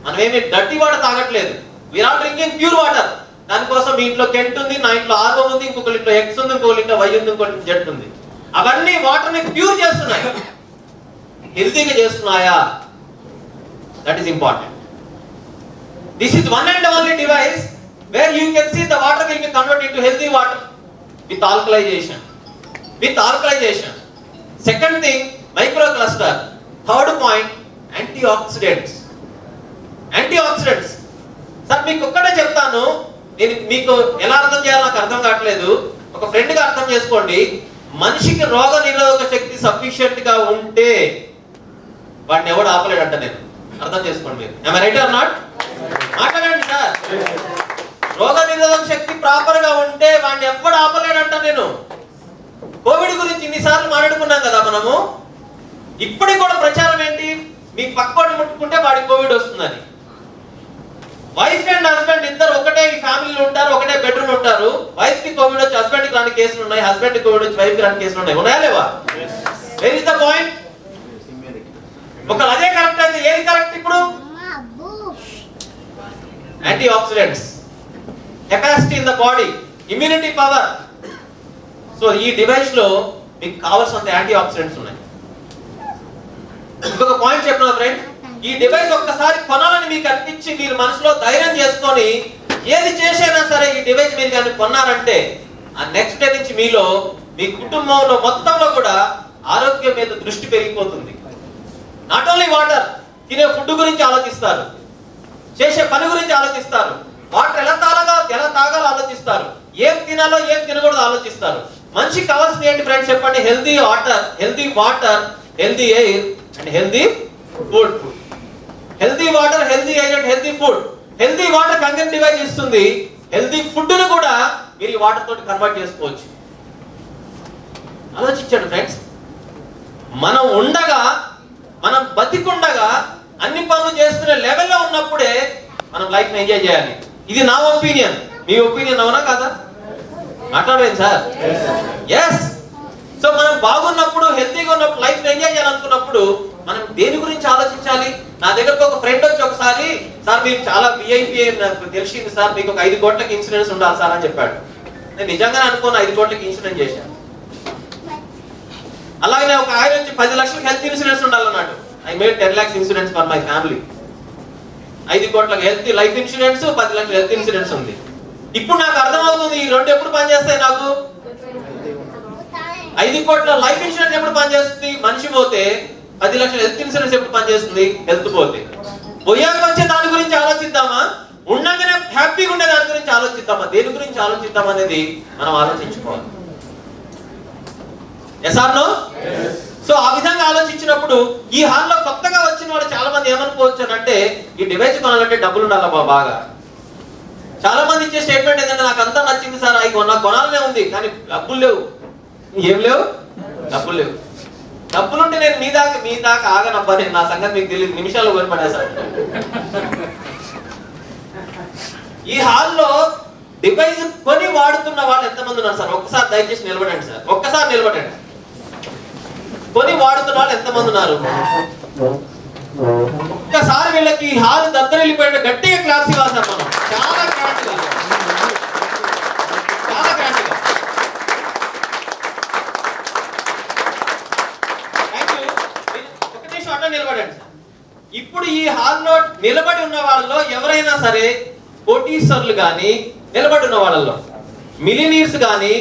Speaker 4: మనం ఏమి డర్టీ వాటర్ తాగట్లేదు, we are all drinking pure water. దానికోసం మీ ఇంట్లో కెంట్ ఉంది, నా ఇంట్లో ఆర్వో ఉంది, ఇంకొకరి ఇంట్లో ఎక్స్ ఉంది, ఇంకొకరి ఇంట్లో వై ఉంది, ఇంకొకరి జెట్ ఉంది. అవన్నీ వాటర్ ని ప్యూర్ చేస్తున్నాయి, హెల్తీగా చేస్తున్నాయా? That is important. This is one and only device where you can see the water will be converted into healthy water with alkalization. Second thing, microcluster. Third point, antioxidants. Sir మీకు ఒక్కటే చెప్తాను, నేను మీకు ఎలా అర్థం చేయాలో నాకు అర్థం కావట్లేదు. ఒక ఫ్రెండ్ గా అర్థం చేసుకోండి. మనిషికి రోగ నిరోధక శక్తి సఫిషియెంట్ గా ఉంటే వాడిని ఎవడు ఆపలేడంట. నేను అర్థం చేసుకోండి మీరు. am I right or not? మాట్లాడండి సార్. రోగ నిరోధక శక్తి ప్రాపర్ గా ఉంటే వాడిని ఎవ్వడు ఆపలేడంట. నేను కోవిడ్ గురించి ఇన్నిసార్లు మాట్లాడుకున్నాం కదా మనము. ఇప్పటికి కూడా ప్రచారం ఏంటి? మీ పక్కోడిని ముట్టుకుంటే వాడికి కోవిడ్ వస్తుందని. వైఫ్ అండ్ హస్బెండ్ ఇద్దరు ఒకటే ఫ్యామిలీలో ఉంటారు, ఒకటే బెడ్రూమ్ ఉంటారు. వైఫ్ కి కోవిడ్ వచ్చి హస్బెండ్ కి రాని కేసులు ఉన్నాయి, హస్బెండ్ కి కోవిడ్ వచ్చి వైఫ్ కి రాని కేసులు ఉన్నాయి. ఉన్నాయా లేవా? Where is the point? ఒకవేళ అదే కరెక్ట్ అయితే ఏది కరెక్ట్? ఇప్పుడు antioxidants, capacity in the body, immunity power. So ఈ డివైస్ లో మీకు కావాల్సినంత యాంటీ ఆక్సిడెంట్స్ ఉన్నాయి. ఇంకొక పాయింట్ చెప్పిన ఫ్రెండ్, ఈ డివైస్ ఒక్కసారి కొనాలని మీకు అనిపించి మీరు మనసులో ధైర్యం చేసుకొని ఏది చేసైనా సరే ఈ డివైస్ మీరు కానీ కొన్నారంటే ఆ నెక్స్ట్ డే నుంచి మీలో, మీ కుటుంబంలో మొత్తంలో కూడా ఆరోగ్యం మీద దృష్టి పెరిగిపోతుంది. నాట్ ఓన్లీ వాటర్, తినే ఫుడ్ గురించి ఆలోచిస్తారు, చేసే పని గురించి ఆలోచిస్తారు, వాటర్ ఎలా తాగాలో ఆలోచిస్తారు, ఏం తినాలో ఏం తినకూడదు ఆలోచిస్తారు. మనిషికి కావాల్సింది ఏంటి ఫ్రెండ్స్ చెప్పండి? Healthy water, healthy air and healthy food. Healthy water, healthy air and healthy food. Healthy water Kangen device ఇస్తుంది, హెల్దీ ఫుడ్ ను కూడా మీరు ఈ వాటర్ తోటి కన్వర్ట్ చేసుకోవచ్చు. ఆలోచించండి ఫ్రెండ్స్. మనం ఉండగా, మనం బతికుండగా అన్ని పనులు చేస్తున్న లెవెల్లో ఉన్నప్పుడే మనం లైఫ్ ని ఎంజాయ్ చేయాలి. ఇది నా ఒపీనియన్. మీ ఒపీనియన్ అవునా కదా? మాట్లాడలేదు సార్? ఎస్. సో మనం బాగున్నప్పుడు, హెల్తీగా ఉన్నప్పుడు, లైఫ్ ని ఎంజాయ్ చేయాలనుకున్నప్పుడు మనం దేని గురించి ఆలోచించాలి? నా దగ్గరకు ఒక ఫ్రెండ్ వచ్చి ఒకసారి, సార్ మీరు చాలా విఐపి నాకు తెలిసింది సార్, మీకు ఒక 5 కోట్లకి ఇన్సూరెన్స్ ఉండాలి సార్ అని చెప్పాడు. నేను నిజంగానే అనుకోను 5 కోట్లకి ఇన్సూరెన్స్ చేశాను. అలాగే ఒక ఆయన వచ్చి 10 లక్షలకి హెల్త్ ఇన్సూరెన్స్ ఉండాలన్నాడు. I made 10 lakhs insurance for my family. 5 కోట్లకి హెల్త్ లైఫ్ ఇన్సూరెన్స్, 10 లక్షల హెల్త్ ఇన్సూరెన్స్ ఉంది. ఇప్పుడు నాకు అర్థమవుతుంది ఈ రెండు ఎప్పుడు పనిచేస్తాయి నాకు. 5 కోట్ల లైఫ్ ఇన్సూరెన్స్ ఎప్పుడు పనిచేస్తుంది? మనిషి పోతే. 10 లక్షల హెల్త్ ఇన్సూరెన్స్ ఎప్పుడు పనిచేస్తుంది? హెల్త్ పోతే. పోయాక వచ్చే దాని గురించి ఆలోచిద్దామా, ఉండగానే హ్యాపీగా ఉండే దాని గురించి ఆలోచిద్దామా, దేని గురించి ఆలోచిద్దాం అనేది మనం ఆలోచించుకోవాలి. Yes or no? సో ఆ విధంగా ఆలోచించినప్పుడు ఈ హాల్లో కొత్తగా వచ్చిన వాళ్ళు చాలా మంది ఏమనుకోవచ్చు అంటే, ఈ డివైస్ కొనాలంటే డబ్బులు ఉండాలమ్మా బాగా. చాలా మంది ఇచ్చే స్టేట్మెంట్ ఏంటంటే, నాకు అంతా నచ్చింది సార్, అవి నాకు కొనాలనే ఉంది, కానీ డబ్బులు లేవు. ఏం లేవు? డబ్బులు లేవు. డబ్బులుంటే నేను మీ దాకా ఆగనబ్బా, నేను నా సంగతి మీకు తెలియదు, నిమిషాల్లో కొనిపడేసాను. ఈ హాల్లో డివైస్ కొని వాడుతున్న వాళ్ళు ఎంతమంది ఉన్నారు సార్? ఒక్కసారి దయచేసి నిలబడండి సార్, ఒక్కసారి నిలబడండి. కొని వాడుతున్న వాళ్ళు ఎంతమంది ఉన్నారు? ఒక్కసారి వీళ్ళకి హాల్ దద్దరిల్లిపోయిన గట్టిగా క్లాప్స్ ఇవ్వాలి సార్ మనం. చాలా గ్రాండ్గా, చాలా గ్రాండ్గా. Thank you. ఒక నిమిషం అట్లా నిలబడండి సార్. ఇప్పుడు ఈ హాల్లో నిలబడి ఉన్న వాళ్ళలో ఎవరైనా సరే కోటీశ్వర్లు కానీ, నిలబడి ఉన్న వాళ్ళలో మిలినీర్స్ కానీ,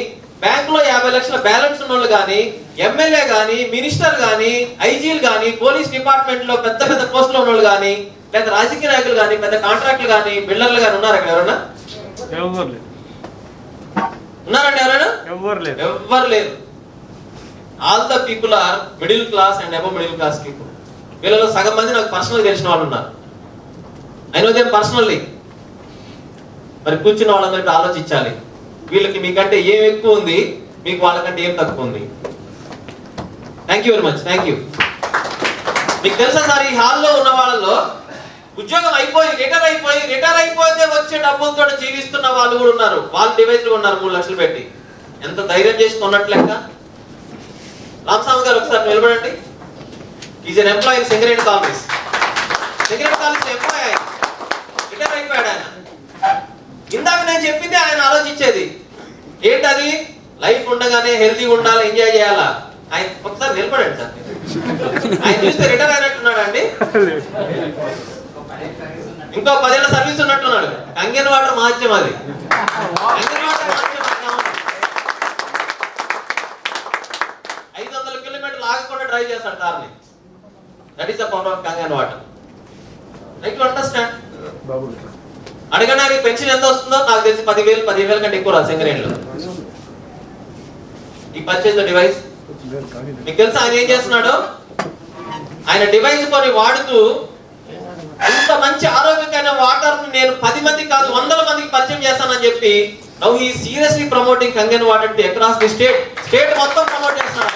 Speaker 4: బ్యాంకులో 50 లక్షల బ్యాలెన్స్ ఉన్న వాళ్ళు కానీ, ఎమ్మెల్యే కానీ, మినిస్టర్ కానీ, ఐజీలు కానీ, పోలీస్ డిపార్ట్మెంట్ లో పెద్ద పెద్ద పోస్టులో ఉన్న వాళ్ళు కానీ, లేదా రాజకీయ నాయకులు కానీ, పెద్ద కాంట్రాక్టులు కానీ, బిల్డర్లు కానీ ఉన్నారు అక్కడ ఎవరైనా? ఉన్నారండి ఎవరైనా? ఎవ్వరు లేరు. All the people are middle class and above middle class people. వీళ్ళలో సగం మంది నాకు పర్సనల్ తెలిసిన వాళ్ళు ఉన్నారు. I know them personally. మరి కూర్చున్న వాళ్ళందరికీ ఆలోచించాలి, వీళ్ళకి మీకంటే ఏం ఎక్కువ ఉంది, మీకు వాళ్ళకంటే ఏం తక్కువ ఉంది. Thank you very much. Thank you. మీకు తెలుసా సార్, ఈ హాల్లో ఉన్న వాళ్ళలో ఉద్యోగం అయిపోయి రిటైర్ అయిపోతే వచ్చే డబ్బులతో జీవిస్తున్న వాళ్ళు కూడా ఉన్నారు. వాళ్ళు డివైజ్లు ఉన్నారు 3 లక్షలు పెట్టి. ఎంత ధైర్యం చేసి కొన్నట్లు లెక్క. రామస్వామి గారు ఒకసారి నిలబడండి. Is an employee in Singareni colonies. Singareni colonies employee ఆయన, రిటైర్ అయిపోయాడు ఆయన. ఇందాక నేను చెప్పింది ఆయన ఆలోచించేది ఏంటది? లైఫ్ ఉండగానే హెల్తీగా ఉండాలి, ఎంజాయ్ చేయాలా. ఆయన ఒకసారి నిలబడండి సార్. ఆయన చూస్తే రిటైర్ అయినట్టున్నాడు అండి. ఇంకో 10 ఏళ్ళ సర్వీస్ ఉన్నట్టున్నాడు. కంగన్ వాటర్ మహత్యం అది. కంగన్ వాటర్ మహత్యం 500 కిలోమీటర్లు ఆగకుండా డ్రైవ్ చేస్తాడు కార్ని. That is the power of Kangen water. Right to understand. అడగడానికి పెన్షన్ ఎంత వస్తుందో నాకు తెలిసి 10,000 కంటే ఎక్కువ రాదు సింగరేణిలో. ఈ పర్చేజ్ ద డివైస్. మీకు తెలుసా ఆయన ఏం చేస్తున్నాడు? ఆయన డివైస్ కొని వాడుతూ ఇంత మంచి ఆరోగ్యకరమైన వాటర్ నేను 10 మందికి కాదు 100 మందికి పరిచయం చేస్తానని చెప్పి now he seriously promoting Kangen water to across the state మొత్తం ప్రమోట్ చేస్తున్నాడు.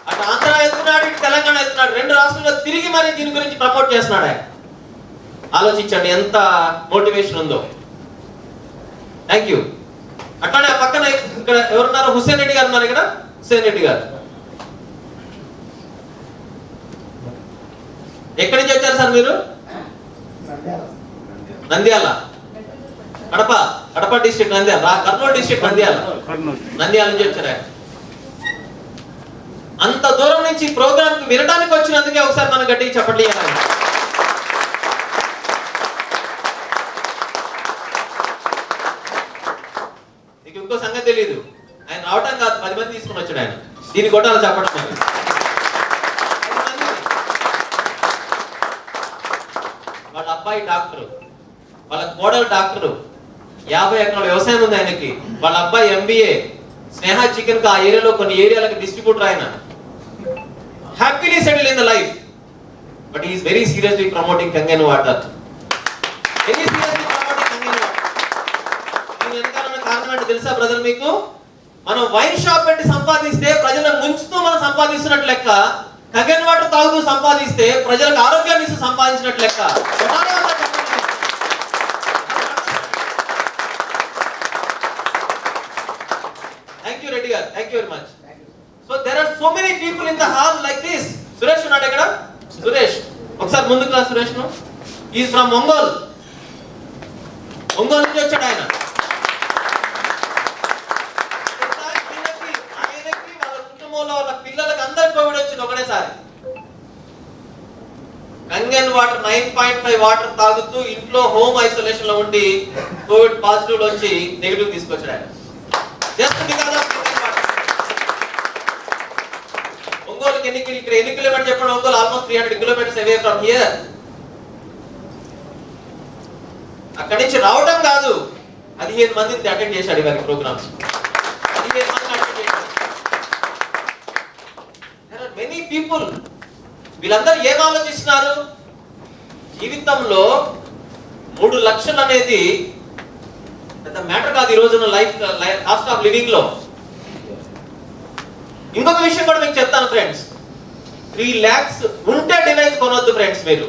Speaker 4: అటు ఆంధ్ర వెళ్తున్నాడు, ఇటు తెలంగాణ వెళ్తున్నాడు. 2 రాష్ట్రాల్లో తిరిగి మరి దీని గురించి ప్రమోట్ చేస్తున్నాడు ఆయన. ఆలోచించండి ఎంత మోటివేషన్ ఉందో. Thank you. అట్లానే ఆ పక్కన ఇక్కడ ఎవరున్నారు? హుస్సేన్ రెడ్డి గారు ఉన్నారు ఇక్కడ. హుస్సేన్ రెడ్డి గారు ఎక్కడి నుంచి వచ్చారు సార్ మీరు? నంద్యాల. కడప డిస్ట్రిక్ట్ నంద్యాల. కర్నూలు డిస్ట్రిక్ట్ నంద్యాల నుంచి వచ్చారు. అంత దూరం నుంచి ప్రోగ్రామ్ కి వినడానికి వచ్చినందుకే ఒకసారి మనం గట్టిగా చెప్పండి. నీకు ఇంకో సంగతి తెలియదు, ఆయన రావటం కాదు 10 మంది తీసుకుని వచ్చాడు ఆయన. దీన్ని కొట్టాలి చెప్పడం. వాళ్ళ అబ్బాయి డాక్టరు, వాళ్ళ కోడలు డాక్టరు, 50 ఎకరాల వ్యవసాయం ఉంది ఆయనకి. వాళ్ళ అబ్బాయి MBA, స్నేహ చికెన్ కి ఆ ఏరియాలో కొన్ని ఏరియాలకు డిస్ట్రిబ్యూటర్ ఆయన. Happily settle in the life, but he is very seriously promoting Kangen water. Very seriously promoting Kangen water. దీని వెనకాల కారణం ఏంటో తెలుసా బ్రదర్ మీకు? మనం వైన్ షాప్ పెట్టి సంపాదిస్తే ప్రజలను ముంచుతూ మనం సంపాదిస్తున్నట్టు లెక్క. కంగన్ వాటర్ తాగుతూ సంపాదిస్తే ప్రజలకు ఆరోగ్యాన్ని ఇస్తూ సంపాదించినట్టు లెక్క. థ్యాంక్ యూ రెడ్డి గారు. Thank you very much. So there are so many people in the hall like this. Suresh ఉన్నాడు ఇక్కడ. సురేష్ ఒకసారి ముందుకు రా. సురేష్ ను ఈజ్ ఫ్రమ్ ఒంగోల్ నుంచి వచ్చాడు ఆయన. ఆయనకి వాళ్ళ కుటుంబంలో వాళ్ళ పిల్లలకి అందరికి కోవిడ్ వచ్చింది ఒకటేసారి. కంగన్ వాటర్ 9.5 వాటర్ తాగుతూ ఇంట్లో హోమ్ ఐసోలేషన్ లో ఉండి కోవిడ్ పాజిటివ్ వచ్చి నెగిటివ్ తీసుకొచ్చాడు ఆయన. Just because of Kangen water. ఒంగోలుకి ఇక్కడ ఎన్ని కిలోమీటర్ చెప్పండి? Ongole almost 300 kilometers away from here. అక్కడి నుంచి రావడం కాదు, 15 మందిని అటెండ్ చేశాడు ఇవాళ ప్రోగ్రామ్స్. 15 మందిని అటెండ్ చేశాడు. There are many people. వీళ్ళందరూ ఏం ఆలోచిస్తున్నారు? జీవితంలో 3 లక్షలు అనేది పెద్ద మ్యాటర్ కాదు ఈ రోజున లైఫ్ కాస్ట్ ఆఫ్ లివింగ్ లో. ఇంకొక విషయం కూడా మీకు చెప్తాను ఫ్రెండ్స్, 3 lakhs ఉంటే డివైస్ కొనొద్దు ఫ్రెండ్స్. మీరు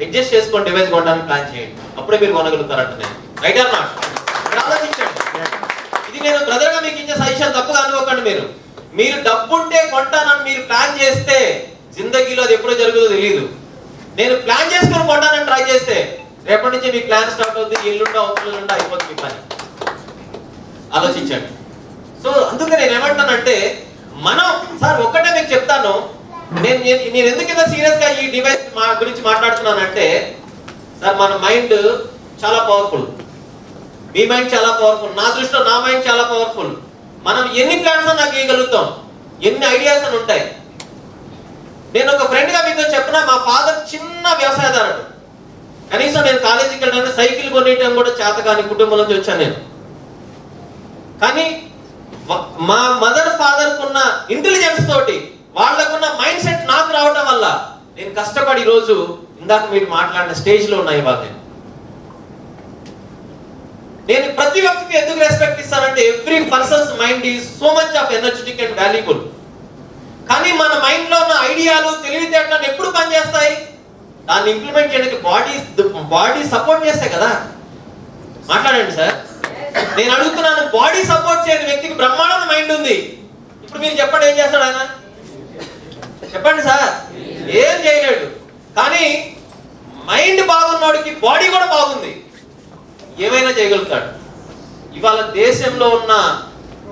Speaker 4: అడ్జస్ట్ చేసుకొని డివైస్ కొనడానికి ప్లాన్ చేయండి, అప్పుడే మీరు కొనగలుగుతారంట. నేను రైట్ ఆర్ నాట్? ఆలోచించండి. ఇది నేను బ్రదర్ గా మీకు ఇచ్చే సజెషన్, తప్పుగా అనుకోకండి. మీరు డబ్బు ఉంటే కొంటానని మీరు ప్లాన్ చేస్తే జిందగీలో అది ఎప్పుడో జరుగుతుందో తెలియదు. నేను ప్లాన్ చేసుకుని కొంటానని ట్రై చేస్తే రేపటి నుంచి మీ ప్లాన్ స్టార్ట్ అవుతుంది, ఇల్లుంటా అవుతుందా అయిపోతుంది మీ పని. ఆలోచించండి. సో అందుకే నేను ఏమంటానంటే, మనం సార్ ఒక్కటే మీకు చెప్తాను, నేను ఎందుకు ఇంత సీరియస్ గా ఈ డివైస్ గురించి మాట్లాడుతున్నానంటే, సార్ మన మైండ్ చాలా పవర్ఫుల్, మీ మైండ్ చాలా పవర్ఫుల్, నా దృష్టిలో నా మైండ్ చాలా పవర్ఫుల్. మనం ఎన్ని ప్లాన్స్ అన్నా గీయగలుగుతాం, ఎన్ని ఐడియాస్ అని ఉంటాయి. నేను ఒక ఫ్రెండ్ గా మీతో చెప్పిన, మా ఫాదర్ చిన్న వ్యవసాయదారుడు. కనీసం నేను కాలేజీకి వెళ్ళడానికి సైకిల్ కొనియటం కూడా చేతకాని కుటుంబం నుంచి వచ్చాను నేను. కానీ మా మదర్ ఫాదర్ కున్న ఇంటెలిజెన్స్ తోటి, వాళ్ళకున్న మైండ్ సెట్ నాకు రావడం వల్ల నేను కష్టపడి ఈరోజు ఇందాక మీరు మాట్లాడిన స్టేజ్ లో ఉన్నాయి. ఇవాళ నేను ప్రతి వ్యక్తికి ఎందుకు రెస్పెక్ట్ ఇస్తానంటే, every persons mind is so much of energetic and valuable. కానీ మన మైండ్ లో ఉన్న ఐడియాలు, తెలివితేటలు ఎప్పుడు పనిచేస్తాయి? దాన్ని ఇంప్లిమెంట్ చేయడానికి బాడీ సపోర్ట్ చేస్తే కదా. మాట్లాడండి సార్. నేను అడుగుతున్నాను, బాడీ సపోర్ట్ చేయని వ్యక్తికి బ్రహ్మాండ మైండ్ ఉంది. ఇప్పుడు మీరు చెప్పండి, ఏం చేస్తాడు ఆయన? చెప్పండి సార్. ఏం చేయలేడు. కానీ మైండ్ బాగున్నోడికి బాడీ కూడా బాగుంది, ఏమైనా చేయగలుగుతాడు. ఇవాళ దేశంలో ఉన్న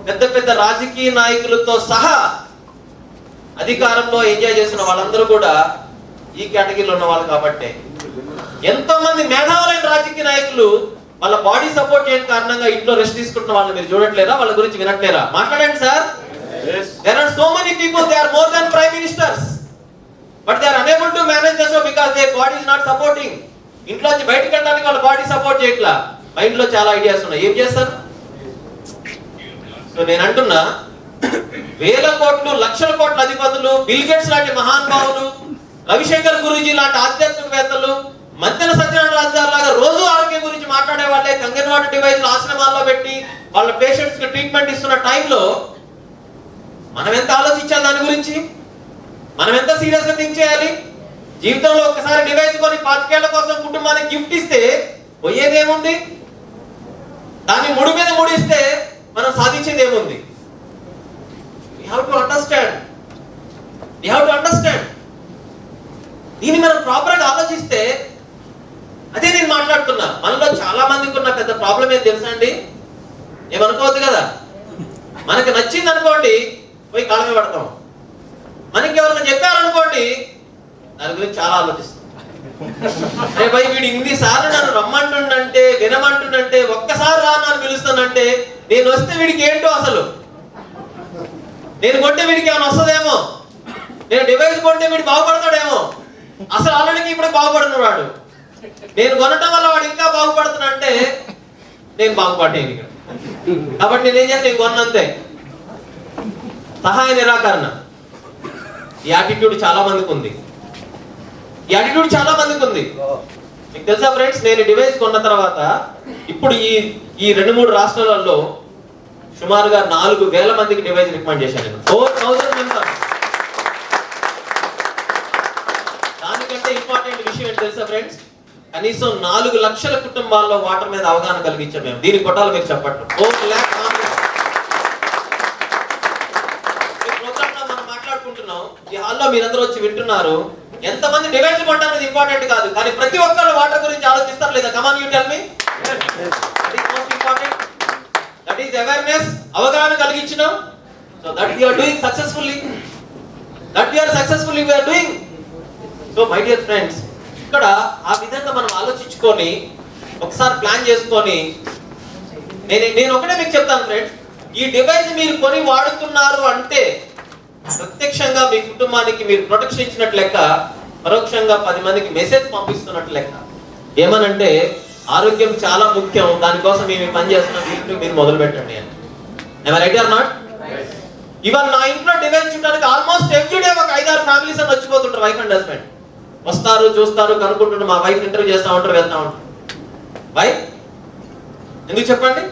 Speaker 4: పెద్ద పెద్ద రాజకీయ నాయకులతో సహా అధికారంలో ఎంజాయ్ చేసిన వాళ్ళందరూ కూడా ఈ కేటగిరీలో ఉన్న వాళ్ళు. కాబట్టి ఎంతో మంది మేధావులైన రాజకీయ నాయకులు వాళ్ళ బాడీ సపోర్ట్ చేయని కారణంగా ఇంట్లో రెస్ట్ తీసుకుంటున్న వాళ్ళని మీరు చూడట్లేరా? వాళ్ళ గురించి వినట్లేరా? మాట్లాడండి sir. There are so many people, they are more than prime ministers, but they are unable to manage the show because their body is not supporting. ఇంట్లో నుంచి బయటకు వెళ్ళడానికి వాళ్ళ బాడీ సపోర్ట్ చేయట్లా. మైండ్ లో చాలా ఐడియాస్ ఉన్నాయి, ఏం చేస్తారు? సో నేను అంటున్నా, వేల కోట్లు, లక్షల కోట్ల అధిపతులు, బిల్ గేట్స్ లాంటి మహానుభావులు, రవిశంకర్ గురూజీ లాంటి ఆధ్యాత్మికవేత్తలు, మధ్యన సత్యనారాయణ రాజు గారు లాగా రోజు ఆరోగ్యం గురించి మాట్లాడే వాళ్ళే కంగన్వాడి డివైస్ ఆశ్రమాల్లో పెట్టి వాళ్ళ పేషెంట్స్ కి ట్రీట్మెంట్ ఇస్తున్న టైంలో మనం ఎంత ఆలోచించాలి దాని గురించి? మనం ఎంత సీరియస్ గా థింక్ చేయాలి? జీవితంలో ఒక్కసారి డివైస్ కొని 25 ఏళ్ల కోసం కుటుంబానికి గిఫ్ట్ ఇస్తే పోయేది ఏముంది? దాన్ని ముడి మీద ముడిస్తే మనం సాధించేది ఏముంది? We have to understand. దీన్ని మనం ప్రాపర్ గా ఆలోచిస్తే, అదే నేను మాట్లాడుతున్నా, మనలో చాలా మందికి ఉన్న పెద్ద ప్రాబ్లం ఏం తెలుసా అండి? ఏమనుకోవద్దు కదా. మనకు నచ్చింది అనుకోండి, పోయి కాలమే పడతాం. మనకి ఎవరైనా చెప్పారనుకోండి, దాని గురించి చాలా ఆలోచిస్తాం. రే భయ్, వీడు ఇన్ని సార్లు నన్ను రమ్మంటుండంటే, వినమంటుండంటే, ఒక్కసారి రా నన్ను పిలుస్తానంటే, నేను వస్తే వీడికి ఏంటో అసలు, నేను కొంటే వీడికి ఏమైనా వస్తుందేమో, నేను డివైస్ కొంటే వీడు బాగుపడతాడేమో, అసలు ఆల్రెడీ ఇప్పుడు బాగుపడును వాడు, నేను కొనటం వల్ల వాడు ఇంకా బాగుపడుతున్నంటే నేను బాగుపడేది. కాబట్టి నేనేం చేస్తాను, నేను కొన్నంతే. సహాయ నిరాకరణ ఈ యాటిట్యూడ్ చాలా మందికి ఉంది. మీకు తెలుసా ఫ్రెండ్స్, నేను డివైస్ కొన్న తర్వాత ఇప్పుడు ఈ 2-3 రాష్ట్రాలలో సుమారుగా 4,000 మందికి డివైస్ రికమెండ్ చేశాను. 4,000 మెంబర్స్. దానికంటే ఇంపార్టెంట్ విషయం ఏంటి తెలుసా ఫ్రెండ్స్, కనీసం 4 లక్షల కుటుంబాల్లో వాటర్ మీద అవగాహన కలిగించాం మేము. దీని కొట్టాలి మీరు చెప్పట్లు. 4 lakh మనం మాట్లాడుకుంటున్నాం, ఈ హాల్లో మీరందరూ వచ్చి వింటున్నారు. ఎంతమంది డివైస్ కొంటారనేది ఇంపార్టెంట్ కాదు, కానీ ప్రతి ఒక్కరు వాటర్ గురించి ఆలోచిస్తారు లేదా? Come on you tell me. That is most important. That is awareness, అవగాహన కలిగించడం. So that we are doing successfully. we are doing. So my dear friends, ఇక్కడ ఆ విధంగా మనం ఆలోచించుకొని ఒకసారి ప్లాన్ చేసుకొని, నేను ఒకటే మీకు చెప్తాను ఫ్రెండ్స్, ఈ డివైస్ మీరు కొని వాడుతున్నారు అంటే ప్రత్యక్షంగా మీ కుటుంబానికి మీరు ప్రొటెక్షన్ ఇచ్చినట్లు లెక్క, పరోక్షంగా 10 మందికి మెసేజ్ పంపిస్తున్నట్లు లెక్క. ఏమనంటే ఆరోగ్యం చాలా ముఖ్యం, దానికోసం మేము పని చేస్తున్నాం, మీరు మొదలు పెట్టండి అని. Right or not? ఇవాళ నా ఇంట్లో డివైస్ చూడడానికి ఆల్మోస్ట్ ఎవ్రీడే ఒక 5-6 ఫ్యామిలీస్ అని వచ్చిపోతుంటారు, వైఫ్ అండ్ హస్బెండ్. వస్తారు, చూస్తారు, కనుక్కుంటుంటారు, మా వైఫ్ ఇంటర్వ్యూ చేస్తా ఉంటారు, వెళ్తా ఉంటారు. వైఫ్ ఎందుకు చెప్పండి?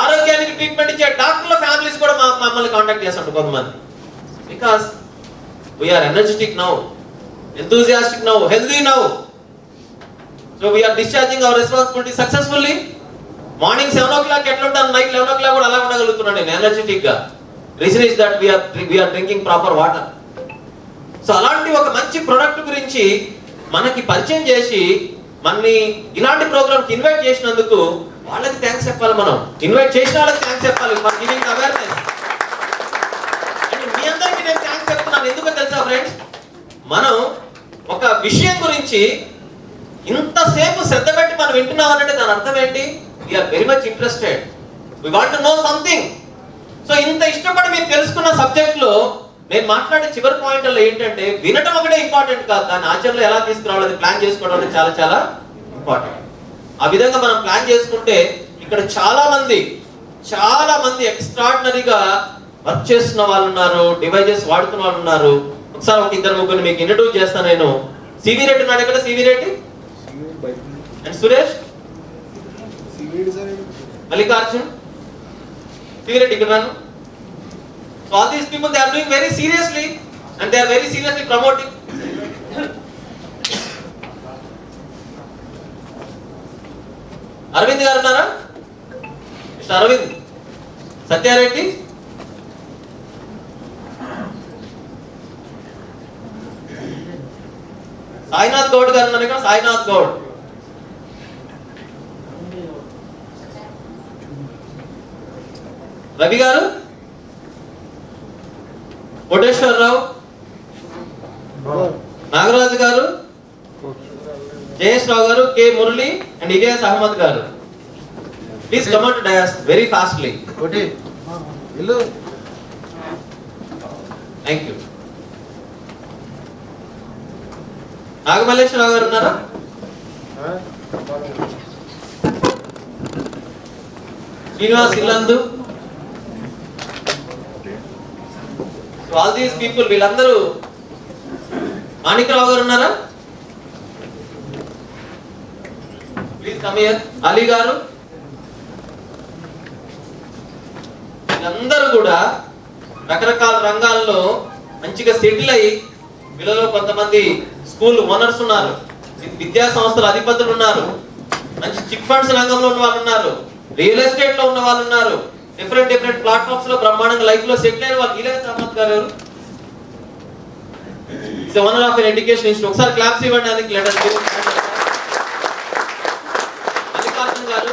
Speaker 4: ఆరోగ్యానికి ట్రీట్మెంట్ ఇచ్చే డాక్టర్ల ఫ్యామిలీస్ కూడా మమ్మల్ని కాంటాక్ట్ చేస్తుంటారు కొంతమంది. Because we are energetic now, enthusiastic now, healthy now. So we are discharging our responsibility successfully. Morning 7 o'clock ఎట్లుంటాను, నైట్ 11 o'clock కూడా అలా ఉండగలుగుతున్నాను నేను ఎనర్జెటిక్ గా. Reason is that we are drinking proper water. So అలాంటి ఒక మంచి ప్రొడక్ట్ గురించి మనకి పరిచయం చేసి మనని ఇలాంటి ప్రోగ్రామ్ కి ఇన్వైట్ చేసినందుకు వాళ్ళకి థ్యాంక్స్ చెప్పాలి. మనం ఇన్వైట్ చేసిన వాళ్ళకి థ్యాంక్స్ చెప్పాలి ఫర్ గివింగ్ అవేర్నెస్. అండ్ మీ అందరికీ నేను థ్యాంక్స్ చెప్తున్నాను. ఎందుకో తెలుసా ఫ్రెండ్స్, మనం ఒక విషయం గురించి ఇంతసేపు శ్రద్ధ పెట్టి మనం వింటున్నామనంటే దాని అర్థం ఏంటి? We are very much interested, we want to know something. So ఇంత ఇష్టపడి మీరు తెలుసుకున్న సబ్జెక్ట్ లో నేను మాట్లాడే చివరి పాయింట్లో ఏంటంటే, వినటం ఒకటే ఇంపార్టెంట్ కాదు, దాని ఆచరణలో ఎలా తీసుకురావాలి ప్లాన్ చేసుకోవడం అనేది చాలా చాలా ఇంపార్టెంట్. ఆ విధంగా మనం ప్లాన్ చేసుకుంటే ఇక్కడ చాలా మంది ఎక్స్ట్రాడినరీగా వర్క్ చేస్తున్న వాళ్ళు ఉన్నారు, డివైజెస్ వాడుతున్న వాళ్ళు ఉన్నారు. ఒకసారి ఒక 2-3 మీకు ఇంట్రడ్యూస్ చేస్తాను నేను. సివి రెడ్డి ఉన్నాడు ఇక్కడ, CV Reddy and Suresh, Mallikarjun, CV Reddy ఇక్కడ రాను. So all these people, they are doing very seriously and they are very seriously promoting. Arvind గారు ఉన్నారా? మిస్టర్ అరవింద్, సత్యారెడ్డి, సాయినాథ్ గౌడ్ గారు ఉన్నారు ఇక్కడ, సాయినాథ్ గౌడ్, రవి గారు, కోటేశ్వరరావు, నాగరాజు గారు, జయేష్ రావు గారు, కె మురళి అండ్ ఇలియాస్ అహ్మద్ గారు. Please come on to dais very fastly. Thank you. Nagamalleswararao గారు ఉన్నారా? Srinivas Illandu. All these people, వీళ్ళందరూ. మాణిక్రావు గారు ఉన్నారా? Please come here. అలీ గారు. వీళ్ళందరూ కూడా రకరకాల రంగాల్లో మంచిగా సెటిల్ అయ్యి, వీళ్ళలో కొంతమంది స్కూల్ ఓనర్స్ ఉన్నారు, విద్యా సంస్థల అధిపతులు ఉన్నారు, మంచి చిట్ ఫండ్స్ రంగంలో ఉన్న వాళ్ళు ఉన్నారు, రియల్ ఎస్టేట్ లో ఉన్న వాళ్ళు ఉన్నారు, డిఫరెంట్ ప్లాట్ఫామ్స్ లో బ్రహ్మాండంగా లైఫ్ లో సెటిల్ అయిన వాళ్ళు. Ilyas Ahmed garu is owner of an education institute. ఒకసారి క్లాప్స్ ఇవ్వండి ఆయనకి. Mallikarjun garu,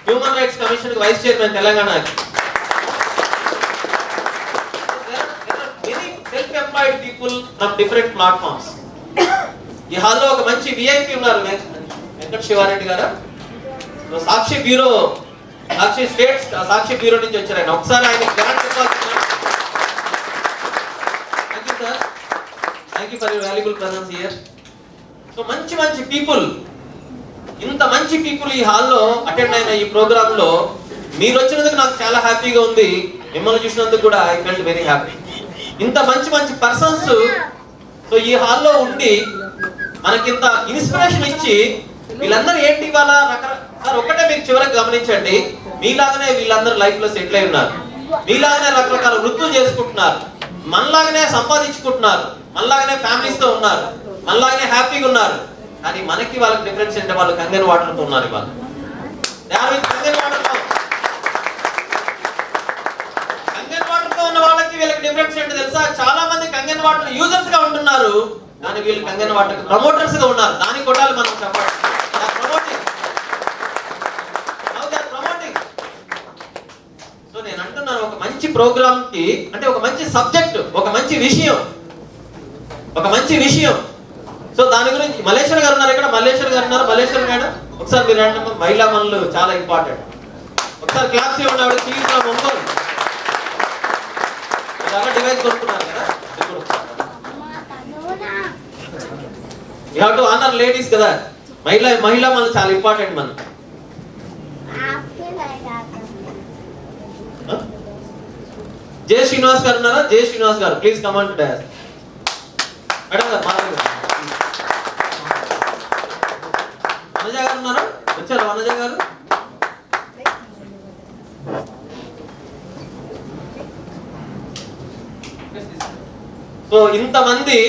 Speaker 4: human rights commission vice chairman తెలంగాణకి. Self employed people from different platforms. ఈ హాల్లో ఒక మంచి విఐపి ఉన్నారు, Venkata Siva Reddy garu. Sakshi bureau, Sakshi states Sakshi bureau నుంచి వచ్చారు ఆయన. ఒకసారి ఆయన thank you for your valuable presence here. So మంచి పీపుల్, ఇంత మంచి పీపుల్ ఈ హాల్లో అటెండ్ అయిన ఈ ప్రోగ్రామ్ లో మీరు వచ్చినందుకు నాకు చాలా హ్యాపీగా ఉంది. మిమ్మల్ని చూసినందుకు కూడా ఐ ఫెల్ట్ వెరీ హ్యాపీ. ఇంత మంచి పర్సన్స్ సో ఈ హాల్లో ఉండి మనకింత ఇన్స్పిరేషన్ ఇచ్చి, వీళ్ళందరూ ఏంటి ఇవాళ సార్ ఒకటే మీరు చివరికి గమనించండి, మీలాగనే వీళ్ళందరూ లైఫ్ లో సెటిల్ అయి ఉన్నారు, మీలాగనే రకరకాల వృత్తులు చేసుకుంటున్నారు, మనలాగనే సంపాదించుకుంటున్నారు, మనలాగనే ఫ్యామిలీస్ తో ఉన్నారు, మనలాగనే హ్యాపీగా ఉన్నారు. కానీ మనకి వాళ్ళకి డిఫరెన్స్ అంటే వాళ్ళు కంగన్ వాటర్ తో ఉన్నారు. ఇవాళ కంగన్ వాటర్ తో ఉన్న వాళ్ళకి వీళ్ళకి డిఫరెన్స్ ఏంటో తెలుసా? చాలా మంది కంగన్ వాటర్ యూజర్స్ గా ఉంటున్నారు, కానీ వీళ్ళు కంగన్ వాటర్ ప్రమోటర్స్ గా ఉన్నారు. దానికి కొట్టాలి మనం చెప్పాలి. సో నేను అంటున్నాను, ఒక మంచి ప్రోగ్రామ్ కి అంటే ఒక మంచి సబ్జెక్ట్, ఒక మంచి విషయం. సో దాని గురించి మల్లేశ్వర్ గారు ఉన్నారు ఇక్కడ, మల్లేశ్వర్ గారు ఉన్నారు. మల్లేశ్వర్ మేడం ఒకసారి మీరు అంటే మహిళా మనులు చాలా ఇంపార్టెంట్. ఒకసారి క్లాప్స్ ఇవ్వండి ఆవిడ. ఒంగోలు డివైస్ కొనుక్కున్నారు కదా. You have to honour ladies కదా. మహిళ మనకు చాలా ఇంపార్టెంట్ మనం. జే శ్రీనివాస్ గారు ఉన్నారా? జే శ్రీనివాస్ గారు please come on to dais. Madam గారు వనజ గారు ఉన్నారా? వచ్చారా వనజ గారు? సో ఇంతమంది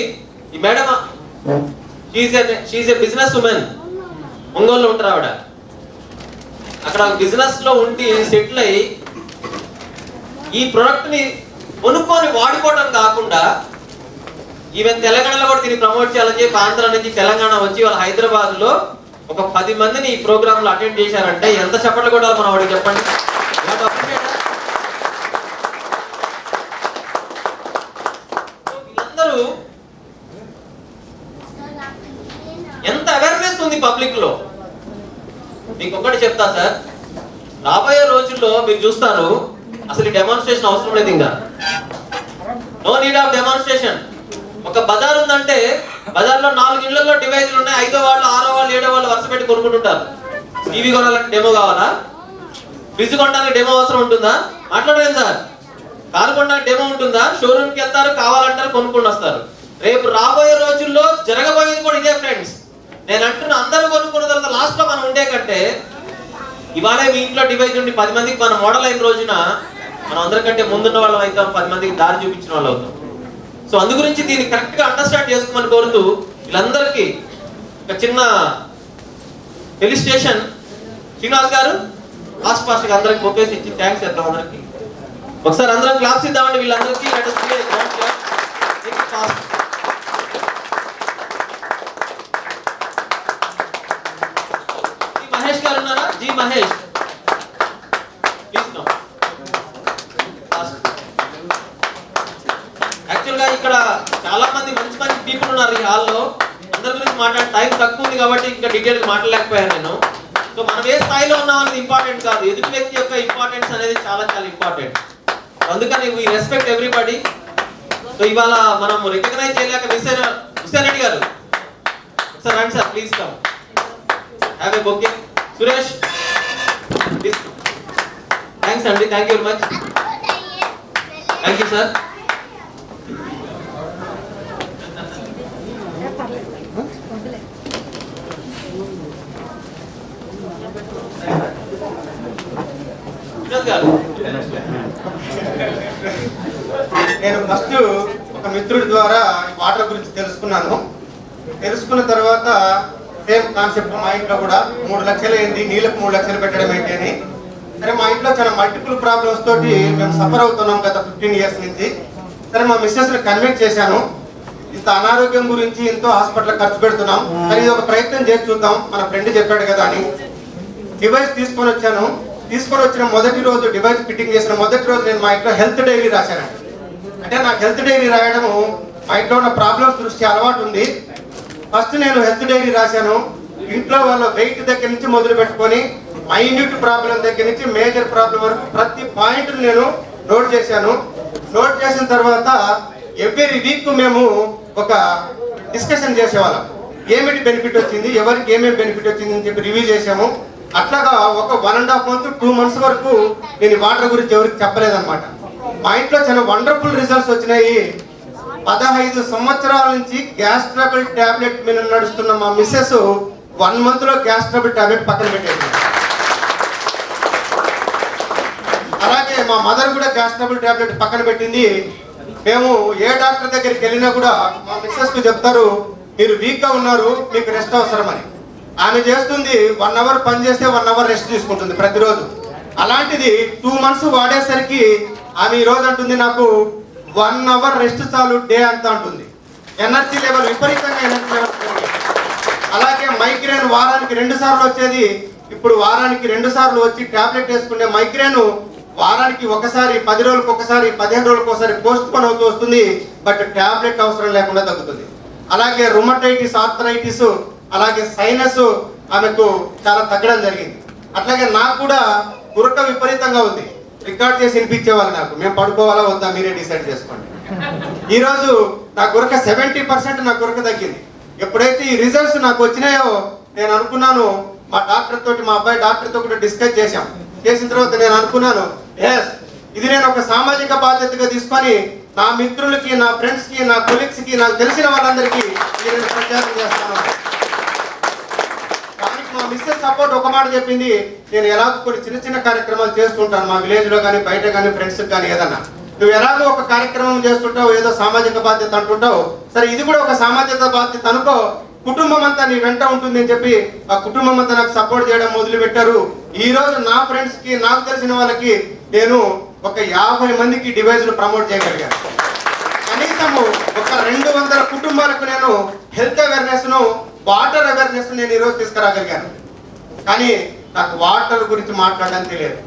Speaker 4: ఈ madam she's a business woman. ఒంగోలులో ఉంటారు ఆవిడ. అక్కడ బిజినెస్ లో ఉండి సెటిల్ అయ్యి ఈ ప్రొడక్ట్ ని కొనుక్కొని వాడుకోవడం కాకుండా ఈవెన్ తెలంగాణలో కూడా దీన్ని ప్రమోట్ చేయాలని చెప్పి ఆంధ్ర నుంచి తెలంగాణ వచ్చి వాళ్ళ హైదరాబాద్ లో ఒక 10 మందిని ఈ ప్రోగ్రామ్ లో అటెండ్ చేశారంటే ఎంత చప్పట్లు కొట్టాలి మనం వాడికి చెప్పండి. వీళ్ళందరూ ఎంత అవేర్నెస్ ఉంది పబ్లిక్ లో. మీకు ఒకటి చెప్తా సార్, రాబోయే రోజుల్లో మీరు చూస్తారు అసలు ఈ డెమాన్స్ట్రేషన్ అవసరం లేదు. ఇంకా నో నీడ్ ఆఫ్ డెమాన్స్ట్రేషన్. ఒక బజార్ ఉందంటే బజార్లో 4 ఇళ్లలో డివైజులు ఉన్నాయి. 5వ వాళ్ళు 6వ వాళ్ళు 7వ వాళ్ళు వరుస పెట్టి కొనుక్కుంటుంటారు. టీవీ కొనాలంటే డెమో కావాలా? ఫ్రిడ్జ్ కొనడానికి డెమో అవసరం ఉంటుందా? మాట్లాడలేదు సార్. కారు కొనడానికి డెమో ఉంటుందా? షోరూమ్కి వెళ్తారు, కావాలంటారు, కొనుక్కొని వస్తారు. రేపు రాబోయే రోజుల్లో జరగబోయేది కూడా ఇదే ఫ్రెండ్స్. నేను అంటున్నా, అందరూ కొనుక్కున్న తర్వాత లాస్ట్ లో మనం ఉండే కంటే ఇవాళే మీ ఇంట్లో డివైజ్ ఉండి 10 మందికి మన మోడల్ అయిన రోజున మనం అందరికంటే ముందున్న వాళ్ళం అవుతాం, 10 మందికి దారి చూపించిన వాళ్ళు అవుతాం. సో అందు గురించి దీన్ని కరెక్ట్ గా అండర్స్టాండ్ చేసుకోమని కోరుతూ వీళ్ళందరికీ ఒక చిన్న ఫెలిసిటేషన్. శ్రీనివాస్ గారు ఫాస్ట్ గా అందరికి ఒప్పేసి ఇచ్చి థ్యాంక్స్ చేద్దాం అందరికి. ఒకసారి అందరం క్లాప్స్ ఇద్దామండి వీళ్ళందరికీ. మహేష్ గారు ఉన్నారా? జీ మహేష్ యాక్చువల్ గా ఇక్కడ చాలా మంది మంచి పీపుల్ ఉన్నారు ఈ హాల్లో. అందరి గురించి మాట్లాడే టైం తక్కువ ఉంది కాబట్టి ఇంకా డీటెయిల్ గా మాట్లాడలేకపోయాను నేను. సో మనం ఏ స్థాయిలో ఉన్నాం అనేది ఇంపార్టెంట్ కాదు, ఎదుటి వ్యక్తి యొక్క ఇంపార్టెన్స్ అనేది చాలా చాలా ఇంపార్టెంట్. అందుకని వీ రెస్పెక్ట్ ఎవ్రీబడి. సో ఇవాళ మనం రికగ్నైజ్ చేయలేక హుస్సేన్ రెడ్డి గారు సార్ రండి సార్, please come have a bouquet. Suresh thanks అండి, thank you very much. Thank you sir.
Speaker 6: నేను ఫస్ట్ ఒక మిత్రుడి ద్వారా వాటర్ గురించి తెలుసుకున్నాను. తెలుసుకున్న తర్వాత సేమ్ కాన్సెప్ట్ మా ఇంట్లో కూడా 3 లక్షలు అయింది, నీళ్ళకు 3 లక్షలు పెట్టడం ఏంటి అని. సరే మా ఇంట్లో చాలా మల్టిపుల్ ప్రాబ్లమ్స్ తోటి మేము సఫర్ అవుతున్నాం గత 15 ఇయర్స్ నుంచి. సరే మా మిస్సెస్ని కన్విన్స్ చేశాను, ఇంత అనారోగ్యం గురించి ఎంతో హాస్పిటల్ ఖర్చు పెడుతున్నాం, కానీ ఇది ఒక ప్రయత్నం చేసి చూద్దాం, మన ఫ్రెండ్ చెప్పాడు కదా అని డివైస్ తీసుకొని వచ్చాను. తీసుకొని వచ్చిన మొదటి రోజు, డివైస్ ఫిట్టింగ్ చేసిన మొదటి రోజు నేను మా ఇంట్లో హెల్త్ డైరీ రాశాను. అంటే నాకు హెల్త్ డైరీ రాయడము మా ఇంట్లో ఉన్న ప్రాబ్లమ్స్ దృష్టి అలవాటు ఉంది. ఫస్ట్ నేను హెల్త్ డైరీ రాశాను. ఇంట్లో వాళ్ళ వెయిట్ దగ్గర నుంచి మొదలు పెట్టుకొని మైన్యూట్ ప్రాబ్లం దగ్గర నుంచి మేజర్ ప్రాబ్లం వరకు ప్రతి పాయింట్ నేను నోట్ చేశాను. నోట్ చేసిన తర్వాత ఎవ్రీ వీక్ మేము ఒక డిస్కషన్ చేసేవాళ్ళం. ఏమిటి బెనిఫిట్ వచ్చింది, ఎవరికి ఏమేమి బెనిఫిట్ వచ్చింది అని చెప్పి రివ్యూ చేసాము. అట్లాగా ఒక 1.5 month 2 months వరకు నేను వాటర్ గురించి ఎవరికి చెప్పలేదన్నమాట. మా ఇంట్లో చాలా వండర్ఫుల్ రిజల్ట్స్ వచ్చినాయి. 15 సంవత్సరాల నుంచి గ్యాస్ ట్రబుల్ టాబ్లెట్ మీద నడుస్తున్న మా మిస్సెస్ 1 month లో గ్యాస్ ట్రబుల్ టాబ్లెట్ పక్కన పెట్టేది. అలాగే మా మదర్ కూడా గ్యాస్ ట్రబుల్ టాబ్లెట్ పక్కన పెట్టింది. మేము ఏ డాక్టర్ దగ్గరికి వెళ్ళినా కూడా మా మిస్సెస్ కు చెప్తారు, మీరు వీక్ గా ఉన్నారు, మీకు రెస్ట్ అవసరం అని. ఆమె చేస్తుంది 1 hour పని చేస్తే 1 hour రెస్ట్ తీసుకుంటుంది ప్రతిరోజు. అలాంటిది 2 months వాడేసరికి ఆమె ఈ రోజు అంటుంది, నాకు 1 hour రెస్ట్ చాలు డే అంతా అంటుంది. ఎనర్జీ లెవెల్ విపరీతంగా ఎనర్జీ లెవెల్ పెరిగాయి. అలాగే మైగ్రేన్ వారానికి 2 సార్లు వచ్చేది, ఇప్పుడు వారానికి 2 సార్లు వచ్చి టాబ్లెట్ వేసుకునే మైగ్రేన్ వారానికి ఒకసారి, 10 రోజులకు ఒకసారి, 15 రోజులకు ఒకసారి పోస్ట్ పోన్ అవుతూ వస్తుంది. బట్ టాబ్లెట్ అవసరం లేకుండా తగ్గుతుంది. అలాగే రుమటైటిస్, ఆర్థరైటిస్, అలాగే సైనస్ ఆమెకు చాలా తగ్గడం జరిగింది. అట్లాగే నాకు కూడా గురక విపరీతంగా ఉంది. రికార్డ్ చేసి వినిపించేవాళ్ళు నాకు. మేము పడుకోవాలా వద్దా మీరే డిసైడ్ చేసుకోండి. ఈరోజు నా కొరక 70% నా కొరక తగ్గింది. ఎప్పుడైతే ఈ రిజల్ట్స్ నాకు వచ్చినాయో నేను అనుకున్నాను, మా డాక్టర్ తోటి, మా అబ్బాయి డాక్టర్తో కూడా డిస్కస్ చేశాం. చేసిన తర్వాత నేను అనుకున్నాను, ఎస్, ఇది నేను ఒక సామాజిక బాధ్యతగా తీసుకొని నా మిత్రులకి, నా ఫ్రెండ్స్కి, నా కొలీగ్స్కి, నాకు తెలిసిన వాళ్ళందరికీ నేను ప్రచారం చేస్తాను. దానికి మా మిస్సెస్ సపోర్ట్ ఒక మాట చెప్పింది, నేను ఎలాగో కొన్ని చిన్న చిన్న కార్యక్రమాలు చేస్తుంటాను మా విలేజ్లో కానీ బయట కానీ ఫ్రెండ్స్కి కానీ ఏదన్నా. నువ్వు ఎలాగో ఒక కార్యక్రమం చేస్తుంటావు, ఏదో సామాజిక బాధ్యత అంటుంటావు, సరే ఇది కూడా ఒక సామాజిక బాధ్యత అనుకో, కుటుంబం అంతా నీ వెంట ఉంటుంది అని చెప్పి ఆ కుటుంబం అంతా నాకు సపోర్ట్ చేయడం మొదలు పెట్టారు. ఈ రోజు నా ఫ్రెండ్స్ కి, నాకు తెలిసిన వాళ్ళకి నేను ఒక 50 మందికి డివైజ్లు ప్రమోట్ చేయగలిగాను. కనీసము ఒక 200 కుటుంబాలకు నేను హెల్త్ అవేర్నెస్ ను, వాటర్ అవేర్నెస్ నేను ఈరోజు తీసుకురాగలిగాను. కానీ నాకు వాటర్ గురించి మాట్లాడడం తెలియదు,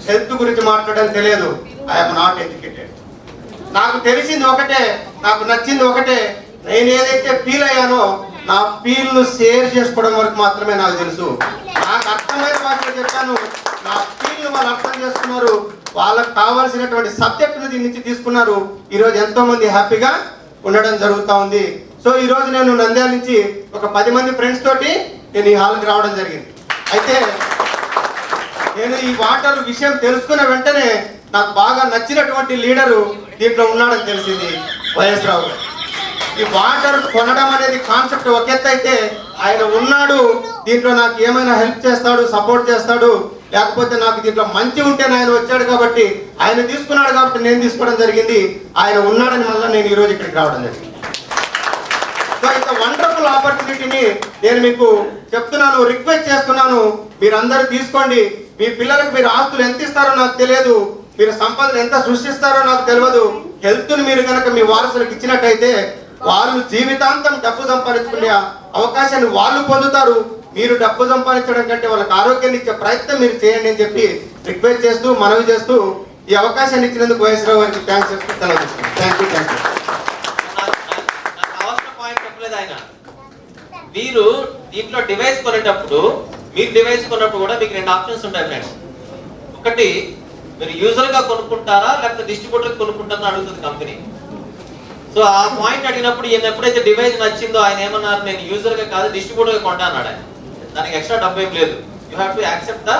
Speaker 6: హెల్త్ గురించి మాట్లాడడం తెలియదు. I'm not educated. నాకు తెలిసింది ఒకటే, నాకు నచ్చింది ఒకటే, నేను ఏదైతే ఫీల్ అయ్యానో నా ఫీల్ ను షేర్ చేసుకోవడం వరకు మాత్రమే నాకు తెలుసు. నాకు అర్థమైన భాషలో చెప్పాను, నా ఫీల్ ను వాళ్ళు అర్థం చేసుకున్నారు, వాళ్ళకి కావాల్సినటువంటి సబ్జెక్ట్ దీని నుంచి తీసుకున్నారు. ఈరోజు ఎంతో మంది హ్యాపీగా ఉండడం జరుగుతూ ఉంది. సో ఈరోజు నేను నంద్యాల నుంచి ఒక 10 మంది ఫ్రెండ్స్ తోటి నేను ఈ హాల్కి రావడం జరిగింది. అయితే నేను ఈ వాటర్ విషయం తెలుసుకున్న వెంటనే నాకు బాగా నచ్చినటువంటి లీడరు దీంట్లో ఉన్నాడని తెలిసింది, వైఎస్ రావు గారు. ఈ వాటర్ కొనడం అనేది కాన్సెప్ట్ ఒక ఎత్తు అయితే, ఆయన ఉన్నాడు దీంట్లో, నాకు ఏమైనా హెల్ప్ చేస్తాడు, సపోర్ట్ చేస్తాడు, లేకపోతే నాకు దీంట్లో మంచి ఉంటే ఆయన వచ్చాడు కాబట్టి, ఆయన తీసుకున్నాడు కాబట్టి నేను తీసుకోవడం జరిగింది. ఆయన ఉన్నాడని వల్ల నేను ఈరోజు ఇక్కడికి రావడం జరిగింది. సో ఇంత వండర్ఫుల్ ఆపర్చునిటీని నేను మీకు చెప్తున్నాను, రిక్వెస్ట్ చేస్తున్నాను, మీరందరూ తీసుకోండి. మీ పిల్లలకు మీరు ఆస్తులు ఎంత ఇస్తారో నాకు తెలియదు, మీరు సంపదను ఎంత సృష్టిస్తారో నాకు తెలియదు. హెల్త్ని మీరు కనుక మీ వారసులకు ఇచ్చినట్టయితే వాళ్ళు జీవితాంతం డబ్బు సంపాదించుకునే అవకాశాన్ని వాళ్ళు పొందుతారు. మీరు డబ్బు సంపాదించడం కంటే వాళ్ళకి ఆరోగ్యాన్ని ఇచ్చే ప్రయత్నం మీరు చేయండి అని చెప్పి రిక్వెస్ట్ చేస్తూ, మనవి చేస్తూ, ఈ అవకాశాన్ని ఇచ్చినందుకు వైఎస్ రావు గారికి థ్యాంక్స్ చెప్తూ సెలవు తీసుకుంటాను. Thank you.
Speaker 4: నాకు కావాల్సిన పాయింట్ చెప్పలేదు ఆయన. మీరు దీంట్లో డివైస్ కొనేటప్పుడు, మీరు డివైస్ కొన్నప్పుడు కూడా మీకు 2 ఆప్షన్స్ ఉంటాయి ఫ్రెండ్స్. ఒకటి, మీరు యూజర్ గా కొనుక్కుంటారా లేకపోతే డిస్ట్రిబ్యూటర్ కొనుక్కుంటారా అడుగుతుంది కంపెనీ. సో ఆ పాయింట్ అడిగినప్పుడు ఈయన ఎప్పుడైతే డివైస్ నచ్చిందో ఆయన ఏమన్నారు, నేను యూజర్ గా కాదు డిస్ట్రిబ్యూటర్ గా కొంటా అన్నాడు ఆయన. దానికి ఎక్స్ట్రా డబ్బు ఏం లేదు, you have to accept the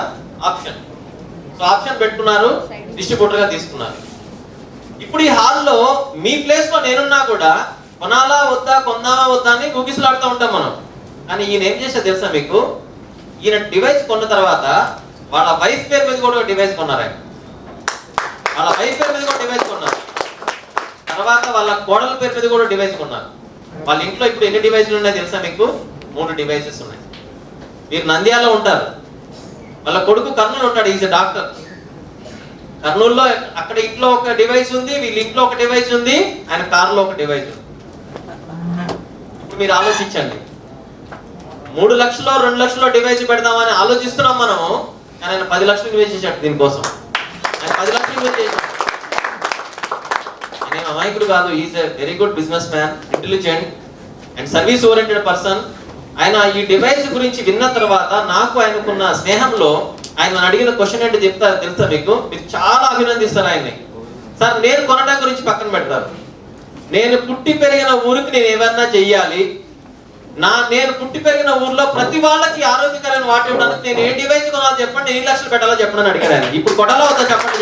Speaker 4: option. So option పెట్టుకున్నారు, డిస్ట్రిబ్యూటర్ గా తీసుకున్నారు. ఇప్పుడు ఈ హాల్లో మీ ప్లేస్ లో నేనున్నా కూడా కొనాలా వద్దా, కొందామా వద్దా అని గుగిసలాడుతూ ఉంటాం మనం. కానీ ఈయన ఏం చేసా తెలుసా మీకు, ఈయన డివైస్ కొన్న తర్వాత వాళ్ళ వైఫ్ పేరు మీద కూడా డివైస్ కొన్నారు ఆయన. వాళ్ళ వైఫ్ పేరు మీద కూడా డివైస్ కొన్నారు, తర్వాత వాళ్ళ కోడల పేరు మీద కూడా డివైస్ కొన్నారు. వాళ్ళ ఇంట్లో ఇప్పుడు ఎన్ని డివైస్లు ఉన్నాయి తెలుసా మీకు? 3 డివైసెస్ ఉన్నాయి. మీరు నంద్యాలలో ఉంటారు, వాళ్ళ కొడుకు కర్నూలు ఉంటాడు, ఈజ్ ఎ డాక్టర్. కర్నూలులో అక్కడ ఇంట్లో ఒక డివైస్ ఉంది, వీళ్ళ ఇంట్లో ఒక డివైస్ ఉంది, ఆయన కారులో ఒక డివైస్ ఉంది. ఇప్పుడు మీరు ఆలోచించండి, 3 లక్షలు 2 లక్షలు డివైస్ పెడదామని ఆలోచిస్తున్నాం మనం, కానీ ఆయన 10 లక్షలు ఇన్వెస్ట్ చేశాడు దీనికోసం. ఆయన 10 లక్షలు ఇన్వెస్ట్ చేశాడు. ఆయన అమాయకుడు కాదు, is a very good business man, intelligent and service oriented person. ఆయన ఈ డివైస్ గురించి విన్న తర్వాత నాకు ఆయనకున్న స్నేహంలో ఆయన అడిగిన క్వశ్చన్ ఏంటి చెప్తారు తెలుసా మీకు? మీరు చాలా అభినందిస్తారు ఆయన్ని. సార్, నేను కొనడం గురించి పక్కన పెడతారు, నేను పుట్టి పెరిగిన ఊరికి నేను ఏమన్నా చెయ్యాలి, నేను పుట్టి పెరిగిన ఊర్లో ప్రతి వాళ్ళకి ఆరోగ్యకరమైన వాటర్ ఇవ్వడానికి నేను ఏ డివైస్ కొనాలి చెప్పండి, ఎన్ని లక్షలు పెట్టాలో చెప్పండి అని అడిగారు ఆయన. ఇప్పుడు కొడాలో వద్దా చెప్పండి.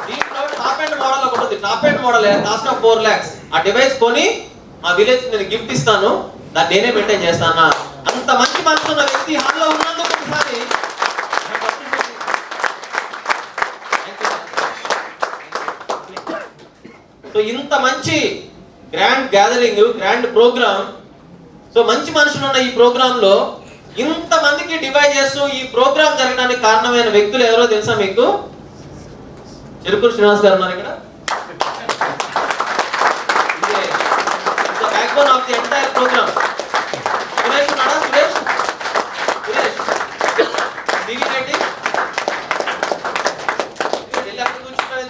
Speaker 4: దీంట్లో టాప్ ఎండ్ మోడల్ ఒకటి ఉంది, top end model cost of 4 lakhs. ఆ డివైస్ కొని మా విలేజ్ నేను గిఫ్ట్ ఇస్తాను, దాన్ని నేనే మెయింటైన్ చేస్తాను. అంత మంచి మనసు ఉన్న వ్యక్తి హాల్లో ఉన్నందుకు ఒకసారి సో ఇంత మంచి grand gathering, grand programme, so మంచి మనుషులు ఉన్న ఈ ప్రోగ్రామ్ లో ఇంత మందికి డివైడ్ చేస్తూ ఈ ప్రోగ్రామ్ జరగడానికి కారణమైన వ్యక్తులు ఎవరో తెలుసా మీకు? చెరుకూరు శ్రీనివాస్ గారు ఉన్నారు ఇక్కడ. Backbone of the entire programme. Suresh ఉన్నాడా? సురేష్ దిగి రెడ్డి వెళ్ళి అక్కడ కూర్చుంటారు,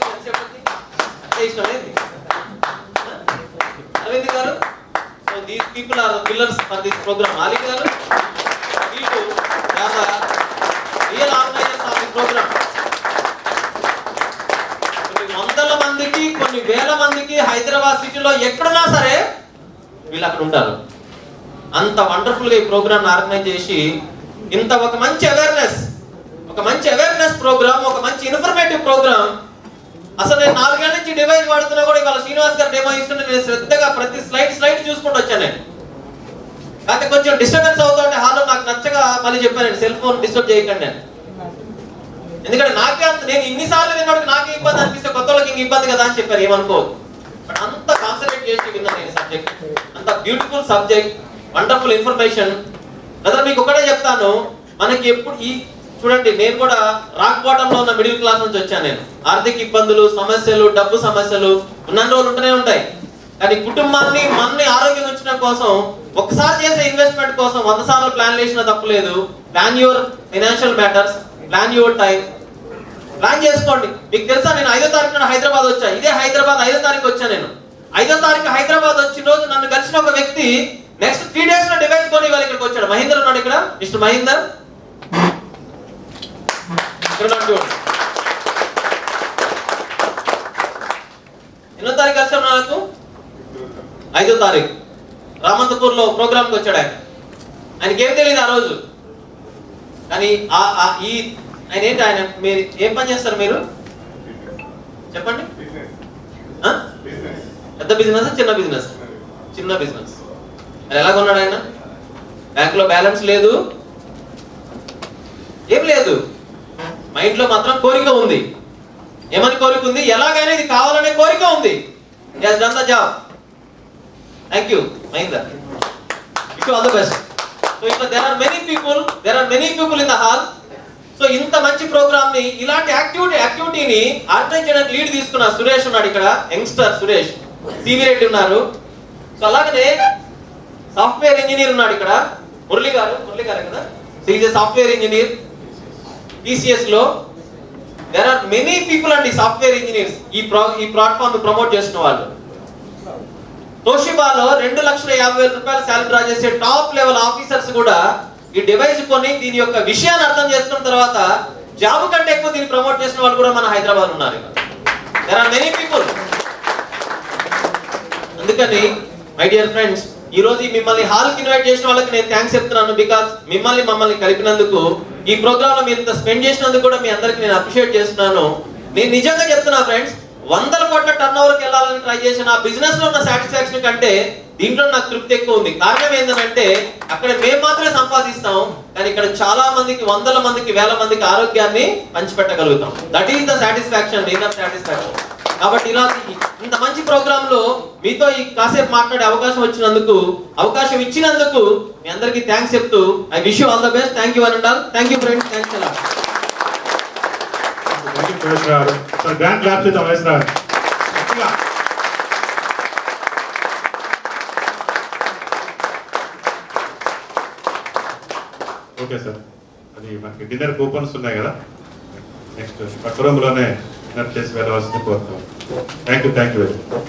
Speaker 4: అంటే ఇష్టం ఏంది Arvind garu. So these people are the pillars for this program. Alik garu, వీళ్ళు కి హైదరాబాద్ సిటీలో ఎక్కడున్నా సరే వీళ్ళు అక్కడ ఉంటారు. అంత వండర్ఫుల్ గా ఈ ప్రోగ్రామ్ ఆర్గనైజ్ చేసి ఇంత ఒక మంచి అవేర్నెస్ ప్రోగ్రామ్, ఒక మంచి ఇన్ఫర్మేటివ్ ప్రోగ్రామ్. అసలు నేను 4 ఏళ్ల నుంచి డివైస్ వాడుతున్నా కూడా ఇవాళ శ్రీనివాస్ గారు డెమో ఇస్తుంటే నేను శ్రద్ధగా ప్రతి స్లైడ్ చూసుకుంటూ వచ్చాను నేను. కాకపోతే కొంచెం డిస్టర్బెన్స్ అవుతుంటే హాల్లో నాకు నచ్చగా మళ్ళీ చెప్పాను, సెల్ ఫోన్ డిస్టర్బ్ చేయకండి అని. ఎందుకంటే నాకే నేను ఇన్నిసార్లు విన్నప్పుడు నాకే ఇబ్బంది అనిపిస్తే కొత్త వాళ్ళకి ఇంక ఇబ్బంది కదా అని చెప్పారు, ఏమనుకోవద్దు. బట్ అంత కాన్సన్ట్రేట్ చేసి విన్నాను నేను సబ్జెక్ట్. అంత beautiful subject, wonderful information. Brother మీకు ఒకటే చెప్తాను, మనకి ఎప్పుడు ఈ చూడండి, నేను కూడా రాక్ బాటమ్ లో ఉన్న మిడిల్ క్లాస్ నుంచి వచ్చాను. నేను ఆర్థిక ఇబ్బందులు, సమస్యలు, డబ్బు సమస్యలు ఉన్న రోజులు ఉంటూనే ఉంటాయి. కానీ కుటుంబాన్ని మనని ఆరోగ్యం ఉంచడం కోసం ఒకసారి చేసే ఇన్వెస్ట్మెంట్ కోసం 100 సార్లు ప్లాన్ చేసినా తప్పులేదు. Plan your financial matters, plan your time, plan చేసుకోండి. మీకు తెలుసా, నేను 5వ తారీఖున హైదరాబాద్ వచ్చా. ఇదే హైదరాబాద్ 5వ తారీఖు వచ్చా. నేను 5వ తారీఖు హైదరాబాద్ వచ్చిన రోజు నన్ను కలిసిన ఒక వ్యక్తి నెక్స్ట్ 3 days లో డివైస్ కొని ఇవాళ ఇక్కడికి వచ్చాడు. మహేందర్ ఉన్నాడు ఇక్కడ, మిస్టర్ మహేందర్. ఎన్నో తారీఖు వచ్చాడు నాకు? 5వ తారీఖు రామంతపూర్ లో ప్రోగ్రామ్ కి వచ్చాడు. ఆయనకి ఏం తెలియదు ఆ రోజు. కానీ ఆయన ఏంటి, ఆయన మీరు ఏం పని చేస్తారు మీరు చెప్పండి? పెద్ద బిజినెస్, చిన్న బిజినెస్? చిన్న బిజినెస్. అది ఎలా కొన్నాడు ఆయన? బ్యాంక్ లో బ్యాలెన్స్ లేదు, ఏం లేదు. మైండ్ లో మాత్రం కోరిక ఉంది. ఏమని కోరిక ఉంది? ఎలాగైనా ఇది కావాలనే కోరిక ఉంది. He has done the job. Thank you, Mahinda. Wish you all the best. So there are many people in the hall. So ఇంత మంచి ప్రోగ్రామ్ ని, ఇలాంటి యాక్టివిటీని ఆర్గనైజ్ చేయడానికి లీడ్ తీసుకున్న సురేష్ ఉన్నాడు ఇక్కడ, యంగ్స్టర్ సురేష్. సివి రెడ్డి ఉన్నారు. సో అలాగనే సాఫ్ట్వేర్ ఇంజనీర్ ఉన్నాడు ఇక్కడ, మురళి గారు కదా. So is a software engineer TCS లో. దేర్ ఆర్ మెనీ పీపుల్ అండి, సాఫ్ట్వేర్ ఇంజనీర్స్ ఈ ప్లాట్ఫామ్ ప్రమోట్ చేసిన వాళ్ళు. తోషిబాలో 2,50,000 రూపాయలు శాలరీ డ్రా చేసే టాప్ లెవెల్ ఆఫీసర్స్ కూడా ఈ డివైస్ కొని దీని యొక్క విషయాన్ని అర్థం చేసుకున్న తర్వాత జాబ్ కంటే ఎక్కువ దీన్ని ప్రమోట్ చేసిన వాళ్ళు కూడా మన హైదరాబాద్ ఉన్నారు. There are many people. అందుకని మై డియర్ ఫ్రెండ్స్, ఈ రోజు మిమ్మల్ని హాల్ కి ఇన్వైట్ చేసిన వాళ్ళకి నేను థ్యాంక్స్ చెప్తున్నాను. బికాస్ మమ్మల్ని కలిపినందుకు, ఈ ప్రోగ్రామ్ లో మీరు ఇంత స్పెండ్ చేసినందుకు కూడా మీ అందరికి నేను అప్రిషియేట్ చేస్తున్నాను. నేను నిజంగా చెప్తున్నా ఫ్రెండ్స్, 100 కోట్ల టర్న్ ఓవర్కి వెళ్ళాలని ట్రై చేసిన ఆ బిజినెస్ లో ఉన్న సాటిస్ఫాక్షన్ కంటే దీంట్లో నాకు తృప్తి ఎక్కువ ఉంది. కారణం ఏంటంటే అక్కడ మేము మాత్రమే సంపాదిస్తాం, కానీ ఇక్కడ చాలా మందికి, 100 మందికి, 1000 మందికి ఆరోగ్యాన్ని పంచిపెట్టగలుగుతాం. That is the satisfaction, inner satisfaction. కాబట్టి ఇలా ఇంత మంచి ప్రోగ్రామ్ లో మీతో ఈ కాసేపు మాట్లాడే అవకాశం ఇచ్చినందుకు మీ అందరికీ థ్యాంక్స్ చెప్తూ I wish you all the best. Thank you and all. Thank you friends. Thanks a lot.
Speaker 5: Grand claps with వైస్ రావు. ఓకే సార్, అది మనకి డిన్నర్ కూపన్స్ ఉన్నాయి కదా, నెక్స్ట్ పక్క రూమ్లోనే డిన్నర్ చేసి వెళ్ళవలసింది కోరుతాం. Thank you very much.